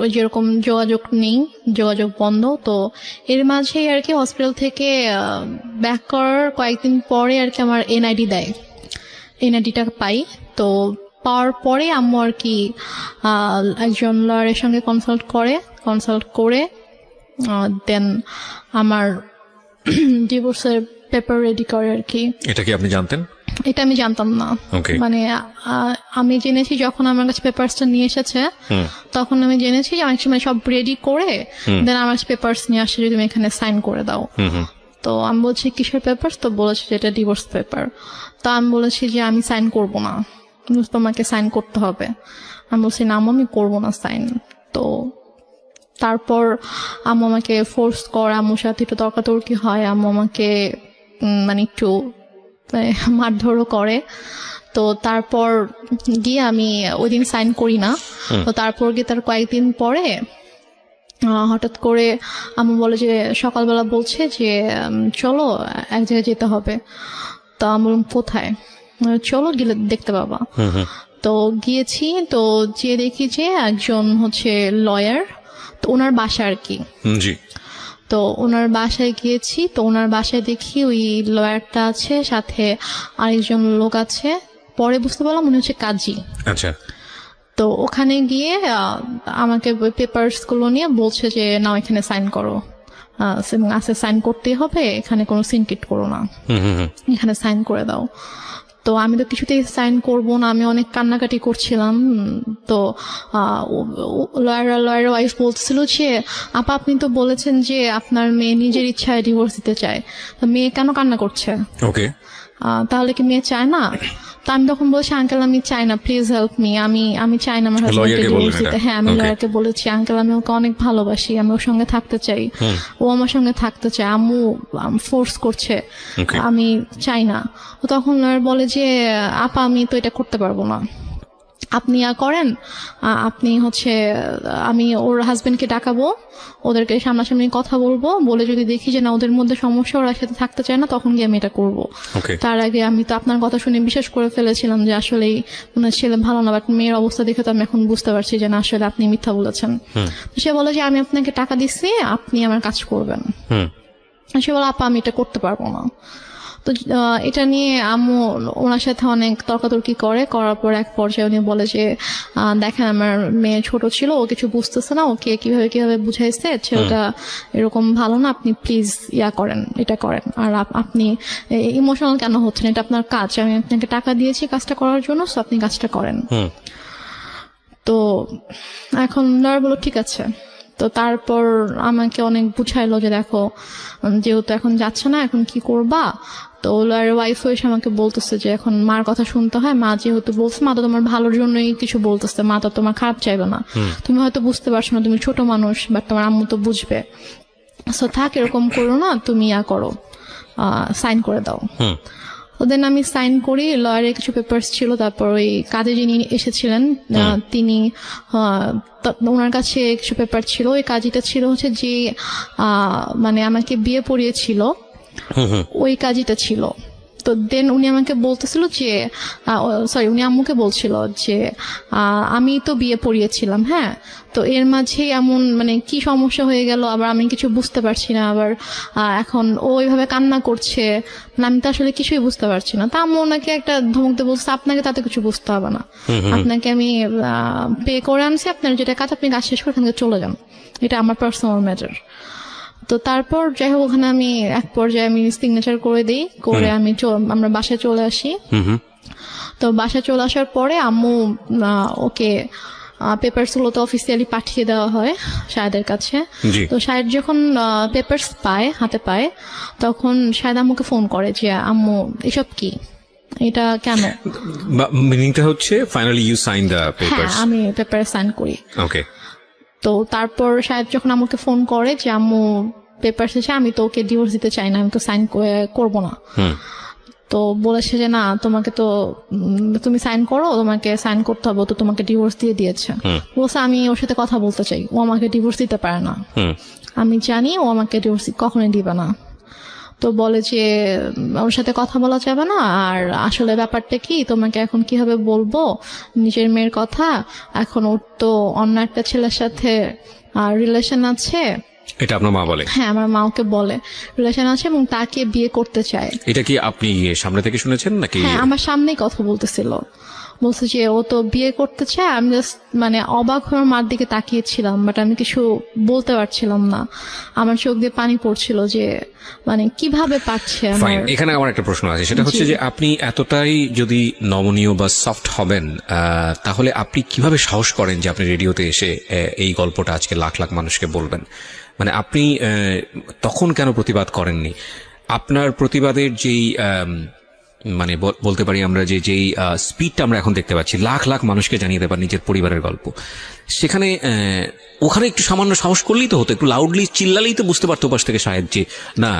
ওই যেরকম যোগাযোগ নেই, যোগাযোগ বন্ধ। তো এর মাঝে আর কি হসপিটাল থেকে ব্যাক করার কয়েকদিন পরে আর কি আমার এনআইডি দেয়, এনআইডিটা পাই। তো পাওয়ার পরে আম্মু আর কি একজন লয়ারের সঙ্গে কনসাল্ট করে দেন আমার ডিভোর্সের পেপার রেডি করে আর কি। এটা কি আপনি জানতেন? এটা আমি জানতাম না। মানে আমি জেনেছি যখন আমার কাছে পেপারসটা নিয়ে এসেছে, তখন আমি জেনেছি যে অনেক সময় সব রেডি করে দেন আমার পেপারস নিয়ে আসে যে তুমি এখানে সাইন করে দাও। তো আমি বলছি কিসের পেপারস? তো বলেছে যে এটা ডিভোর্স পেপার। তো আমি বলেছি যে আমি সাইন করব না, তোমাকে সাইন করতে হবে। আমি বলছি না আমি করবো না সাইন। তো তারপর আম্মু আমাকে ফোর্স করে, আম্মুর সাথে একটু তর্কাতর্কি হয়, আম্মু আমাকে মানে একটু মারধরও করে। তো তারপর গিয়ে আমি ওই দিন সাইন করি না। তো তারপর গিয়ে তার কয়েকদিন পরে হঠাৎ করে আম্মু বলে যে সকালবেলা বলছে যে চলো এক জায়গায় যেতে হবে। তো আমি বললাম কোথায়? চলো গেলে দেখতে পাবা। তো গিয়েছি, তো যে দেখি যে একজন হচ্ছে লয়ার, তো ওনার বাসা আর কি। তো ওনার বাসায় গিয়েছি। তো ওনার বাসায় দেখি ওই লয়ারটা আছে, সাথে আরেকজন লোক আছে। পরে বুঝতে পারলাম উনি হচ্ছে কাজী। আচ্ছা। তো ওখানে গিয়ে আমাকে পেপারস গুলো নিয়ে বলছে যে নাও এখানে সাইন করো, সাইন করতেই হবে, এখানে কোনো সিনকিট করো না, এখানে সাইন করে দাও। তো আমি তো কিছুতেই সাইন করব না, আমি অনেক কান্নাকাটি করছিলাম। তো লয়ারের ওয়াইফ বলছিল যে আপা আপনি তো বলেছেন যে আপনার মেয়ে নিজের ইচ্ছায় ডিভোর্স দিতে চায়, তো মেয়ে কেন কান্না করছে? ওকে, তাহলে কি মেয়ে চায় না? তো আমি তখন বলছি আঙ্কেল আমি চাই না, প্লিজ হেল্প মি, আমি চাই না আমার হাজবেন্ডকে ডিভোর্স দিতে। হ্যাঁ, আমি লয়ারকে বলেছি আঙ্কেল আমি ওকে অনেক ভালোবাসি, আমি ওর সঙ্গে থাকতে চাই, ও আমার সঙ্গে থাকতে চায়, আম্মু ফোর্স করছে, আমি চাই না। তখন লয়ার বলে যে আপা আমি তো এটা করতে পারবো না, আপনি করেন, আপনি হচ্ছে আমি ওর হাজবেন্ডকে ডাকাবো, ওদেরকে সামনাসামনি কথা বলবো, বলে যদি দেখি যে না ওদের মধ্যে সমস্যা, ওরা সাথে থাকতে চায় না, তখন গিয়ে আমি এটা করবো। তার আগে আমি তো আপনার কথা শুনে বিশ্বাস করে ফেলেছিলাম যে আসলে মনে ছেলে ভালো না, বাট মেয়ের অবস্থা দেখে তো আমি এখন বুঝতে পারছি যে না আসলে আপনি মিথ্যা বলেছেন। সে বলে যে আমি আপনাকে টাকা দিচ্ছি, আপনি আমার কাজ করবেন। সে বলে আপা আমি এটা করতে পারবো না। তো এটা নিয়ে আম্মু ওনার সাথে অনেক তর্কাতর্কি করার পর এক পর্যায়ে উনি বলে যে দেখেন আমার মেয়ে ছোট ছিল, ও কিছু বুঝতেছে না, ওকে কিভাবে বুঝাইছে, ছেলেটা এরকম ভালো না, আপনি প্লিজ করেন, এটা করেন। আর আপনি ইমোশনাল কেন হচ্ছেন, এটা আপনার কাজ, আমি আপনাকে টাকা দিয়েছি কাজটা করার জন্য, সো আপনি কাজটা করেন। তো এখন লয়ার বলল ঠিক আছে। তো তারপর আমাকে অনেক বুঝাইলো যে দেখো যেহেতু এখন যাচ্ছে না, এখন কি করবা? তো লয়ারের ওয়াইফ এসে আমাকে বলতেছে যে এখন মার কথা শুনতে হয়, মা যেহেতু বলছে, মা তো তোমার ভালোর জন্যই কিছু বলতেছে, মা তো তোমার খারাপ চাইবে না, তুমি হয়তো বুঝতে পারছো না, তুমি ছোট মানুষ, বাট তোমার আম্মু তো বুঝবে, সো থাক এরকম করো না, তুমি করো, সাইন করে দাও। ওদের আমি সাইন করি, লয়ারের কিছু পেপারস ছিল, তারপর ওই কাজে যিনি এসেছিলেন তিনি ওনার কাছে কিছু পেপার ছিল, ওই কাজীটা ছিল হচ্ছে যে মানে আমাকে বিয়ে পড়িয়েছিল, ওই কাজীটা ছিল। তো দেন উনি আমাকে বলতেছিল যে সরি উনি আম্মুকে বলছিল যে আমি তো বিয়ে পড়িয়েছিলাম, হ্যাঁ, তো এর মাঝে এমন মানে কি সমস্যা হয়ে গেল, আবার আমি কিছু বুঝতে পারছি না, আবার এখন ও এইভাবে কান্না করছে, আমি তো আসলে কিছুই বুঝতে পারছি না। তা আম্মু ওনাকে একটা ধমক দিয়ে বলছে, আপনাকে তাতে কিছু বুঝতে হবে না, আপনাকে আমি পে করে আনছি, আপনার যেটা কাজ আপনি কাজ শেষ করে এখান থেকে চলে যান, এটা আমার পার্সোনাল ম্যাটার। তো তারপর যাই হোক ওখানে আমি এক পর্যায়ে আমি সিগনেচার করে দিই, করে আমি আমরা বাসায় চলে আসি। তো বাসায় চলে আসার পরে আম্মু ওকে পেপারস গুলো তো অফিসিয়ালি পাঠিয়ে দেওয়া হয় শাহেদের কাছে। তো শাহেদ যখন পেপারস পায়, হাতে পায়, তখন শাহেদ আম্মুকে ফোন করে যে আম্মু এসব কি, এটা কেন? মিনিংটা হচ্ছে finally you sign the papers? হ্যাঁ, আমি পেপারে সাইন করি। ওকে। তো তারপর শাহেদ যখন আমাকে ফোন করে যে আম্মু পেপার শেষে, আমি তো ওকে ডিভোর্স দিতে চাই না, আমি তো সাইন করবো না। তো বলেছে যে না, তোমাকে তো তুমি সাইন করো, তোমাকে সাইন করতে হবে, তো তোমাকে ডিভোর্স দিয়ে দিয়েছে। বলছে আমি ওর সাথে কথা বলতে চাই, ও আমাকে ডিভোর্স দিতে পারে না, আমি জানি ও আমাকে ডিভোর্স কখনোই দিবে না। তো বলে যে ওর সাথে কথা বলা যাবে না, আর আসলে ব্যাপারটা কি, তোমাকে এখন কিভাবে বলবো নিজের মেয়ের কথা, এখন ওর তো অন্য একটা ছেলের সাথে রিলেশন আছে। এটা আপনার মা বলে? হ্যাঁ, আমার মা ওকে বলে রিলেশন আছে এবং তাকে বিয়ে করতে চায়। এটা কি আপনি সামনে থেকে শুনেছেন নাকি? হ্যাঁ, আমার সামনেই কথা বলতেছিল, বলছে যে ও তো বিয়ে করতে চায়। আমি জাস্ট মানে অবাক হয়ে মার দিকে তাকিয়েছিলাম, বাট আমি কিছু বলতে পারছিলাম না, আমার চোখ দিয়ে পানি পড়ছিল যে মানে কিভাবে পাচ্ছে। এখানে আমার একটা প্রশ্ন আছে, সেটা হচ্ছে যে আপনি এতটাই যদি নমনীয় বা সফট হবেন, তাহলে আপনি কিভাবে সাহস করেন যে আপনি রেডিওতে এসে এই গল্পটা আজকে লাখ লাখ মানুষকে বলবেন? মানে আপনি তখন কেন প্রতিবাদ করেননি? আপনার প্রতিবাদের যেই মানে বলতে পারি আমরা যেই স্পিডটা আমরা এখন দেখতে পাচ্ছি, লাখ লাখ মানুষকে জানিয়ে দেবার নিজের পরিবারের গল্প, সেখানে ওখানে একটু সামান্য সাহস করলেই তো হতো, একটু লাউডলি চিল্লালেই তো বুঝতে পারতো পাশ থেকে শাহেদ যে না,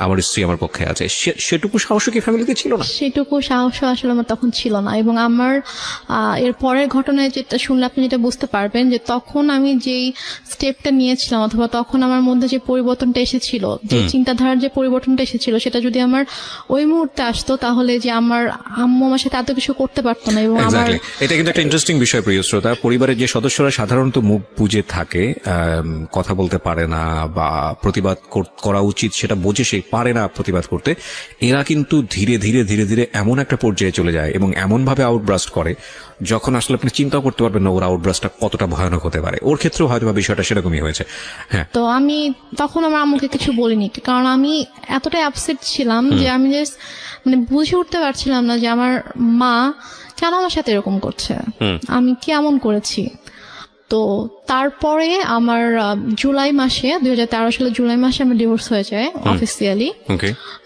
আমার স্ত্রী আমার পক্ষে আছে। সেটুকু সাহস কি ফ্যামিলিতে ছিল না? সেটুকু সাহস আসলে আমার তখন ছিল না। এবং আমার এর পরের ঘটনায় যেটা শুনলে আপনি যেটা বুঝতে পারবেন যে তখন আমি যেই স্টেপটা নিয়েছিলাম, অথবা তখন আমার মধ্যে যে পরিবর্তনটা এসেছিল, যে চিন্তাধারার যে পরিবর্তনটা এসেছিল, সেটা যদি আমার ওই মুহূর্তে আসতো, তাহলে যে আমার আম্মু আমার সাথে এত কিছু করতে পারতো না। এবং আমার এটা কিন্তু একটা ইন্টারেস্টিং বিষয় প্রিয় শ্রোতা, পরিবারের যে সদস্যরা সাধারণত মুখ বুজে থাকে, কথা বলতে পারে না বা প্রতিবাদ করা উচিত সেটা বোঝে সে পারে না প্রতিবাদ করতে, এরা কিন্তু ধীরে ধীরে ধীরে ধীরে এমন একটা পর্যায়ে চলে যায় এবং এমন ভাবে আউটব্রাস্ট করে যখন আসলে আপনি চিন্তা করতে পারবেন না ওর আউটব্রাস্টটা কতটা ভয়ানক হতে পারে। ওর ক্ষেত্রেও হয়তো বা বিষয়টা সেরকমই হয়েছে। হ্যাঁ, তো আমি তখন আমার আম্মুকে কিছু বলিনি, কারণ আমি এতটাই আপসেট ছিলাম যে আমি জাস্ট মানে বুঝে উঠতে পারছিলাম না যে আমার মা কেন আমার সাথে এরকম করছে, আমি কি এমন করেছি। তো তারপরে আমার জুলাই মাসে 2013 সালে জুলাই মাসে আমার ডিভোর্স হয়ে যায় অফিসিয়ালি।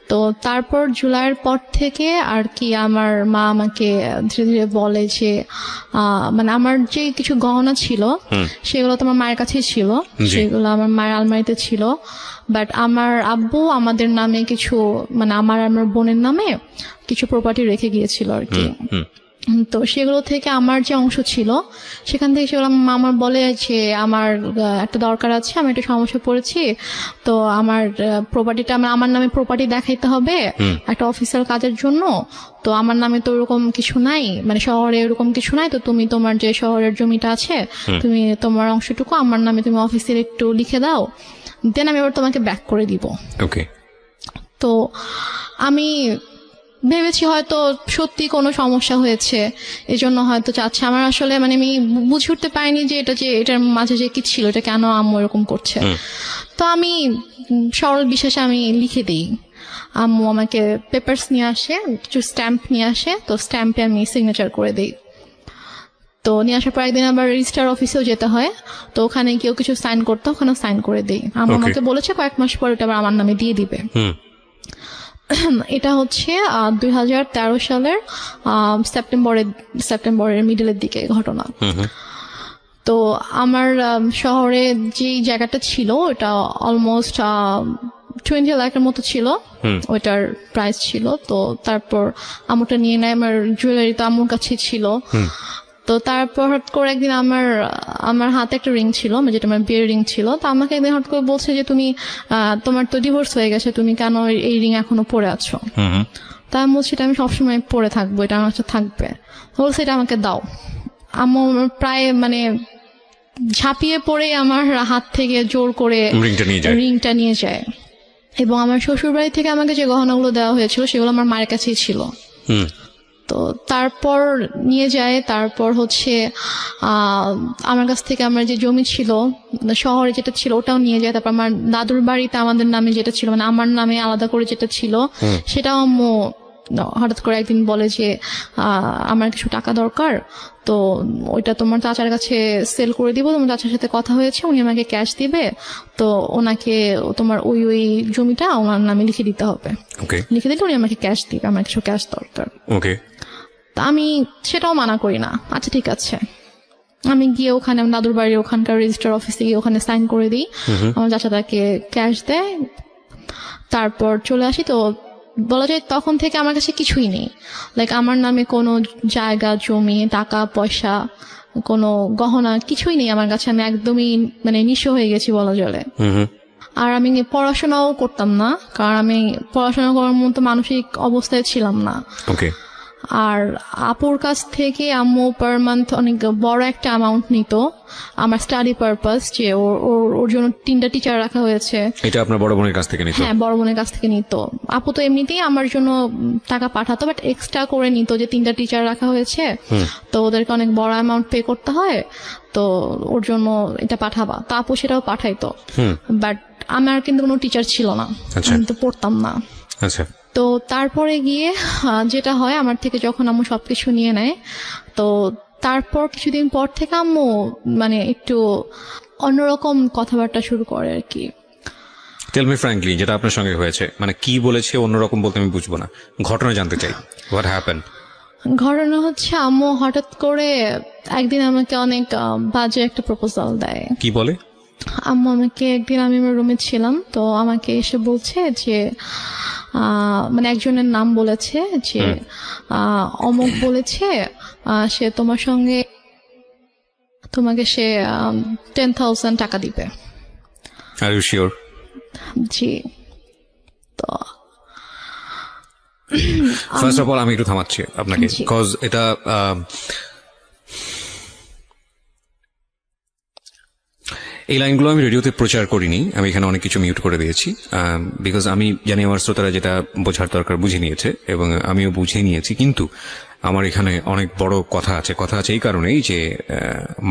তো তারপর জুলাইয়ের পর থেকে আর কি আমার মা আমাকে ধীরে ধীরে বলে যে মানে আমার যে কিছু গহনা ছিল সেগুলো তো আমার মায়ের কাছেই ছিল, সেগুলো আমার মায়ের আলমারিতে ছিল, বাট আমার আব্বু আমাদের নামে কিছু মানে আমার বোনের নামে কিছু প্রপার্টি রেখে গিয়েছিল আর কি। তো সেগুলো থেকে আমার যে অংশ ছিল সেখান থেকে সেগুলো আমার বলে যে আমার একটা দরকার আছে, আমি একটা সমস্যা পড়েছি, তো আমার প্রপার্টিটা আমার নামে প্রপার্টি দেখাইতে হবে একটা অফিসিয়াল কাজের জন্য, তো আমার নামে তো ওরকম কিছু নাই, মানে শহরে ওরকম কিছু নাই, তো তুমি তোমার যে শহরের জমিটা আছে তুমি তোমার অংশটুকু আমার নামে তুমি অফিসিয়াল একটু লিখে দাও, দেন আমি এবার তোমাকে ব্যাক করে দিব। ওকে। তো আমি ভেবেছি হয়তো সত্যি কোনো সমস্যা হয়েছে, এজন্য হয়তো চাচ্ছে। আমার আসলে মানে আমি বুঝে উঠতে পারিনি যে এটার মাঝে যে কি ছিল, এটা কেন আম্মু এরকম করছে। তো আমি সরল বিশ্বাসে আমি লিখে দিই, আম্মু আমাকে পেপারস নিয়ে আসে, কিছু স্ট্যাম্প নিয়ে আসে, তো স্ট্যাম্পে আমি সিগনেচার করে দিই। তো নিয়ে আসার পর একদিন আবার রেজিস্ট্রার অফিসেও যেতে হয়, তো ওখানে কেউ কিছু সাইন করতে, ওখানে সাইন করে দিই। আম্মু আমাকে বলেছে কয়েক মাস পর এটা আবার আমার নামে দিয়ে দিবে। এটা হচ্ছে 2013 সালের সেপ্টেম্বরের মিডলের দিকে ঘটনা। তো আমার শহরে যে জায়গাটা ছিল ওটা অলমোস্ট 20 লাখের মতো ছিল, ওইটার প্রাইস ছিল। তো তারপর আম্মুটা নিয়ে নেয়, আমার জুয়েলারি তো আম্মুর কাছে ছিল। তো তারপর হঠাৎ করে একদিন আমার হাতে একটা রিং ছিল, যেটা আমার বিয়ের রিং ছিল, তো আমাকে একদিন হঠাৎ করে বলছে যে তুমি তোমার তো ডিভোর্স হয়ে গেছে, তুমি কেন এই রিং এখনো পরে আছো। তাই আমি বলছি এটা আমি সবসময় পরে থাকবো, এটা আমার কাছে থাকবে। বলছে এটা আমাকে দাও। আম্মু প্রায় মানে ঝাঁপিয়ে পড়ে আমার হাত থেকে জোর করে রিংটা নিয়ে যায়। এবং আমার শ্বশুর বাড়ি থেকে আমাকে যে গহনাগুলো দেওয়া হয়েছিল সেগুলো আমার মায়ের কাছেই ছিল। তো তারপর নিয়ে যায়, তারপর হচ্ছে আমার কাছ থেকে আমার যে জমি ছিল শহরে যেটা ছিল ওটাও নিয়ে যায়। তারপর আমার দাদুর বাড়িতে আমাদের নামে যেটা ছিল মানে আমার নামে আলাদা করে যেটা ছিল সেটাও আম্মু হঠাৎ করে একদিন বলে যে আমার কিছু টাকা দরকার, তো ওইটা তোমার চাচার কাছে সেল করে দিব, তোমার চাচার সাথে কথা হয়েছে, উনি আমাকে ক্যাশ দিবে, তো ওনাকে তোমার ওই ওই জমিটা ওনার নামে লিখে দিতে হবে। লিখে দিলে উনি আমাকে ক্যাশ দিবে, আমার কিছু ক্যাশ দরকার। তা আমি সেটাও মানা করি না, আচ্ছা ঠিক আছে। আমি গিয়ে ওখানে দাদুর বাড়ির ওখানকার রেজিস্টার অফিসে গিয়ে ওখানে সাইন করে দিই, আমার চাচা তাকে ক্যাশ দেয়, তারপর চলে আসি। তো বলা যায় তখন থেকে আমার কাছে কিছুই নেই, লাইক আমার নামে কোনো জায়গা জমি টাকা পয়সা কোনো গহনা কিছুই নেই আমার কাছে। আমি একদমই মানে নিঃস্ব হয়ে গেছি বলা চলে। আর আমি পড়াশোনাও করতাম না, কারণ আমি পড়াশোনা করার মতো মানসিক অবস্থায় ছিলাম না। আর আপুর কাছ থেকে আম্মু পার মান্থ অনেক বড় একটা অ্যামাউন্ট নিত আমার স্টাডি পারপাস, যে ওর জন্য 3টা টিচার রাখা হয়েছে। এটা আপনার বড় বোনের কাছ থেকে নিত? হ্যাঁ, বড় বোনের কাছ থেকে নিত। আপু তো এমনিতেই আমার জন্য টাকা পাঠাতো, বাট এক্সট্রা করে নিত যে 3টা টিচার রাখা হয়েছে, তো ওদেরকে অনেক বড় অ্যামাউন্ট পে করতে হয়, তো ওর জন্য এটা পাঠাবা। তো আপু সেটাও পাঠাইতো, বাট আমার কিন্তু কোনো টিচার ছিল না, আমি তো পড়তাম না। তো তারপরে গিয়ে যেটা হয়, আমার থেকে যখন আম্মু সবকিছু নিয়ে নেয়, তো তারপর কিছুদিন পর থেকে আম্মু মানে একটু অন্যরকম কথাবার্তা শুরু করে আর কি। টেল মি ফ্র্যাঙ্কলি, যেটা আপনার সঙ্গে হয়েছে, মানে কি বলেছে অন্যরকম বলতে আমি বুঝবো না, ঘটনা জানতে চাই। What happened? ঘটনা হচ্ছে আম্মু হঠাৎ করে একদিন আমাকে অনেক বাজে একটা প্রপোজাল দেয়। কি বলে? আম্মু আমাকে একদিন, আমি আমার রুমে ছিলাম, তো আমাকে এসে বলছে যে মানে একজনের নাম বলেছে যে অমুক বলেছে সে তোমার সঙ্গে তোমাকে সে 10,000 টাকা দিবে। Are you sure? জি। তো ফার্স্ট অফ অল আমি একটু থামাচ্ছি আপনাকে, বিকজ এটা এই লাইনগুলো আমি রেডিওতে প্রচার করিনি, আমি এখানে অনেক কিছু মিউট করে দিয়েছি, বিকজ আমি জানি আমার শ্রোতারা যেটা বোঝার দরকার বুঝে নিয়েছে এবং আমিও বুঝে নিয়েছি। কিন্তু আমার এখানে অনেক বড় কথা আছে এই কারণেই যে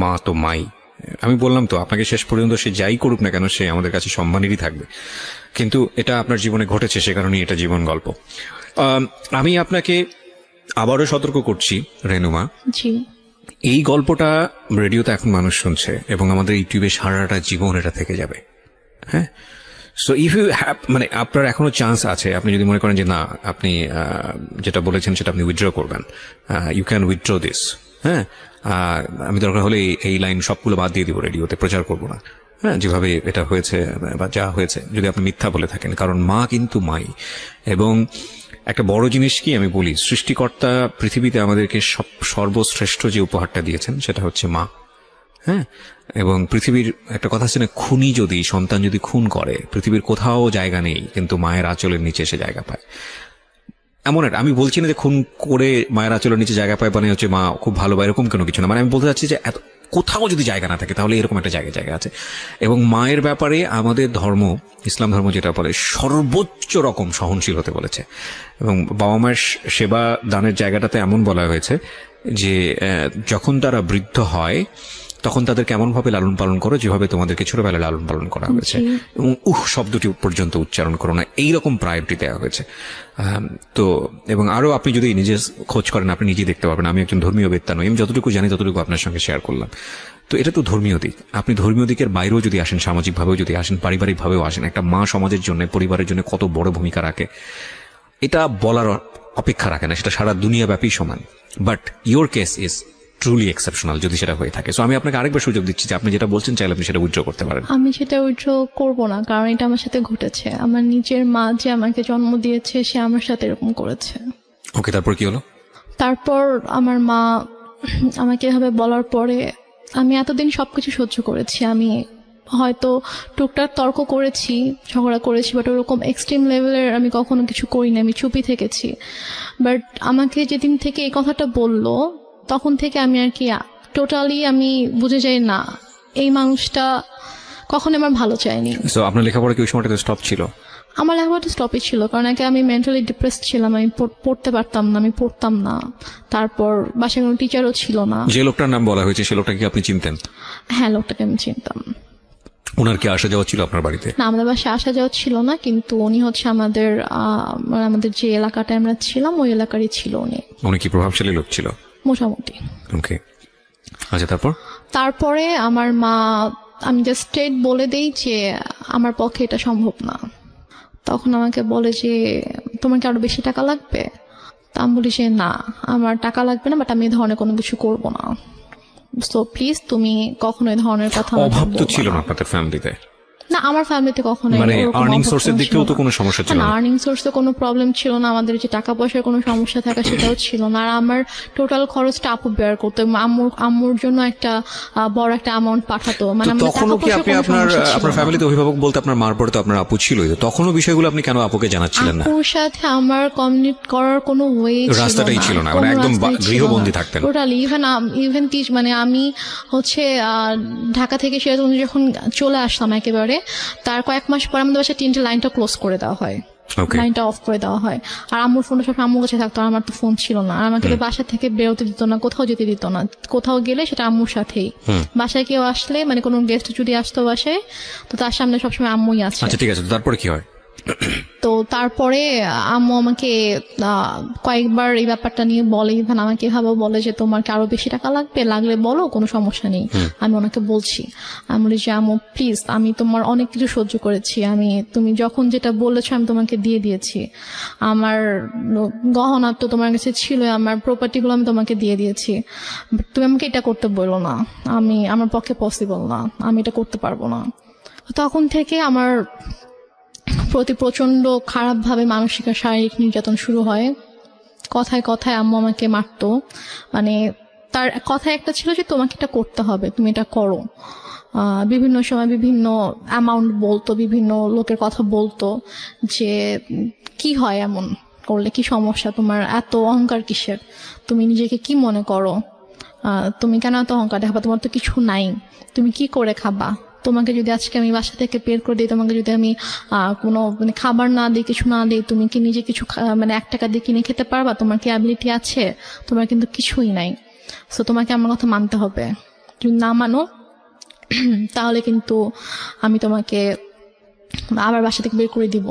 মা তো মাই। আমি বললাম তো আপনাকে, শেষ পর্যন্ত সে যাই করুক না কেন সে আমাদের কাছে সম্মানেরই থাকবে, কিন্তু এটা আপনার জীবনে ঘটেছে, সে কারণেই এটা জীবন গল্প। আমি আপনাকে আবারও সতর্ক করছি রেনুমা, এই গল্পটা রেডিওতে এখন মানুষ শুনছে এবং আমাদের ইউটিউবে সারাটা জীবন এটা থেকে যাবে। হ্যাঁ, সো ইফ ইউ হ্যাভ, মানে আপনার এখনো চান্স আছে, আপনি যদি মনে করেন যে না আপনি যেটা বলেছেন সেটা আপনি উইথড্র করবেন, ইউ ক্যান উইথড্র দিস। হ্যাঁ, আমি দরকার হলে এই লাইন সবগুলো বাদ দিয়ে দিব, রেডিওতে প্রচার করবো না। হ্যাঁ, যেভাবে এটা হয়েছে বা যা হয়েছে, যদি আপনি মিথ্যা বলে থাকেন, কারণ মা কিন্তু মাই। এবং একটা বড় জিনিস কি আমি বলি, সৃষ্টিকর্তা পৃথিবীতে আমাদেরকে সর্বশ্রেষ্ঠ যে উপহারটা দিয়েছেন সেটা হচ্ছে মা। হ্যাঁ, এবং পৃথিবীর একটা কথা আছে না, খুনি যদি সন্তান যদি খুন করে পৃথিবীর কোথাও জায়গা নেই, কিন্তু মায়ের আঁচলের নিচে সে জায়গা পায়। এমন একটা, আমি বলছি না যে খুন করে মায়ের আঁচলের নিচে জায়গা পায় মানে হচ্ছে মা খুব ভালো বা এরকম কোনো কিছু না, মানে আমি বলতে চাচ্ছি যে এত কোথাও যদি জায়গা না থাকে তাহলে এরকম একটা জায়গা আছে। এবং মায়ের ব্যাপারে আমাদের ধর্ম, ইসলাম ধর্ম যেটা বলে, সর্বোচ্চ রকম সহনশীল হতে বলেছে। এবং বাবা মায়ের সেবা দানের জায়গাটাতে এমন বলা হয়েছে যে যখন তারা বৃদ্ধ হয় তখন তাদের কেমন ভাবে লালন পালন করো, যেভাবে তোমাদেরকে ছোটবেলায় লালন পালন করা হয়েছে, এবং শব্দটি পর্যন্ত উচ্চারণ করো না, এইরকম প্রায়োরিটি দেওয়া হয়েছে। তো এবং আরো আপনি যদি নিজে খোঁজ করেন আপনি নিজেই দেখতে পারবেন, আমি একজন ধর্মীয় বেত্তা নই, আমি যতটুকু জানি ততটুকু আপনার সঙ্গে শেয়ার করলাম। তো এটা তো ধর্মীয় দিক, আপনি ধর্মীয় দিকের বাইরেও যদি আসেন, সামাজিকভাবেও যদি আসেন, পারিবারিকভাবেও আসেন, একটা মা সমাজের জন্য, পরিবারের জন্য কত বড় ভূমিকা রাখে এটা বলার অপেক্ষা রাখে না, সেটা সারা দুনিয়াব্যাপী সমান। But your case is truly exceptional যদি সেটা হয়ে থাকে। সো আমি আপনাকে আরেকবার সুযোগ দিচ্ছি যে আপনি যেটা বলছেন চাইলে আপনি সেটা উইথড্র করতে পারেন। আমি সেটা উইথড্র করব না, কারণ এটা আমার সাথে ঘটেছে। আমার নিজের মা যে আমাকে জন্ম দিয়েছে সে আমার সাথে এরকম করেছে। ওকে, তারপর কি হলো? তারপর আমার মা আমাকে এভাবে বলার পরে আমি এতদিন সবকিছু সহ্য করেছি, আমি হয়তো টুকটাক তর্ক করেছি, ঝগড়া করেছি, বাট ওরকম এক্সট্রিম লেভেলের আমি কখনো কিছু করিনি, আমি চুপই থেকেছি। বাট আমাকে যেদিন থেকে এই কথাটা বললো তখন থেকে আমি আর কি টোটালি আমি বুঝে যাই না এই মানুষটা কখনো আমার ভালো চায়নি। সো আপনার লেখাপড়া কি ওই সময়টাতে স্টপ ছিল? আমার লেখাপড়াটা স্টপই ছিল, কারণ আগে আমি মেন্টালি ডিপ্রেস ছিলাম, আমি পড়তে পারতাম না, আমি পড়তাম না। তারপর বাসায় কোনো টিচারও ছিল না। যে লোকটার নাম বলা হয়েছে সে লোকটাকে আপনি চিনতেন? হ্যাঁ, লোকটাকে আমি চিনতাম। ওনার কি আসা যাওয়া ছিল আপনার বাড়িতে? না, আমাদের বাসায় আসা যাওয়া ছিল না, কিন্তু উনি হচ্ছে আমাদের যে এলাকাটায় আমরা ছিলাম ওই এলাকারই ছিল উনি। উনি কি প্রভাবশালী লোক ছিল? মোটামুটি। ওকে, আচ্ছা তারপরে আমার মা, আমি জাস্ট স্ট্রেট বলে দেই যে আমার পক্ষে এটা সম্ভব না। তখন আমাকে বলে যে তোমার কি আরো বেশি টাকা লাগবে? তা আমি বলি যে না, আমার টাকা লাগবে না, বাট আমি এই ধরনের কোনো কিছু করবো না। সো প্লিজ তুমি কখনো এই ধরনের কথা। অভাব তো ছিল না আপনাদের ফ্যামিলিতে? না, আমার ফ্যামিলিতে কখনো মানে আর্নিং সোর্সের দিক থেকেও তো কোনো সমস্যা ছিল না? আর্নিং সোর্সে কোনো প্রবলেম ছিল না, আমাদের যে টাকা পয়সার কোনো সমস্যা থাকা সেটাও ছিল না। আর আমার টোটাল খরচটা আপু বেয়ার করতো, আম্মুর জন্য একটা বড় একটা অ্যামাউন্ট পাঠাতো। মানে তখনও কি আপনি আপনার ফ্যামিলিতে অভিভাবক বলতে আপনার মার পরে তো আপনার আপু ছিলই, তখনও বিষয়গুলো আপনি কেন আপুকে জানাচ্ছিলেন না? আপুর সাথে আমার কমিউনিকেট করার কোনো ওয়ে রাস্তাটাই ছিল না, মানে একদম গৃহবন্দী থাকতেন টোটালি। ইভেন মানে আমি হচ্ছে ঢাকা থেকে সিরাজগঞ্জ যখন চলে আসলাম একেবারে, তার কয়েক মাস পর আমাদের বাসায় 3টে লাইনটা ক্লোজ করে দেওয়া হয়, লাইনটা অফ করে দেওয়া হয়। আর আম্মুর ফোনটা সব আম্মুর কাছে থাকতো, আর আমার তো ফোন ছিল না। আর আমাকে তো বাসা থেকে বেরোতে দিত না, কোথাও যেতে দিত না। কোথাও গেলে সেটা আম্মুর সাথেই। বাসায় কেউ আসলে, মানে কোনো গেস্ট যদি আসতো বাসায়, তো তার সামনে সবসময় আম্মুই আছে। আচ্ছা ঠিক আছে, তারপরে কি হয়? তো তারপরে আম্মু আমাকে কয়েকবার এই ব্যাপারটা নিয়ে বলে, ইভেন আমাকে এভাবে বলে যে তোমার কি আরো বেশি টাকা লাগবে, লাগলে বলো, কোনো সমস্যা নেই। আমি ওনাকে বলছি, আমি বলি যে আম্মু প্লিজ, আমি তোমার অনেক কিছু সহ্য করেছি, তুমি যখন যেটা বলেছো আমি তোমাকে দিয়ে দিয়েছি। আমার গহনা তো তোমার কাছে ছিল, আমার প্রপার্টি গুলো আমি তোমাকে দিয়ে দিয়েছি, তুমি আমাকে এটা করতে বলো না, আমার পক্ষে পসিবল না, আমি এটা করতে পারবো না। তখন থেকে আমার প্রতি প্রচন্ড খারাপভাবে মানসিক আর শারীরিক নির্যাতন শুরু হয়। কথায় কথায় আম্মু আমাকে মারতো, মানে তার কথা একটা ছিল যে তোমাকে এটা করতে হবে, তুমি এটা করো। বিভিন্ন সময় বিভিন্ন অ্যামাউন্ট বলতো, বিভিন্ন লোকের কথা বলতো যে কি হয় এমন করলে, কি সমস্যা তোমার, এত অহংকার কিসের, তুমি নিজেকে কি মনে করো, তুমি কেন এত অহংকার দেখাবা, তোমার তো কিছু নাই, তুমি কি করে খাবা, তোমাকে যদি আজকে আমি বাসা থেকে বের করে দিই, তোমাকে যদি আমি কোনো মানে খাবার না দিই, কিছু না দিই, তুমি কি নিজে কিছু মানে 1 টাকা দিয়ে কিনে খেতে পারবা, তোমার কি অ্যাবিলিটি আছে? তোমার কিন্তু কিছুই নাই। সো তোমাকে আমার কথা মানতে হবে, যদি না মানো তাহলে কিন্তু আমি তোমাকে আবার বাসা থেকে বের করে দিব।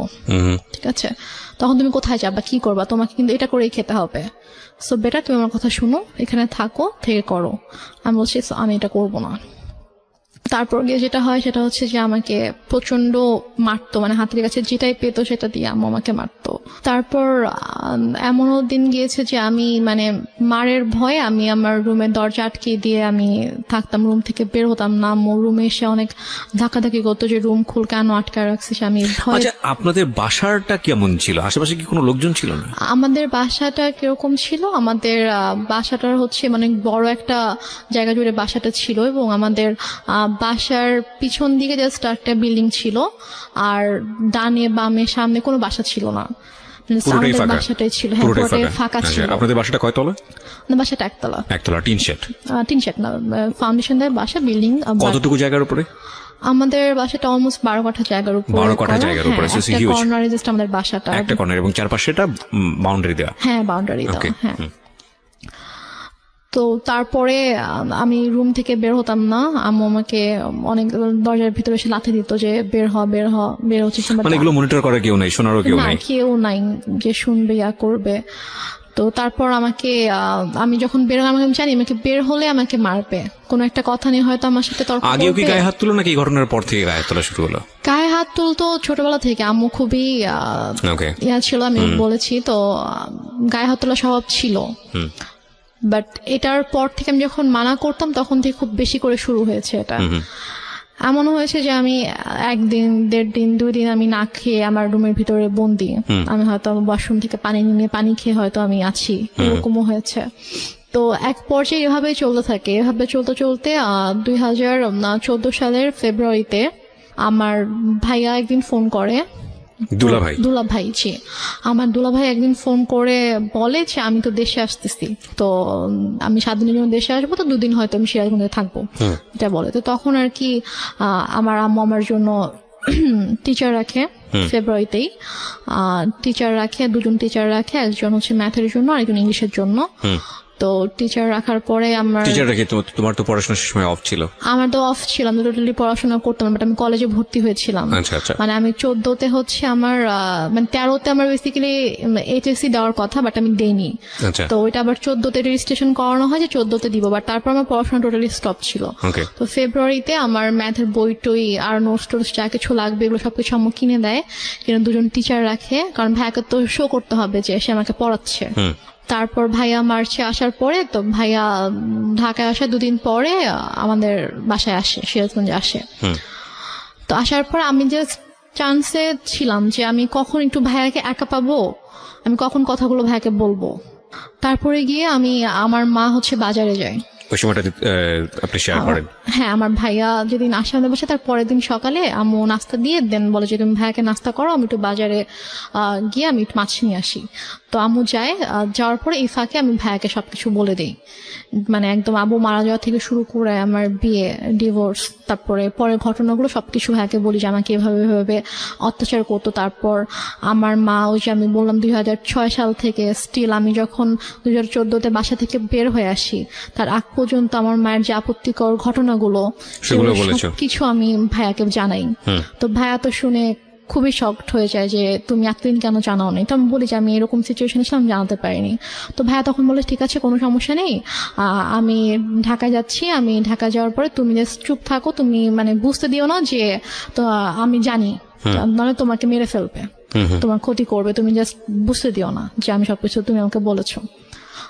ঠিক আছে, তখন তুমি কোথায় যাবা, কি করবা, তোমাকে কিন্তু এটা করেই খেতে হবে। সো বেটার তুমি আমার কথা শুনো, এখানে থাকো, থেকে করো। আমি বলছি আমি এটা করবো না। তারপর গিয়ে যেটা হয় সেটা হচ্ছে যে আমাকে প্রচন্ড মারতো, মানে হাতের কাছে যেটাই পেতো সেটা দিয়ে আম্মু আমাকে মারতো। তারপর এমনও দিন গিয়েছে যে আমি মানে মারের ভয়ে আমি আমার রুমের দরজা আটকে দিয়ে আমি থাকতাম, রুম থেকে বের হতাম না। আম্মু রুমে এসে অনেক ধাক্কাধাক্কি করতো যে রুম খুল, কেন আটকায় রাখছিস। আমি ভয়। আচ্ছা, আপনাদের বাসাটা কেমন ছিল? আশেপাশে কি কোনো লোকজন ছিল না? আমাদের বাসাটা কিরকম ছিল, আমাদের বাসাটার হচ্ছে মানে বড় একটা জায়গা জুড়ে বাসাটা ছিল, এবং আমাদের বাসার পিছন দিকে জাস্ট একটা বিল্ডিং ছিল, আর ডানে বামে সামনে কোনো বাসা ছিল না, আমাদের বাসাটাই ছিল। হ্যাঁ, পুরোটাই ফাঁকা ছিল। আপনাদের বাসাটা কয়তলা? বাসাটা একতলা। একতলা, টিন শেড? টিন শেড না, ফাউন্ডেশন দেওয়া বাসা, বিল্ডিং। কতটুকু জায়গার উপরে? আমাদের বাসাটা অলমোস্ট 12 কাঠা জায়গার উপরে। 12 কাঠা জায়গার উপরে, একটা কর্নারে জাস্ট আমাদের বাসাটা, একটা কর্নার, এবং চারপাশে এটা বাউন্ডারি দেওয়া। হ্যাঁ, বাউন্ডারি দেওয়া। হ্যাঁ, তো তারপরে আমি রুম থেকে বের হতাম না। আম্মু আমাকে অনেক দরজার ভিতরে এসে লাথি দিত যে বের হচ্ছে। মানে এগুলো মনিটর করার কেউ নাই, শোনারও কেউ নাই? কেউ নাই যে শুনবে ইয়া করবে। তো তারপর আমাকে আমি যখন বেরোলাম, আমি জানি আমাকে বের হলে আমাকে মারবে, কোনো একটা কথা নিয়ে হয়তো আমার সাথে তর্ক করবে। আগেও কি গায়ে হাত তুলো নাকি এই ঘটনার পর থেকে গায়ে হাত তোলা শুরু হলো? গায়ে হাত তুলতো ছোটবেলা থেকে, আম্মু খুবই ইয়া ছিল, আমি বলেছি তো, গায়ে হাত তোলা স্বভাব ছিল। বাট এটার পর থেকে আমি যখন মানা করতাম তখন থেকে খুব বেশি করে শুরু হয়েছে এটা। এমনও হয়েছে যে আমি 1 দিন 1.5 দিন 2 দিন আমি না খেয়ে আমার রুমের ভিতরে বন্দি, আমি হয়তো ওয়াশরুম থেকে পানি নিয়ে পানি খেয়ে হয়তো আমি আছি, এরকমও হয়েছে। তো এক পর্যায়ে এভাবেই চলতে থাকে। এভাবে চলতে চলতে 2014 সালের ফেব্রুয়ারিতে আমার ভাইয়া একদিন ফোন করে, দুলাভাই জি, আমার দুলাভাই একদিন ফোন করে বলে যে আমি তো দেশে আসতেছি, তো আমি 7 দিনের জন্য দেশে আসবো, তো 2 দিন হয়তো আমি সিরাজগঞ্জে থাকবো, এটা বলে। তো তখন আর কি আমার আম্মু আমার জন্য টিচার রাখে ফেব্রুয়ারিতেই, টিচার রাখে, 2 জন টিচার রাখে, একজন হচ্ছে ম্যাথের জন্য আর একজন ইংলিশের জন্য। তো টিচার রাখার পরে তোমার তো পড়াশোনার সময় অফ ছিল? আমার তো অফ ছিল, আমি টোটালি পড়াশোনা করতাম, বাট আমি কলেজে ভর্তি হয়েছিলাম। মানে আমি 14তে হচ্ছে আমার মানে 13তে আমার বেসিক্যালি এইচএসসি দেওয়ার কথা, বাট আমি দেইনি। তো ওইটা আবার 14তে রেজিস্ট্রেশন করানো হয় যে 14তে দিব, বাট তারপর আমার পড়াশোনা টোটালি স্টপ ছিল। তো ফেব্রুয়ারিতে আমার ম্যাথের বই টই আর নোটস টোটস যা কিছু লাগবে এগুলো সবকিছু আম্মু কিনে দেয়, কিন্তু 2 জন টিচার রাখে, কারণ ভাইয়াকে তো শো করতে হবে যে সে আমাকে পড়াচ্ছে। তারপর ভাইয়া মার্চে আসার পরে, তো ভাইয়া ঢাকায় আসার 2 দিন পরে আমাদের বাসায় আসে, সিরাজগঞ্জে আসে। তো আসার পর আমি জাস্ট চান্সে ছিলাম যে আমি কখন একটু ভাইয়াকে একা পাবো, আমি কখন কথাগুলো ভাইয়াকে বলবো। তারপরে গিয়ে আমার মা হচ্ছে বাজারে যায়, ওই সময়টা আপনি শেয়ার করেন? হ্যাঁ, আমার ভাইয়া যেদিন আসে আমাদের বাসায়, তার পরের দিন সকালে আম্মু নাস্তা দিয়ে দেন, বলে যে তুমি ভাইয়াকে নাস্তা করো, আমি একটু বাজারে গিয়ে আমি একটু মাছ নিয়ে আসি। তো আম্মু যায়, যাওয়ার পরে এই ফাঁকে আমি ভাইয়াকে সবকিছু বলে দিই, মানে একদম আব্বু মারা যাওয়া থেকে শুরু করে আমার বিয়ে, ডিভোর্স, তারপরে পরের ঘটনাগুলো সবকিছু ভাইয়াকে বলি যে আমাকে এভাবে অত্যাচার করতো। তারপর আমার মা, ওই যে আমি বললাম 2006 সাল থেকে স্টিল আমি যখন 2014তে বাসা থেকে বের হয়ে আসি তার আগ পর্যন্ত আমার মায়ের যে আপত্তিকর ঘটনাগুলো কিছু আমি ভাইয়াকে জানাই। তো ভাইয়া তো শুনে খুবই শকড হয়ে যায় যে তুমি এতদিন কেন জানাও নি। তো আমি বলি যে আমি এরকম সিচুয়েশন ছিলাম, জানাতে পারিনি। তো ভাইয়া তখন বলে ঠিক আছে, কোনো সমস্যা নেই, আমি ঢাকায় যাচ্ছি, আমি ঢাকা যাওয়ার পরে তুমি জাস্ট চুপ থাকো, তুমি মানে বুঝতে দিও না যে তো আমি জানি, মানে তোমাকে মেরে ফেলবে, তোমার ক্ষতি করবে, তুমি জাস্ট বুঝতে দিও না যে আমি সবকিছু তুমি আমাকে বলেছো।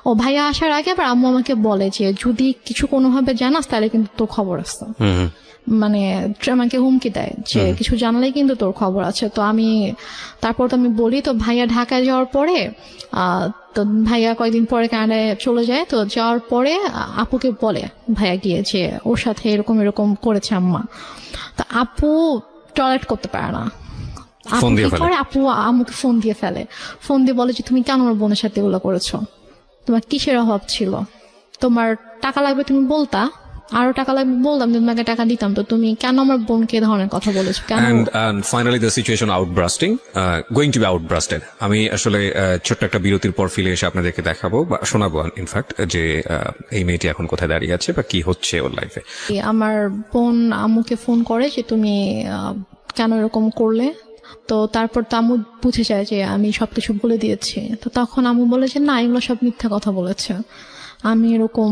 ও ভাইয়া আসার আগে আবার আম্মু আমাকে বলে যে যদি কিছু কোনোভাবে জানাস তাহলে কিন্তু তোর খবর আছে, মানে আমাকে হুমকি দেয় যে কিছু জানলেই কিন্তু তোর খবর আছে। তো তারপর তো আমি বলি। তো ভাইয়া ঢাকায় যাওয়ার পরে তো ভাইয়া কয়েকদিন পরে কানাডায় চলে যায়। তো যাওয়ার পরে আপুকে বলে ভাইয়া গিয়ে যে ওর সাথে এরকম এরকম করেছে আম্মা। তো আপু টয়লেট করতে পারে না, আপু আম্মুকে ফোন দিয়ে ফেলে, ফোন দিয়ে বলে যে তুমি কেন আমার বোনের সাথে এগুলো করেছো, তোমার কিসের অভাব ছিল, তোমার টাকা লাগবে তুমি বলতা, আরো টাকা লাগবে বলতাম, তোমাকে টাকা দিতাম, তো তুমি কেন আমার বোনকে ধরনের কথা বলেছো কেন? And finally the situation outbursting, going to be outbursted. আমি আসলে ছোট্ট একটা বিরতির পর ফিরে এসে আপনাদেরকে দেখাবো বা শোনাবো ইনফ্যাক্ট যে এই মেয়েটি এখন কোথায় দাঁড়িয়ে আছে বা কি হচ্ছে ওর লাইফে। আমার বোন আম্মুকে ফোন করে যে তুমি কেন এরকম করলে। তো তারপর তো আম্মু বুঝে যায় যে আমি সবকিছু বলে দিয়েছি। তো তখন আম্মু বলে যে না, এগুলো সব মিথ্যা কথা বলেছে, আমি এরকম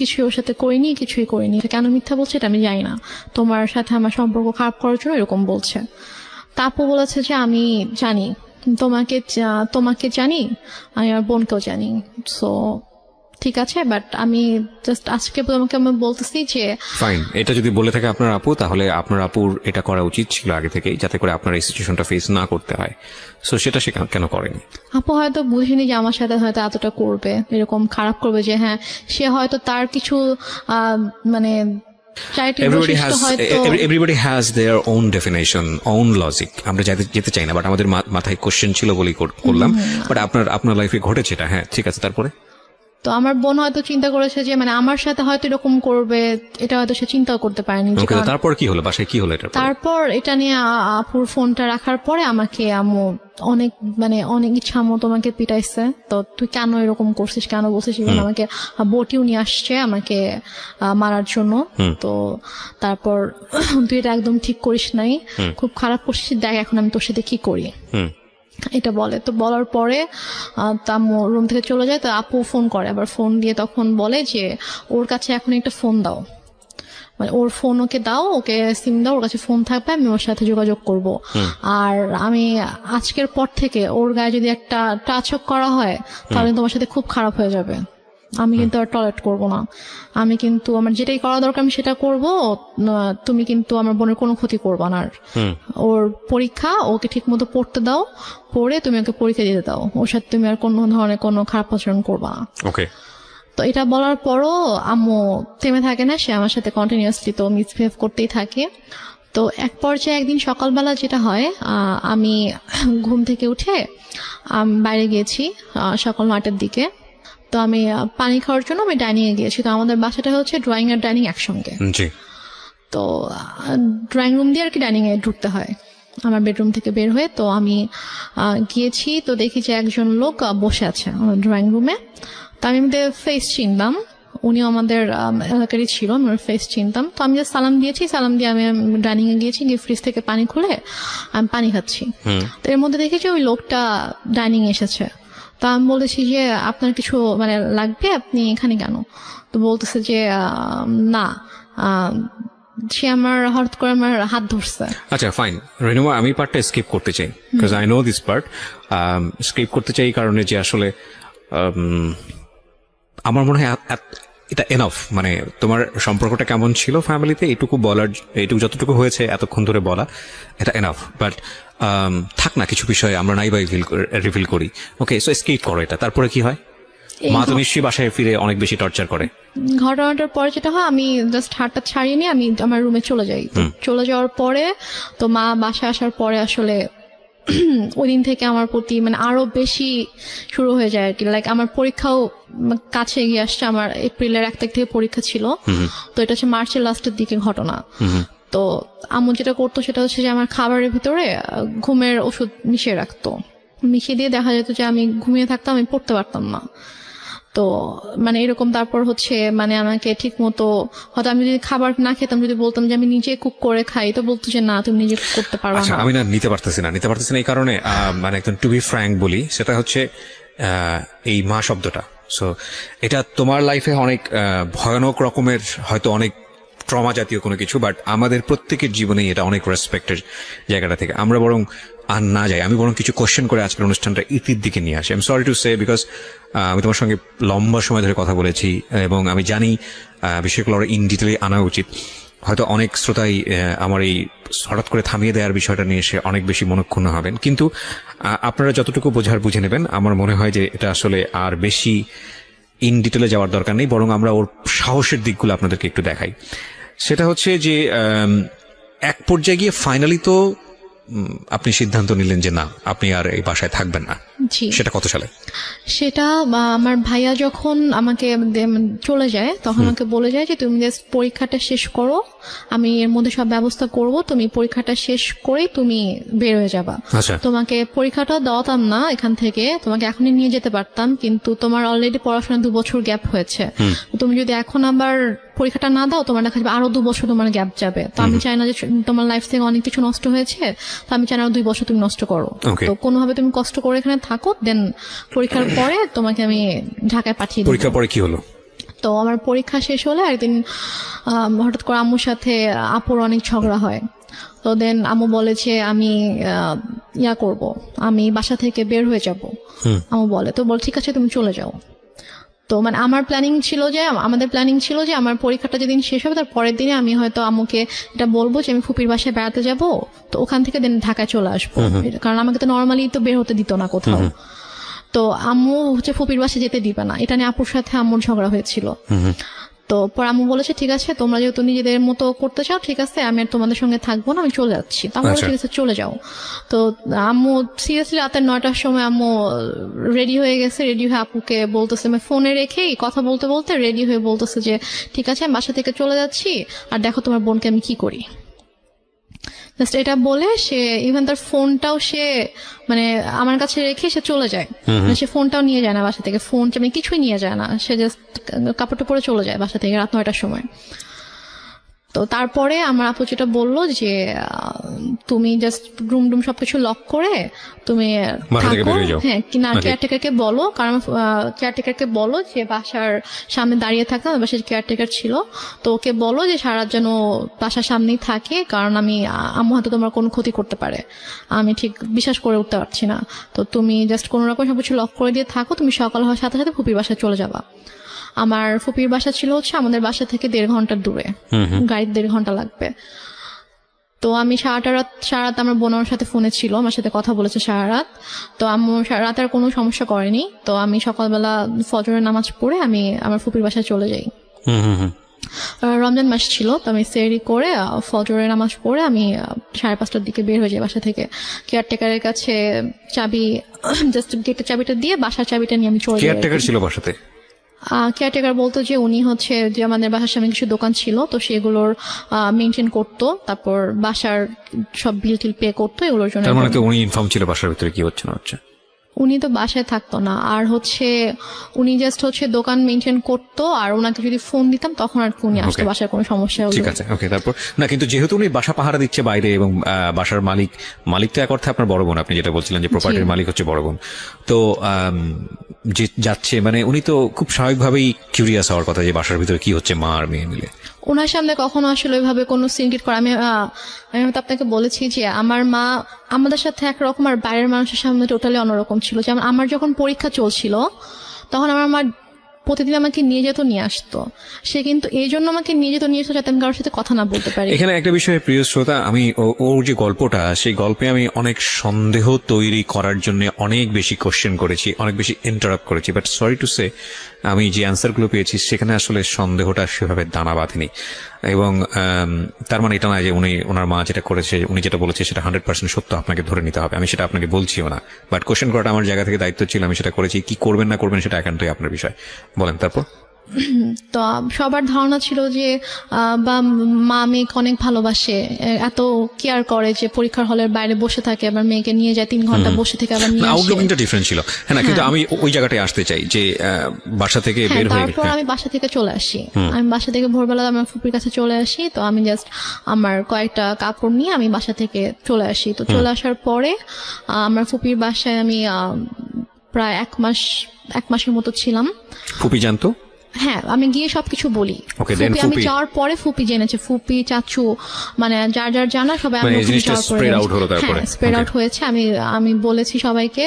কিছু ওর সাথে করিনি, কিছুই করিনি। কেন মিথ্যা বলছে এটা আমি জানি না, তোমার সাথে আমার সম্পর্ক খারাপ করার জন্য এরকম বলছে। তারপর বলেছে যে আমি জানি, তোমাকে জানি, আমি আমার বোনকেও জানি। সো ঠিক আছে, বাট আমি জাস্ট আজকে তোমাকে আমি বলতেছি যে ফাইন, এটা যদি বলে থাকে আপনার আপু, তাহলে আপনার আপুর এটা করা উচিত ছিল আগে থেকেই, যাতে করে আপনার এই সিচুয়েশনটা ফেস না করতে হয়। সো সেটা সে কেন করেনি? আপু হয়তো বুঝিনি যে আমার সাথে হয়তো এতটা করবে, এরকম খারাপ করবে, যে হ্যাঁ সে হয়তো তার কিছু মানে everybody has their own definition, own logic. আমরা যেতে চাই না, বাট আমাদের মাথায় কোশ্চেন ছিল বলেই করলাম। বাট আপনার লাইফে ঘটেছে এটা, হ্যাঁ ঠিক আছে। তারপরে তো আমার বোন হয়তো চিন্তা করেছে যে মানে আমার সাথে হয়তো এরকম করবে, এটা হয়তো সে চিন্তাও করতে পারেনি। তারপর কি হলো, বাসায় কি হলো? তারপর এটা নিয়ে আপুর ফোনটা রাখার পরে আমাকে আম্মু অনেক ইচ্ছা মতো আমাকে পিটাইছে। তো তুই কেন এরকম করছিস, কেন বলছিস, আমাকে বটিও নিয়ে আসছে আমাকে মারার জন্য। তো তারপর তুই এটা একদম ঠিক করিস নাই, খুব খারাপ করছিস, দেখ এখন আমি তোর সাথে কি করি, এটা বলে। তো বলার পরে আম্মু রুম থেকে চলে যায়। তো আপু ফোন করে, আবার ফোন দিয়ে তখন বলে যে ওর কাছে এখন একটা ফোন দাও, মানে ওর ফোন ওকে দাও, ওকে সিম দাও, ওর কাছে ফোন থাকবে, আমি ওর সাথে যোগাযোগ করব। আর আমি আজকের পর থেকে ওর গায়ে যদি একটা টাচ করা হয় তাহলে তোমার সাথে খুব খারাপ হয়ে যাবে, আমি কিন্তু আর টয়লেট করবো না, আমি কিন্তু আমার যেটাই করা দরকার আমি সেটা করব, তুমি কিন্তু আমার বোনের কোনো ক্ষতি করবা না। ওর পরীক্ষা ওকে ঠিক মতো পড়তে দাও, পড়ে তুমি ওকে পরীক্ষা দিতে দাও, ওর সাথে তুমি আর কোনো ধরনের কোনো খারাপ আচরণ করবা না। ওকে। তো তো এটা বলার পরও আম্মু থেমে থাকে না, সে আমার সাথে কন্টিনিউয়াসলি তো মিসবিহেভ করতেই থাকে। তো এক পর্যায়ে একদিন সকালবেলা যেটা হয়, আমি ঘুম থেকে উঠে বাইরে গিয়েছি সকাল 9টার দিকে। তো আমি পানি খাওয়ার জন্য আমি ডাইনিং এ গিয়েছি। তো আমাদের বাসাটা হচ্ছে ড্রয়িং আর ডাইনিং একসঙ্গে। তো ড্রয়িং রুম দিয়ে আর কি ডাইনিং এ ঢুকতে হয় আমার বেডরুম থেকে বের হয়ে। তো আমি গিয়েছি, তো দেখি যে একজন লোক বসে আছে আমার ড্রয়িং রুমে। তো আমি আমাদের ফেস চিনলাম, উনিও আমাদের এলাকারই ছিল, আমি ওর ফেস চিনতাম। তো আমি জাস্ট সালাম দিয়েছি, সালাম দিয়ে আমি ডাইনিং এ গিয়েছি, গিয়ে ফ্রিজ থেকে পানি খুলে আমি পানি খাচ্ছি। তো এর মধ্যে দেখেছি ওই লোকটা ডাইনিং এ এসেছে। তো আমি বলেছি যে আপনার কিছু মানে লাগবে, আপনি এখানে কেন? তো বলতেছে যে না, সে আমার হঠাৎ করে আমার হাত ধরছে। আচ্ছা ফাইন রেনুমা, আমি পার্টটা স্কিপ করতে চাই, because I know this part. Skip করতে চাই এই কারণে যে আসলে আমার মনে হয় এটা এনাফ। মানে তোমার সম্পর্কটা কেমন ছিল ফ্যামিলিতে এইটুকু বলার, এইটুকু যতটুকু হয়েছে এতক্ষণ ধরে বলা, এটা এনাফ। বাট থাক না কিছু বিষয়ে আমরা নাই বা রিভিল করি। ওকে, সো স্কিপ করো এটা। তারপরে কি হয়? মা তো নিশ্চয়ই বাসায় ফিরে অনেক বেশি টর্চার করে। ঘটনাটার পরে যেটা হয়, আমি জাস্ট হাতটা ছাড়িয়ে নিয়ে আমি আমার রুমে চলে যাই। চলে যাওয়ার পরে তো মা বাসায় আসার পরে আসলে ওই দিন থেকে আমার প্রতি মানে আরো বেশি শুরু হয়ে যায় আর কি। লাইক আমার পরীক্ষাও কাছে এগিয়ে আসছে, আমার এপ্রিলের 1 তারিখ থেকে পরীক্ষা ছিল। তো এটা হচ্ছে মার্চের লাস্টের দিকে ঘটনা। তো আম্মু যেটা করতো সেটা হচ্ছে যে আমার খাবারের ভিতরে ঘুমের ওষুধ মিশিয়ে রাখতো। মিশিয়ে দিয়ে দেখা যেত যে আমি ঘুমিয়ে থাকতাম, আমি পড়তে পারতাম না। তো মানে এরকম। তারপর হচ্ছে মানে আমাকে ঠিক মতো, হয়তো আমি যদি খাবার না খেতাম, যদি বলতাম যে আমি নিজে কুক করে খাই, তো বলতো যে না তুমি নিজে কুক করতে পারবে না। আমি না নিতে পারতেছি না এই কারণে মানে একদম টু বি ফ্র্যাঙ্ক বলি, সেটা হচ্ছে এই মা শব্দটা। সো এটা তোমার লাইফে অনেক ভয়ানক রকমের হয়তো অনেক ট্রমা জাতীয় কোনো কিছু, বাট আমাদের প্রত্যেকের জীবনেই এটা অনেক রেসপেক্টের জায়গাটা থেকে আমরা বরং আর না যাই। আমি বরং কিছু কোশ্চেন করে আজকের অনুষ্ঠানটা ইতির দিকে নিয়ে আসি। I am sorry to say, because আমি তোমার সঙ্গে লম্বা সময় ধরে কথা বলেছি এবং আমি জানি বিষয়গুলো ইন ডিটেলে আনা উচিত। হয়তো অনেক শ্রোতাই আমার এই হঠাৎ করে থামিয়ে দেওয়ার বিষয়টা নিয়ে এসে অনেক বেশি মনক্ষুণ্ণ হবেন, কিন্তু আপনারা যতটুকু বোঝার বুঝে নেবেন। আমার মনে হয় যে এটা আসলে আর বেশি ইন ডিটেলে যাওয়ার দরকার নেই, বরং আমরা ওর সাহসের দিকগুলো আপনাদেরকে একটু দেখাই। সেটা হচ্ছে যে এক পর্যায়ে গিয়ে ফাইনালি তো আপনি সিদ্ধান্ত নিলেন যে না, আপনি আর এই বাসায় থাকবেন না। সেটা কত সালে? সেটা আমার ভাইয়া যখন আমাকে চলে যায়, তখন আমাকে বলে যায় যে তুমি জাস্ট পরীক্ষাটা শেষ করো, আমি এর মধ্যে সব ব্যবস্থা করব, তুমি পরীক্ষাটা শেষ করেই তুমি বের হয়ে যাবা। তোমাকে পরীক্ষাটা দেওয়াতাম না এখান থেকে, তোমাকে এখনই নিয়ে যেতে পারতাম, কিন্তু তোমার অলরেডি পড়াশোনা 2 বছর গ্যাপ হয়েছে। তুমি যদি এখন আবার পরীক্ষাটা না দাও, তোমার দেখা যাবে আরো 2 বছর তোমার গ্যাপ যাবে। তো আমি চাই না যে তোমার লাইফ থেকে অনেক কিছু নষ্ট হয়েছে, তো আমি চাই না 2 বছর তুমি নষ্ট করো। তো কোনোভাবে তুমি কষ্ট করে এখানে থাকো, দেন পরীক্ষার পরে তোমাকে আমি ঢাকায় পাঠিয়ে দিই। পরীক্ষার পরে কি হলো? তো আমার পরীক্ষা শেষ হলে একদিন হঠাৎ করে আম্মুর সাথে আপুর অনেক ঝগড়া হয়। তো দেন আম্মু বলে যে আমি করব, আমি বাসা থেকে বের হয়ে যাব। আম্মু বলে, তো বল ঠিক আছে তুমি চলে যাও। তো মানে আমাদের প্ল্যানিং ছিল যে আমার পরীক্ষাটা যেদিন শেষ হবে তার পরের দিনে আমি হয়তো আম্মুকে এটা বলবো যে আমি ফুপির বাসায় বেড়াতে যাব, তো ওখান থেকে দেন ঢাকায় চলে আসবো, কারণ আমাকে তো নর্মালি তো বের হতে দিত না কোথাও। তো আম্মু হচ্ছে ফুপির বাসায় যেতে দিবে না, এটা নিয়ে আপুর সাথে আম্মুর ঝগড়া হয়েছিল। তো পর আম্মু বলেছে ঠিক আছে তোমরা যেহেতু নিজেদের মতো করতে চাও, ঠিক আছে আমি আর তোমাদের সঙ্গে থাকবো না, আমি চলে যাচ্ছি। তো আমরা ঠিক আছে চলে যাও। তো আম্মু সিরিয়াসলি রাতে 9টার সময় আম্মু রেডি হয়ে গেছে, রেডি হয়ে আপুকে বলতেছে, আমি ফোনে রেখেই কথা বলতে বলতে রেডি হয়ে বলতেছে যে ঠিক আছে আমি বাসা থেকে চলে যাচ্ছি, আর দেখো তোমার বোনকে আমি কি করি। জাস্ট এটা বলে সে ইভেন তার ফোনটাও সে মানে আমার কাছে রেখে সে চলে যায়। সে ফোনটাও নিয়ে যায় না বাসা থেকে, ফোন মানে কিছুই নিয়ে যায় না, সে জাস্ট কাপড়টা পরে চলে যায় বাসা থেকে রাত 9টার সময়। তো তারপরে আমার আপু যেটা বললো যে তুমি জাস্ট রুম সবকিছু লক করে তুমি থাকো, হ্যাঁ কিনা কেয়ারটেকারকে বলো, কারণ কেয়ারটেকারকে বলো যে বাসার সামনে দাঁড়িয়ে থাকতাম, বাসার কেয়ারটেকার ছিল, তো ওকে বলো যে সারা যেন বাসার সামনেই থাকে, কারণ আম্মু হয়তো তোমার কোনো ক্ষতি করতে পারে, আমি ঠিক বিশ্বাস করে উঠতে পারছি না। তো তুমি জাস্ট কোনো রকম সবকিছু লক করে দিয়ে থাকো, তুমি সকাল হওয়ার সাথে সাথে ফুপির বাসায় চলে যাবা। আমার ফুপির বাসা ছিল হচ্ছে আমাদের বাসা থেকে 1.5 ঘন্টার দূরে, গাড়িতে 1.5 ঘন্টা লাগবে। তো আমি সারা রাত আমার বোন আমার সাথে ফোনে ছিল, আমার সাথে কথা বলেছে সারা রাত। তো আম্মু সারা রাত আর কোনো সমস্যা করেনি। তো আমি সকালবেলা ফজরের নামাজ পড়ে আমি আমার ফুপির বাসায় চলে যাই। রমজান মাস ছিল, তো আমি সেহরি করে ফজরের নামাজ পড়ে আমি 5:30টার দিকে বের হয়ে যাই বাসা থেকে। কেয়ারটেকারের কাছে চাবি, জাস্ট গেটের চাবিটা দিয়ে বাসার চাবিটা নিয়ে আমি চলে যাই। কেয়ারটেকার ছিল বাসাতে? কেয়ারটেকার বলতো যে উনি হচ্ছে যে আমাদের বাসার সামনে কিছু দোকান ছিল, তো সেগুলোর মেনটেন করতো, তারপর বাসার সব বিল টিল পে করতো, এগুলোর জন্য। তার মানে তো উনি ইনফর্ম ছিল বাসার ভিতরে কি হচ্ছে না হচ্ছে? উনি তো বাসায় থাকতো না, আর হচ্ছে উনি জাস্ট হচ্ছে দোকান মেনটেন করতো, আর ওনাকে যদি ফোন দিতাম তখন আর উনি আসতো, বাসার কোনো সমস্যা হলো। ঠিক আছে, ওকে। তারপর না, কিন্তু যেহেতু উনি বাসা পাহারা দিচ্ছে বাইরে এবং বাসার মালিক তো এক অর্থে আপনার বড় বোন, আপনি যেটা বলছিলেন যে প্রপার্টির মালিক হচ্ছে বড় বোন, তো যে যাচ্ছে মানে উনি তো খুব স্বাভাবিকভাবেই কিউরিয়াস হওয়ার কথা যে বাসার ভিতরে কি হচ্ছে মা আর মেয়ে মিলে। ওনার সামনে কখনো আসলে ওইভাবে কোনো সিনক্রেট করা, আমি হয়তো আপনাকে বলেছি যে আমার মা আমাদের সাথে একরকম আর বাইরের মানুষের সামনে টোটালি অন্যরকম ছিল। যেমন আমার যখন পরীক্ষা চলছিল তখন আমার মা প্রতিদিন আমাকে নিয়ে যেত, নিয়ে আসতো। সে কিন্তু এই জন্য আমাকে নিয়ে যেত, নিয়ে আসতো যাতে আমি কারোর সাথে কথা না বলতে পারি। এখানে একটা বিষয়ে প্রিয় শ্রোতা, আমি ওর যে গল্পটা, সেই গল্পে আমি অনেক সন্দেহ তৈরি করার জন্য অনেক বেশি কোশ্চেন করেছি, অনেক বেশি ইন্টারাপ্ট করেছি, বাট সরি টু সে আমি যে অ্যান্সারগুলো পেয়েছি সেখানে আসলে সন্দেহটা সেভাবে দানা বাঁধেনি। এবং তার মানে এটা নয় যে ওনার মা যেটা করেছে, উনি যেটা বলেছে সেটা 100% সত্য আপনাকে ধরে নিতে হবে, আমি সেটা আপনাকে বলছিও না। বাট কোশ্চেন করাটা আমার জায়গা থেকে দায়িত্ব ছিল, আমি সেটা করেছি। কি করবেন না করবেন সেটা একান্তই আপনার বিষয়। বলেন তারপর। তো সবার ধারণা ছিল যে বা মা মেয়েকে অনেক ভালোবাসে, এত কেয়ার করে যে পরীক্ষার হলের বাইরে বসে থাকে, আবার মেয়েকে নিয়ে যায় 3 ঘন্টা বসে থেকে আবার নিয়ে আসে। আউটলুকিংটা ডিফারেন্ট ছিল, হ্যাঁ না, কিন্তু আমি ওই জায়গাটায় আসতে চাই যে বাসা থেকে বের হয়ে তারপর আমি বাসা থেকে চলে আসি। আমি বাসা থেকে ভোরবেলা আমার ফুপির কাছে চলে আসি। তো আমি জাস্ট আমার কয়েকটা কাপড় নিয়ে আমি বাসা থেকে চলে আসি। তো চলে আসার পরে আমার ফুপির বাসায় আমি প্রায় 1 মাসের মতো ছিলাম। ফুপি জানতো? হ্যাঁ, আমি গিয়ে সবকিছু বলি। আমি যাওয়ার পরে ফুপি জেনেছে, ফুপি চাচু মানে যার যার জানা সবাই স্প্রেড আউট হয়েছে। আমি বলেছি সবাইকে।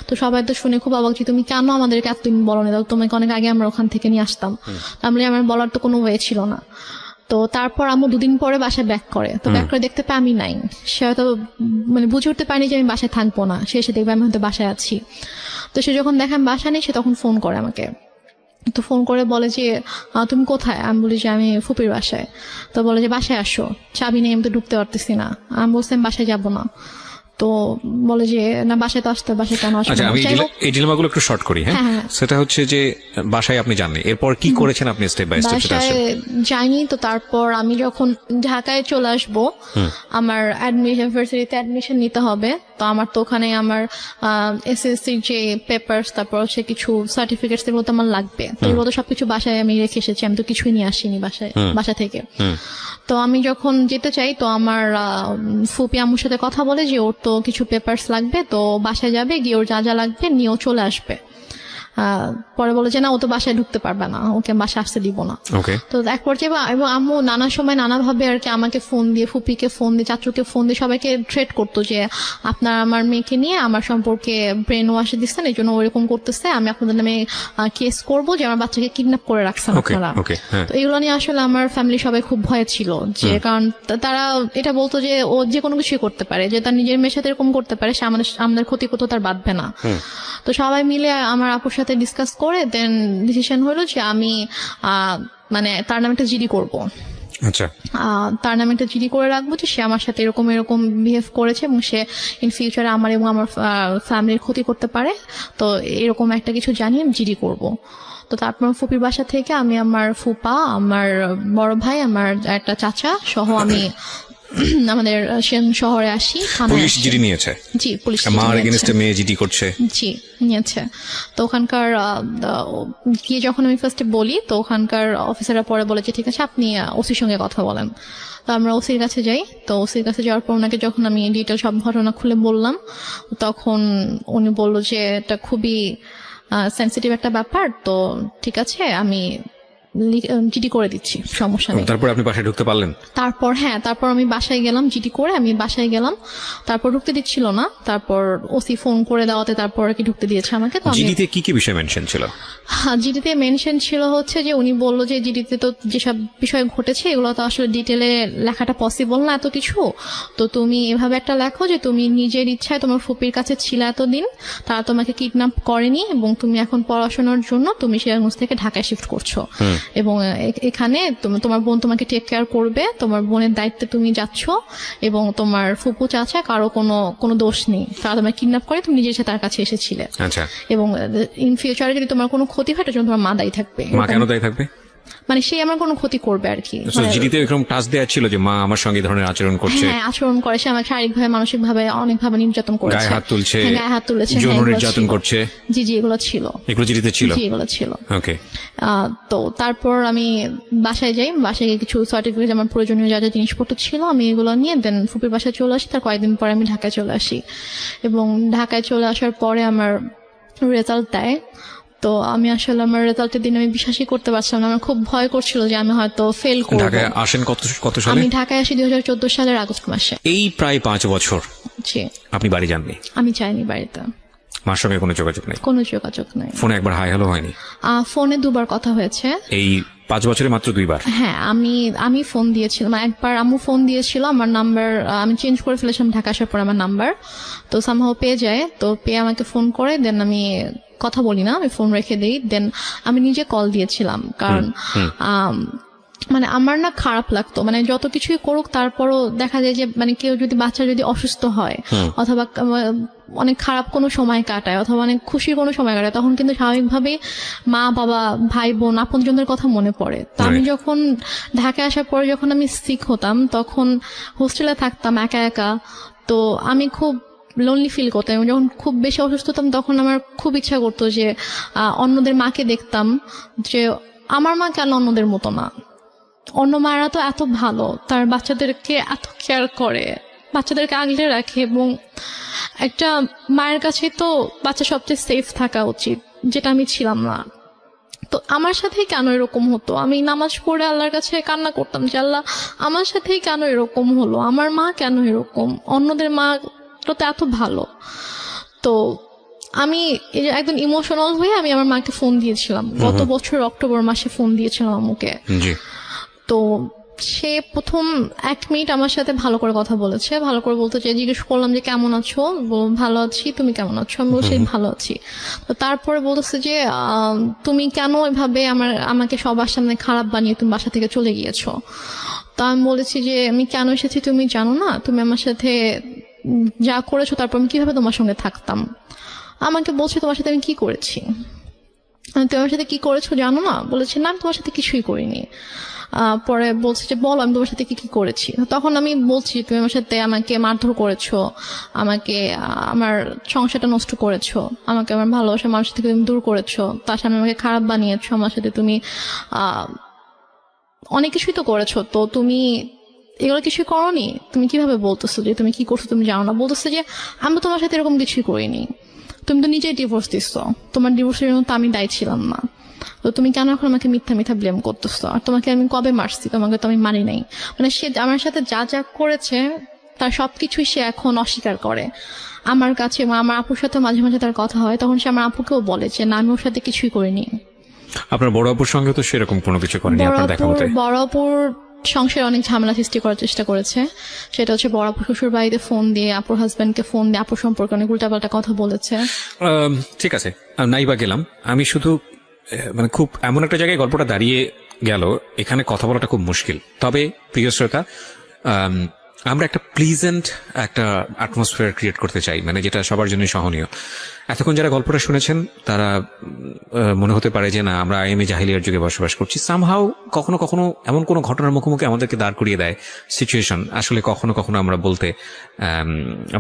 তো সবাই তো শুনে খুব অবাক যে তুমি কেন আমাদেরকে এতদিন বলো না, তোমাকে অনেক আগে আমরা ওখান থেকে নিয়ে আসতাম। তাহলে আমার বলার তো কোনো ওয়ে ছিল না। তো তারপর আম্মু 2 দিন পরে বাসায় ব্যাক করে। তো ব্যাক করে দেখতে পাই আমি নাই। সে হয়তো মানে বুঝে উঠতে পারেনি যে আমি বাসায় থাকবো না, সে এসে দেখবে আমি হয়তো বাসায় আছি। তো সে যখন দেখে আমি বাসা নেই, সে তখন ফোন করে আমাকে। তো ফোন করে বলে যে তুমি কোথায়? আমি বলি যে আমি ফুপির বাসায়। তো বলে যে বাসায় আসো, চাবি নেই, আমি তো ঢুকতে পারতেছি না। আমি বলছি আমি বাসায় যাবো না। তো বলে যে না, বাসায় তো আসতে, বাসায় কেন আসবে? আচ্ছা, আমি এই ডিলেমাগুলো একটু শর্ট করি। হ্যাঁ, সেটা হচ্ছে যে বাসায় আপনি জানলেন, এরপর কি করেছেন আপনি স্টেপ বাই স্টেপ? বাসায় যাইনি। তো তারপর আমি যখন ঢাকায় চলে আসবো, আমার ইউনিভার্সিটিতে অ্যাডমিশন নিতে হবে। তো আমার তো ওখানে আমার এসএসসি যে পেপারস, তারপর হচ্ছে কিছু সার্টিফিকেটস, এগুলো তো আমার লাগবে। তো এগুলো তো সবকিছু বাসায় আমি রেখে এসেছি, আমি তো কিছুই নিয়ে আসিনি বাসা থেকে। তো আমি যখন যেতে চাই, তো আমার ফুপি আম্মুর সাথে কথা বলে যে ওর তো কিছু পেপারস লাগবে, তো বাসায় যাবে, গিয়ে ওর যা যা লাগবে নিয়েও চলে আসবে। পরে বলে যে না, ও তো বাসায় ঢুকতে পারবে না, ওকে বাসায় আসতে দিব না। তো এক পর্যায়ে এবং আম্মু নানা সময় নানাভাবে আর কি আমাকে ফোন দিয়ে, ফুপিকে ফোন দিয়ে, চাচুকে ফোন দিয়ে সবাইকে থ্রেট করতো যে আপনার আমার মেয়েকে নিয়ে আমার সম্পর্কে ব্রেন ওয়াশ দিচ্ছেন, এই জন্য ওরকম করতেছে, আমি আপনাদের নামে কেস করবো যে আমার বাচ্চাকে কিডন্যাপ করে রাখছেন আপনারা। তো এগুলো নিয়ে আসলে আমার ফ্যামিলি সবাই খুব ভয়ে ছিল, যে কারণ তারা এটা বলতো যে ও যে কোনো কিছুই করতে পারে, যে তার নিজের মেয়ের সাথে এরকম করতে পারে, সে আমাদের ক্ষতি করতে তার বাঁধবে না। তো সবাই মিলে আমার আপুর সাথে ডিসকাস করে দেন ডিসিশন হলো যে আমি মানে তার নামে একটা জিডি করব। আচ্ছা, তার নামে একটা জিডি করে রাখবো যে সে আমার সাথে এরকম বিহেভ করেছে এবং সে ইন ফিউচারে আমার এবং আমার ফ্যামিলির ক্ষতি করতে পারে। তো এরকম একটা কিছু জানিয়ে জিডি করব। তো তারপর ফুপির বাসা থেকে আমি আমার ফুপা, আমার বড় ভাই, আমার একটা চাচা সহ আমি আমাদের শহরে আসি। পুলিশ জিডি নিয়েছে? জি, পুলিশ মার এগেইনস্টে মেয়ে জিডি করছে। জি, নিয়েছে। তো ওখানকার গিয়ে যখন আমি ফার্স্টে বলি, তো ওখানকার অফিসাররা পরে বলে যে ঠিক আছে আপনি ওসির সঙ্গে কথা বলেন। তো আমরা ওসির কাছে যাই। তো ওসির কাছে যাওয়ার পর ওনাকে যখন আমি ডিটেল সব ঘটনা খুলে বললাম, তখন উনি বললো যে এটা খুবই সেন্সিটিভ একটা ব্যাপার, তো ঠিক আছে আমি জিডি করে দিচ্ছি, সমস্যা নেই। তারপর আপনি বাসায় ঢুকতে পারলেন? তারপর আমি বাসায় গেলাম, জিডি করে আমি বাসায় গেলাম। তারপর ঢুকতে দিচ্ছিল না, তারপর ওসি ফোন করে দেওয়াতে তারপর কি ঢুকতে দিয়েছে আমাকে। তো জিডিতে কি কি বিষয় মেনশন ছিল? জিডিতে মেনশন ছিল হচ্ছে যে উনি বললো যে জিডিতে তো যেসব বিষয় ঘটেছে এগুলো তো আসলে ডিটেলে লেখাটা পসিবল না এত কিছু, তো তুমি এভাবে একটা লেখো যে তুমি নিজের ইচ্ছায় তোমার ফুপির কাছে ছিলে এতদিন, তারা তোমাকে কিডন্যাপ করেনি এবং তুমি এখন পড়াশোনার জন্য তুমি সিরাজগঞ্জ থেকে ঢাকায় শিফট করছো, এবং এখানে তোমার বোন তোমাকে টেক কেয়ার করবে, তোমার বোনের দায়িত্বে তুমি যাচ্ছ, এবং তোমার ফুপু চাচা কারো কোনো দোষ নেই, তারা তোমাকে কিডন্যাপ করে তুমি নিজের সাথে তার কাছে এসেছিলে, এবং ইন ফিউচারে যদি তোমার কোনো ক্ষতি হয় তার জন্য তোমার মা দায়ী থাকবে। মা কেন দায়ী থাকবে? মানে সে আমার কোনো ক্ষতি করবে আর কি। জিডিতে এরকম টাচ দেয়া ছিল যে মা আমার সঙ্গে ধরনের আচরণ করছে? হ্যাঁ, আচরণ করে, সে আমাকে শারীরিকভাবে মানসিকভাবে অনেকভাবে নির্যাতন করেছে, গায়ে হাত তুলছে, যৌন নির্যাতন করছে। জি এগুলো ছিল, এগুলো জিডিতে ছিল? জি এগুলো ছিল। ওকে। তো তারপর আমি বাসায় যাই, বাসায় গিয়ে কিছু সার্টিফিকেট আমার প্রয়োজনীয় যা যা জিনিসপত্র ছিল আমি এগুলো নিয়ে দেন ফুপির বাসায় চলে আসি। তার কয়েকদিন পরে আমি ঢাকায় চলে আসি, এবং ঢাকায় চলে আসার পরে আমার রেজাল্ট দেয়। তো আমি আসলে আমার রেজাল্টের দিন আমি বিশ্বাসই করতে পারছিলাম না, আমার খুব ভয় করছিল যে আমি হয়তো ফেল করব। ঢাকায় আসেন কত সালে? আমি ঢাকায় আসি 2014 সালের আগস্ট মাসে। এই প্রায় 5 বছর জি। আপনি বাড়ি যাননি? আমি যাইনি বাড়িতে। মার সঙ্গে কোনো যোগাযোগ নেই? কোনো যোগাযোগ নেই। ফোনে একবার হাই হ্যালো হয়নি? ফোনে 2বার কথা হয়েছে। এই 5 বছরে মাত্র 2বার? হ্যাঁ, আমি ফোন দিয়েছিলাম, একবার আম্মু ফোন দিয়েছিল, আমার নাম্বার আমি চেঞ্জ করে ফেলেছিলাম ঢাকা আসার পর আমার নাম্বার, তো সামহাও পেয়ে যায়, তো পেয়ে আমাকে ফোন করে, দেন আমি কথা বলি না, আমি ফোন রেখে দিই, দেন আমি নিজে কল দিয়েছিলাম, কারণ মানে আমার না খারাপ লাগতো, মানে যত কিছুই করুক তারপরও দেখা যায় যে মানে কেউ যদি বাচ্চা যদি অসুস্থ হয় অথবা অনেক খারাপ কোনো সময় কাটায় অথবা অনেক খুশির কোনো সময় কাটায়, তখন কিন্তু স্বাভাবিকভাবেই মা বাবা ভাই বোন আপনজনদের কথা মনে পড়ে। তো আমি যখন ঢাকায় আসার পরে যখন আমি সিক হতাম, তখন হোস্টেলে থাকতাম একা একা, তো আমি খুব লোনলি ফিল করতাম। যখন খুব বেশি অসুস্থ হতাম তখন আমার খুব ইচ্ছা করতো যে অন্যদের মাকে দেখতাম, যে আমার মা কেন অন্যদের মতো না, অন্য মায়েরা তো এত ভালো, তার বাচ্চাদেরকে এত কেয়ার করে, বাচ্চাদেরকে আগলে রাখে, এবং একটা মায়ের কাছে তো বাচ্চা সবচেয়ে সেফ থাকা উচিত, যেটা আমি ছিলাম না। তো আমার সাথেই কেন এরকম হতো, আমি নামাজ পড়ে আল্লাহর কাছে কান্না করতাম যে আল্লাহ আমার সাথেই কেন এরকম হলো, আমার মা কেন এরকম, অন্যদের মা তো এত ভালো। তো আমি একদম ইমোশনাল হয়ে আমি আমার মাকে ফোন দিয়েছিলাম, গত বছর অক্টোবর মাসে ফোন দিয়েছিলাম আম্মুকে। তো সে প্রথম 1 মিনিট আমার সাথে ভালো করে কথা বলেছে, ভালো করে বলতে চাই, জিজ্ঞেস করলাম যে কেমন আছো, ভালো আছি, তুমি কেমন আছো, আমি বলছি ভালো আছি। তো তারপরে বলতেছে যে তুমি কেন এভাবে আমাকে সবার সামনে খারাপ বানিয়ে তুমি বাসা থেকে চলে গিয়েছো। তো আমি বলেছি যে আমি কেন এসেছি তুমি জানো না, তুমি আমার সাথে যা করেছো তারপর আমি কিভাবে তোমার সঙ্গে থাকতাম। আমাকে বলছে তোমার সাথে আমি কি করেছি, তুমি আমার সাথে কি করেছো জানো না, বলেছে না আমি তোমার সাথে কিছুই করিনি। পরে বলছে যে বলো আমি তোমার সাথে কি কি করেছি। তখন আমি বলছি তুমি আমার সাথে আমাকে মারধর করেছো, আমাকে আমার সংসারটা নষ্ট করেছো, আমাকে আমার ভালোবাসার মানুষ থেকে তুমি দূর করেছো, তার সামনে আমাকে খারাপ বানিয়েছো, আমার সাথে তুমি অনেক কিছুই তো করেছো, তো তুমি এগুলো কিছুই করোনি, তুমি কিভাবে বলতেছো যে তুমি কি করছো তুমি জানো না। বলতেছে যে আমি তো তোমার সাথে এরকম কিছুই করিনি, তুমি তো নিজেই ডিভোর্স দিচ্ছো, তোমার ডিভোর্সের জন্য তো আমি দায়ী ছিলাম না, তো তুমি কেন এখন আমাকে মিথ্যা ব্লেম করতেছো, আর তোমাকে আমি কবে মারছি, তোমাকে তো আমি মারি নাই। মানে সে আমার সাথে যা যা করেছে তার সবকিছুই সে এখন অস্বীকার করে আমার কাছে। আমার আপুর সাথে মাঝে মাঝে তার কথা হয়, তখন সে আমার আপুকেও বলে যে না আমি ওর সাথে কিছুই করিনি। আপনার বড় আপুর সঙ্গে তো সেরকম কোনো কিছু করেনি আপনার দেখা মতে? বড় আপুর সংসারে অনেক ঝামেলা সৃষ্টি করার চেষ্টা করেছে, সেটা হচ্ছে বড় আপু শ্বশুর বাড়িতে ফোন দিয়ে আপুর হাজবেন্ডকে ফোন দিয়ে আপুর সম্পর্কে অনেক উল্টাপাল্টা কথা বলেছে। ঠিক আছে, নাই বা গেলাম, আমি শুধু মানে খুব এমন একটা জায়গায় গল্পটা দাঁড়িয়ে গেল, এখানে কথা বলাটা খুব মুশকিল। তবে প্রিয় শ্রোতা, আমরা একটা প্লিজেন্ট একটা অ্যাটমসফিয়ার ক্রিয়েট করতে চাই, মানে যেটা সবার জন্য সহনীয়। এতক্ষণ যারা গল্পটা শুনেছেন তারা মনে হতে পারে যে না আমরা আইএমএ জাহিলিয়ার যুগে বসবাস করছি। সামহাউ কখনো কখনো এমন কোনো ঘটনার মুখোমুখি আমাদেরকে দাঁড় করিয়ে দেয় সিচুয়েশন, আসলে কখনো কখনো আমরা বলতে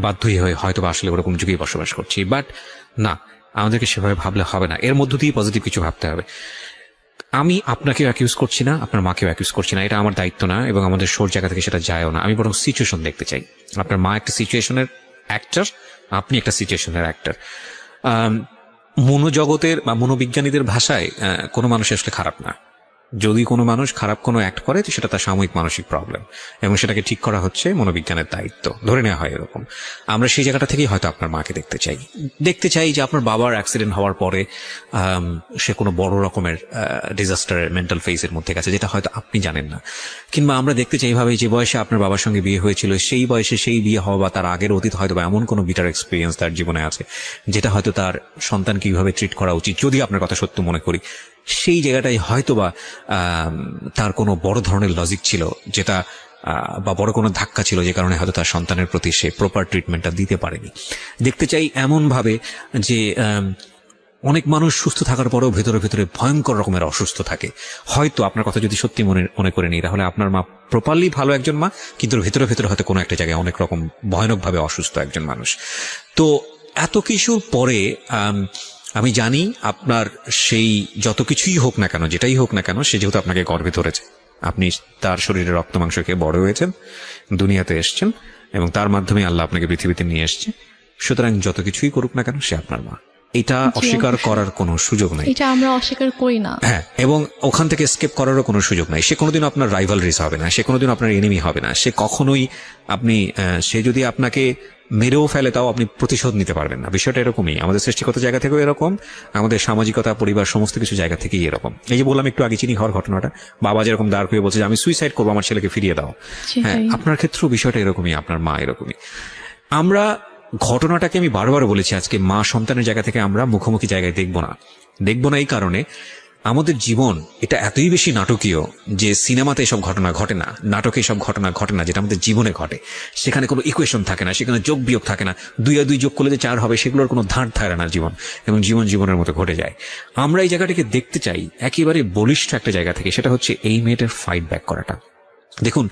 বাধ্যই হয়ে হয়তো বা আসলে ওরকম যুগেই বসবাস করছি। বাট না, আমাদেরকে সেভাবে ভাবলে হবে না, এর মধ্য দিয়ে পজিটিভ কিছু ভাবতে হবে। আমি আপনাকেও অ্যাকিউজ করছি না, আপনার মাকেও অ্যাকিউজ করছি না, এটা আমার দায়িত্ব না এবং আমাদের শোর জায়গা থেকে সেটা যায়ও না। আমি বরং সিচুয়েশন দেখতে চাই। আপনার মা একটা সিচুয়েশনের অ্যাক্টর, আপনি একটা সিচুয়েশনের অ্যাক্টর। মনোজগতের বা মনোবিজ্ঞানীদের ভাষায় কোনো মানুষ আসলে খারাপ না, যদি কোনো মানুষ খারাপ কোনো অ্যাক্ট করে তো সেটা তার সাময়িক মানসিক প্রবলেম, এবং সেটাকে ঠিক করা হচ্ছে মনোবিজ্ঞানের দায়িত্ব, ধরে নেওয়া হয় এরকম। আমরা সেই জায়গাটা থেকেই হয়তো আপনার মাকে দেখতে চাই যে আপনার বাবার অ্যাক্সিডেন্ট হওয়ার পরে সে কোনো বড় রকমের ডিজাস্টারের মেন্টাল ফেজের মধ্যে গেছে, যেটা হয়তো আপনি জানেন না। কিংবা আমরা দেখতে চাই এইভাবে যে বয়সে আপনার বাবার সঙ্গে বিয়ে হয়েছিল সেই বয়সে সেই বিয়ে হওয়া বা তার আগের অতীত হয়তো বা এমন কোনো বিটার এক্সপিরিয়েন্স তার জীবনে আছে যেটা হয়তো তার সন্তান কিভাবে ট্রিট করা উচিত, যদি আপনার কথা সত্য মনে করি, সেই জায়গাটাই হয়তো বা তার কোনো বড় ধরনের লজিক ছিল যেটা বা বড় কোনো ধাক্কা ছিল যে কারণে হয়তো তার সন্তানের প্রতি সে প্রপার ট্রিটমেন্টটা দিতে পারেনি। দেখতে চাই এমন ভাবে যে অনেক মানুষ সুস্থ থাকার পরেও ভেতরে ভেতরে ভয়ঙ্কর রকমের অসুস্থ থাকে। হয়তো আপনার কথা যদি সত্যি মনে করে নিই, তাহলে আপনার মা প্রপারলি ভালো একজন মা, কিন্তু ভেতরে ভেতরে হয়তো কোনো একটা জায়গায় অনেক রকম ভয়ানকভাবে অসুস্থ একজন মানুষ। তো এত কিছুর পরে আমি জানি আপনার সেই যত কিছুই হোক না কেন, যেটাই হোক না কেন, সে যেহেতু আপনাকে গর্ভে ধরেছে, আপনি তার শরীরে রক্ত মাংস খেয়ে বড় হয়েছেন, দুনিয়াতে এসছেন, এবং তার মাধ্যমে আল্লাহ আপনাকে পৃথিবীতে নিয়ে এসছে। সুতরাং যত কিছুই করুক না কেন, সে আপনার মা, এটা অস্বীকার করার কোনো সুযোগ নাই, এটা আমরা অস্বীকার করি না। হ্যাঁ, এবং ওখান থেকে স্কেপ করারও কোনো সুযোগ নাই। সে কোনোদিন আপনার রাইভালরিস হবে না, সে কোনোদিন আপনার এনিমি হবে না, সে কখনোই সে যদি আপনাকে মেরেও ফেলে তাও আপনি প্রতিশোধ নিতে পারবেন না। বিষয়টা এরকমই, আমাদের সৃষ্টিগত জায়গা থেকেও এরকম, আমাদের সামাজিকতা, পরিবার, সমস্ত কিছু জায়গা থেকেই এরকম। এই যে বললাম একটু আগে চিনি হওয়ার ঘটনাটা, বাবা যেরকম দাঁড় করে বলছে যে আমি সুইসাইড করবো, আমার ছেলেকে ফিরিয়ে দাও, হ্যাঁ, আপনার ক্ষেত্রেও বিষয়টা এরকমই, আপনার মা এরকমই। আমরা ঘটনাটাকে আমি বারবার বলেছি, আজকে মা সন্তানের জায়গা থেকে আমরা মুখোমুখি জায়গায় দেখব না এই কারণে আমাদের জীবন এটা এতই বেশি নাটকীয় যে সিনেমাতে এসব ঘটনা ঘটে না, নাটকে এসব ঘটনা ঘটে না, যেটা আমাদের জীবনে ঘটে। সেখানে কোনো ইকুয়েশন থাকে না, সেখানে যোগ বিয়োগ থাকে না, 2 আর 2 যোগ করলে যে 4 হবে সেগুলোর কোনো ধার থাকে না জীবন, এবং জীবনের মতো ঘটে যায়। আমরা এই জায়গাটাকে দেখতে চাই একেবারে বলিষ্ঠ একটা জায়গা থেকে, সেটা হচ্ছে এই মেয়েটার ফাইট ব্যাক করাটা। দেখুন,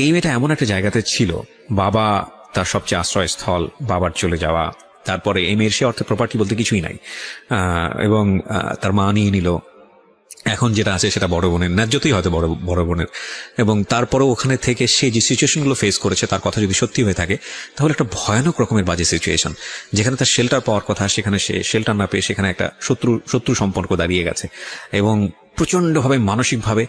এই মেয়েটা এমন একটা জায়গাতে ছিল, বাবা তার সবচেয়ে আশ্রয়স্থল, বাবার চলে যাওয়া, তারপরে এই মেয়ের সে অর্থে প্রপার্টি বলতে কিছুই নাই, এবং তার মা নিয়ে নিল, এখন যেটা আছে সেটা বড় বোনের, ন্যায্যতই হয়তো বড় বোনের, এবং তারপরেও ওখানে থেকে সে যে সিচুয়েশনগুলো ফেস করেছে তার কথা যদি সত্যি হয়ে থাকে, তাহলে একটা ভয়ানক রকমের বাজে সিচুয়েশন, যেখানে তার শেল্টার পাওয়ার কথা সেখানে সে শেল্টার না পেয়ে সেখানে একটা শত্রু সম্পর্ক দাঁড়িয়ে গেছে, এবং প্রচন্ডভাবে মানসিকভাবে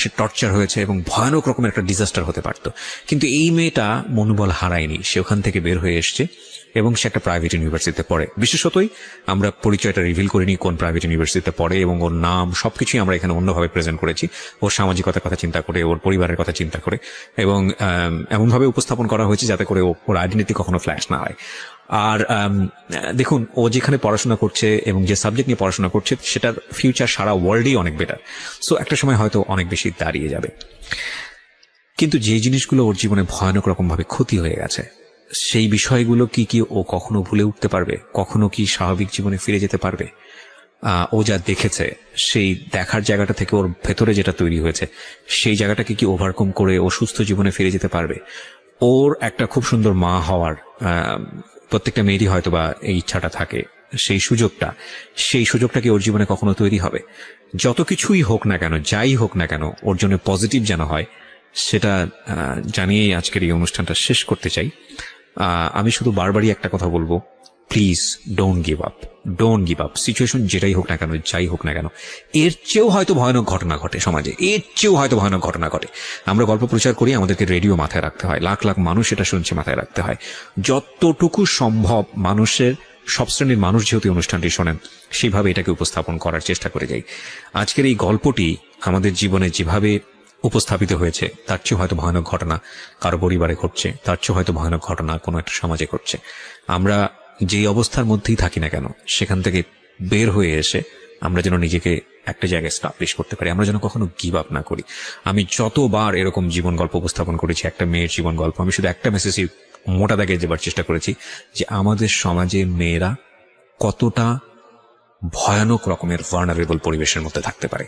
সে টর্চার হয়েছে, এবং ভয়ানক রকমের একটা ডিজাস্টার হতে পারত। কিন্তু এই মেয়েটা মনোবল হারায়নি, সে ওখান থেকে বের হয়ে এসছে, এবং সে একটা প্রাইভেট ইউনিভার্সিটিতে পড়ে। বিশেষতই আমরা পরিচয়টা রিভিল করিনি কোন প্রাইভেট ইউনিভার্সিটিতে পড়ে, এবং ওর নাম সবকিছুই আমরা এখানে অন্যভাবে প্রেজেন্ট করেছি, ওর সামাজিকতার কথা চিন্তা করে, ওর পরিবারের কথা চিন্তা করে, এবং এমনভাবে উপস্থাপন করা হয়েছে যাতে করে ওর আইডেন্টিটি কখনো ফ্ল্যাশ না হয়। আর দেখুন, ও যেখানে পড়াশোনা করছে এবং যে সাবজেক্ট নিয়ে পড়াশোনা করছে সেটার ফিউচার সারা ওয়ার্ল্ডেই অনেক বেটার, সো একটা সময় হয়তো অনেক বেশি দাঁড়িয়ে যাবে। কিন্তু যে জিনিসগুলো ওর জীবনে ভয়ানক রকম ভাবে ক্ষতি হয়ে গেছে, সেই বিষয়গুলো কি ও কখনো ভুলে উঠতে পারবে? কখনো কি স্বাভাবিক জীবনে ফিরে যেতে পারবে? ও যা দেখেছে সেই দেখার জায়গাটা থেকে ওর ভেতরে যেটা তৈরি হয়েছে সেই জায়গাটাকে কি ওভারকাম করে ও সুস্থ জীবনে ফিরে যেতে পারবে? ওর একটা খুব সুন্দর মা হওয়ার প্রত্যেকটা মেয়েরই হয়তো বা এই ইচ্ছাটা থাকে, সেই সুযোগটা কি ওর জীবনে কখনো তৈরি হবে? যত কিছুই হোক না কেন, যাই হোক না কেন, ওর জন্য পজিটিভ যেন হয়, সেটা জানিয়েই আজকের এই অনুষ্ঠানটা শেষ করতে চাই। আমি শুধু বারবারই একটা কথা বলবো, please don't give up. Situation যেটাই হোক না কেন, যাই হোক না কেন, এর চেয়েও হয়তো ভয়ানক ঘটনা ঘটে সমাজে, এর চেয়েও হয়তো ভয়ানক ঘটনা ঘটে। আমরা গল্প প্রচার করি, আমাদেরকে রেডিও মাথায় রাখতে হয়, লাখ লাখ মানুষ এটা শুনছে, মাথায় রাখতে হয়। যতটুকু সম্ভব মানুষের, সব শ্রেণীর মানুষ যেহেতু অনুষ্ঠানটি শোনেন, সেইভাবে এটাকে উপস্থাপন করার চেষ্টা করে যাই। আজকের এই গল্পটি আমাদের জীবনে যেভাবে উপস্থাপিত হয়েছে তার চেয়েও হয়তো ভয়ানক ঘটনা কারো পরিবারে ঘটছে, তার চেয়েও হয়তো ভয়ানক ঘটনা কোনো একটা সমাজে ঘটছে। আমরা যেই অবস্থার মধ্যেই থাকি না কেন, সেখান থেকে বের হয়ে এসে আমরা যেন নিজেকে একটা জায়গায় স্টাবলিশ করতে পারি, আমরা যেন কখনো গিভ আপ না করি। আমি যতবার এরকম জীবন গল্প উপস্থাপন করেছি, একটা মেয়ের জীবন গল্প, আমি শুধু একটা মেসেজই মোটা দাগে দেবার চেষ্টা করেছি, যে আমাদের সমাজে মেয়েরা কতটা ভয়ানক রকমের ভালনারেবল পরিবেশের মধ্যে থাকতে পারে।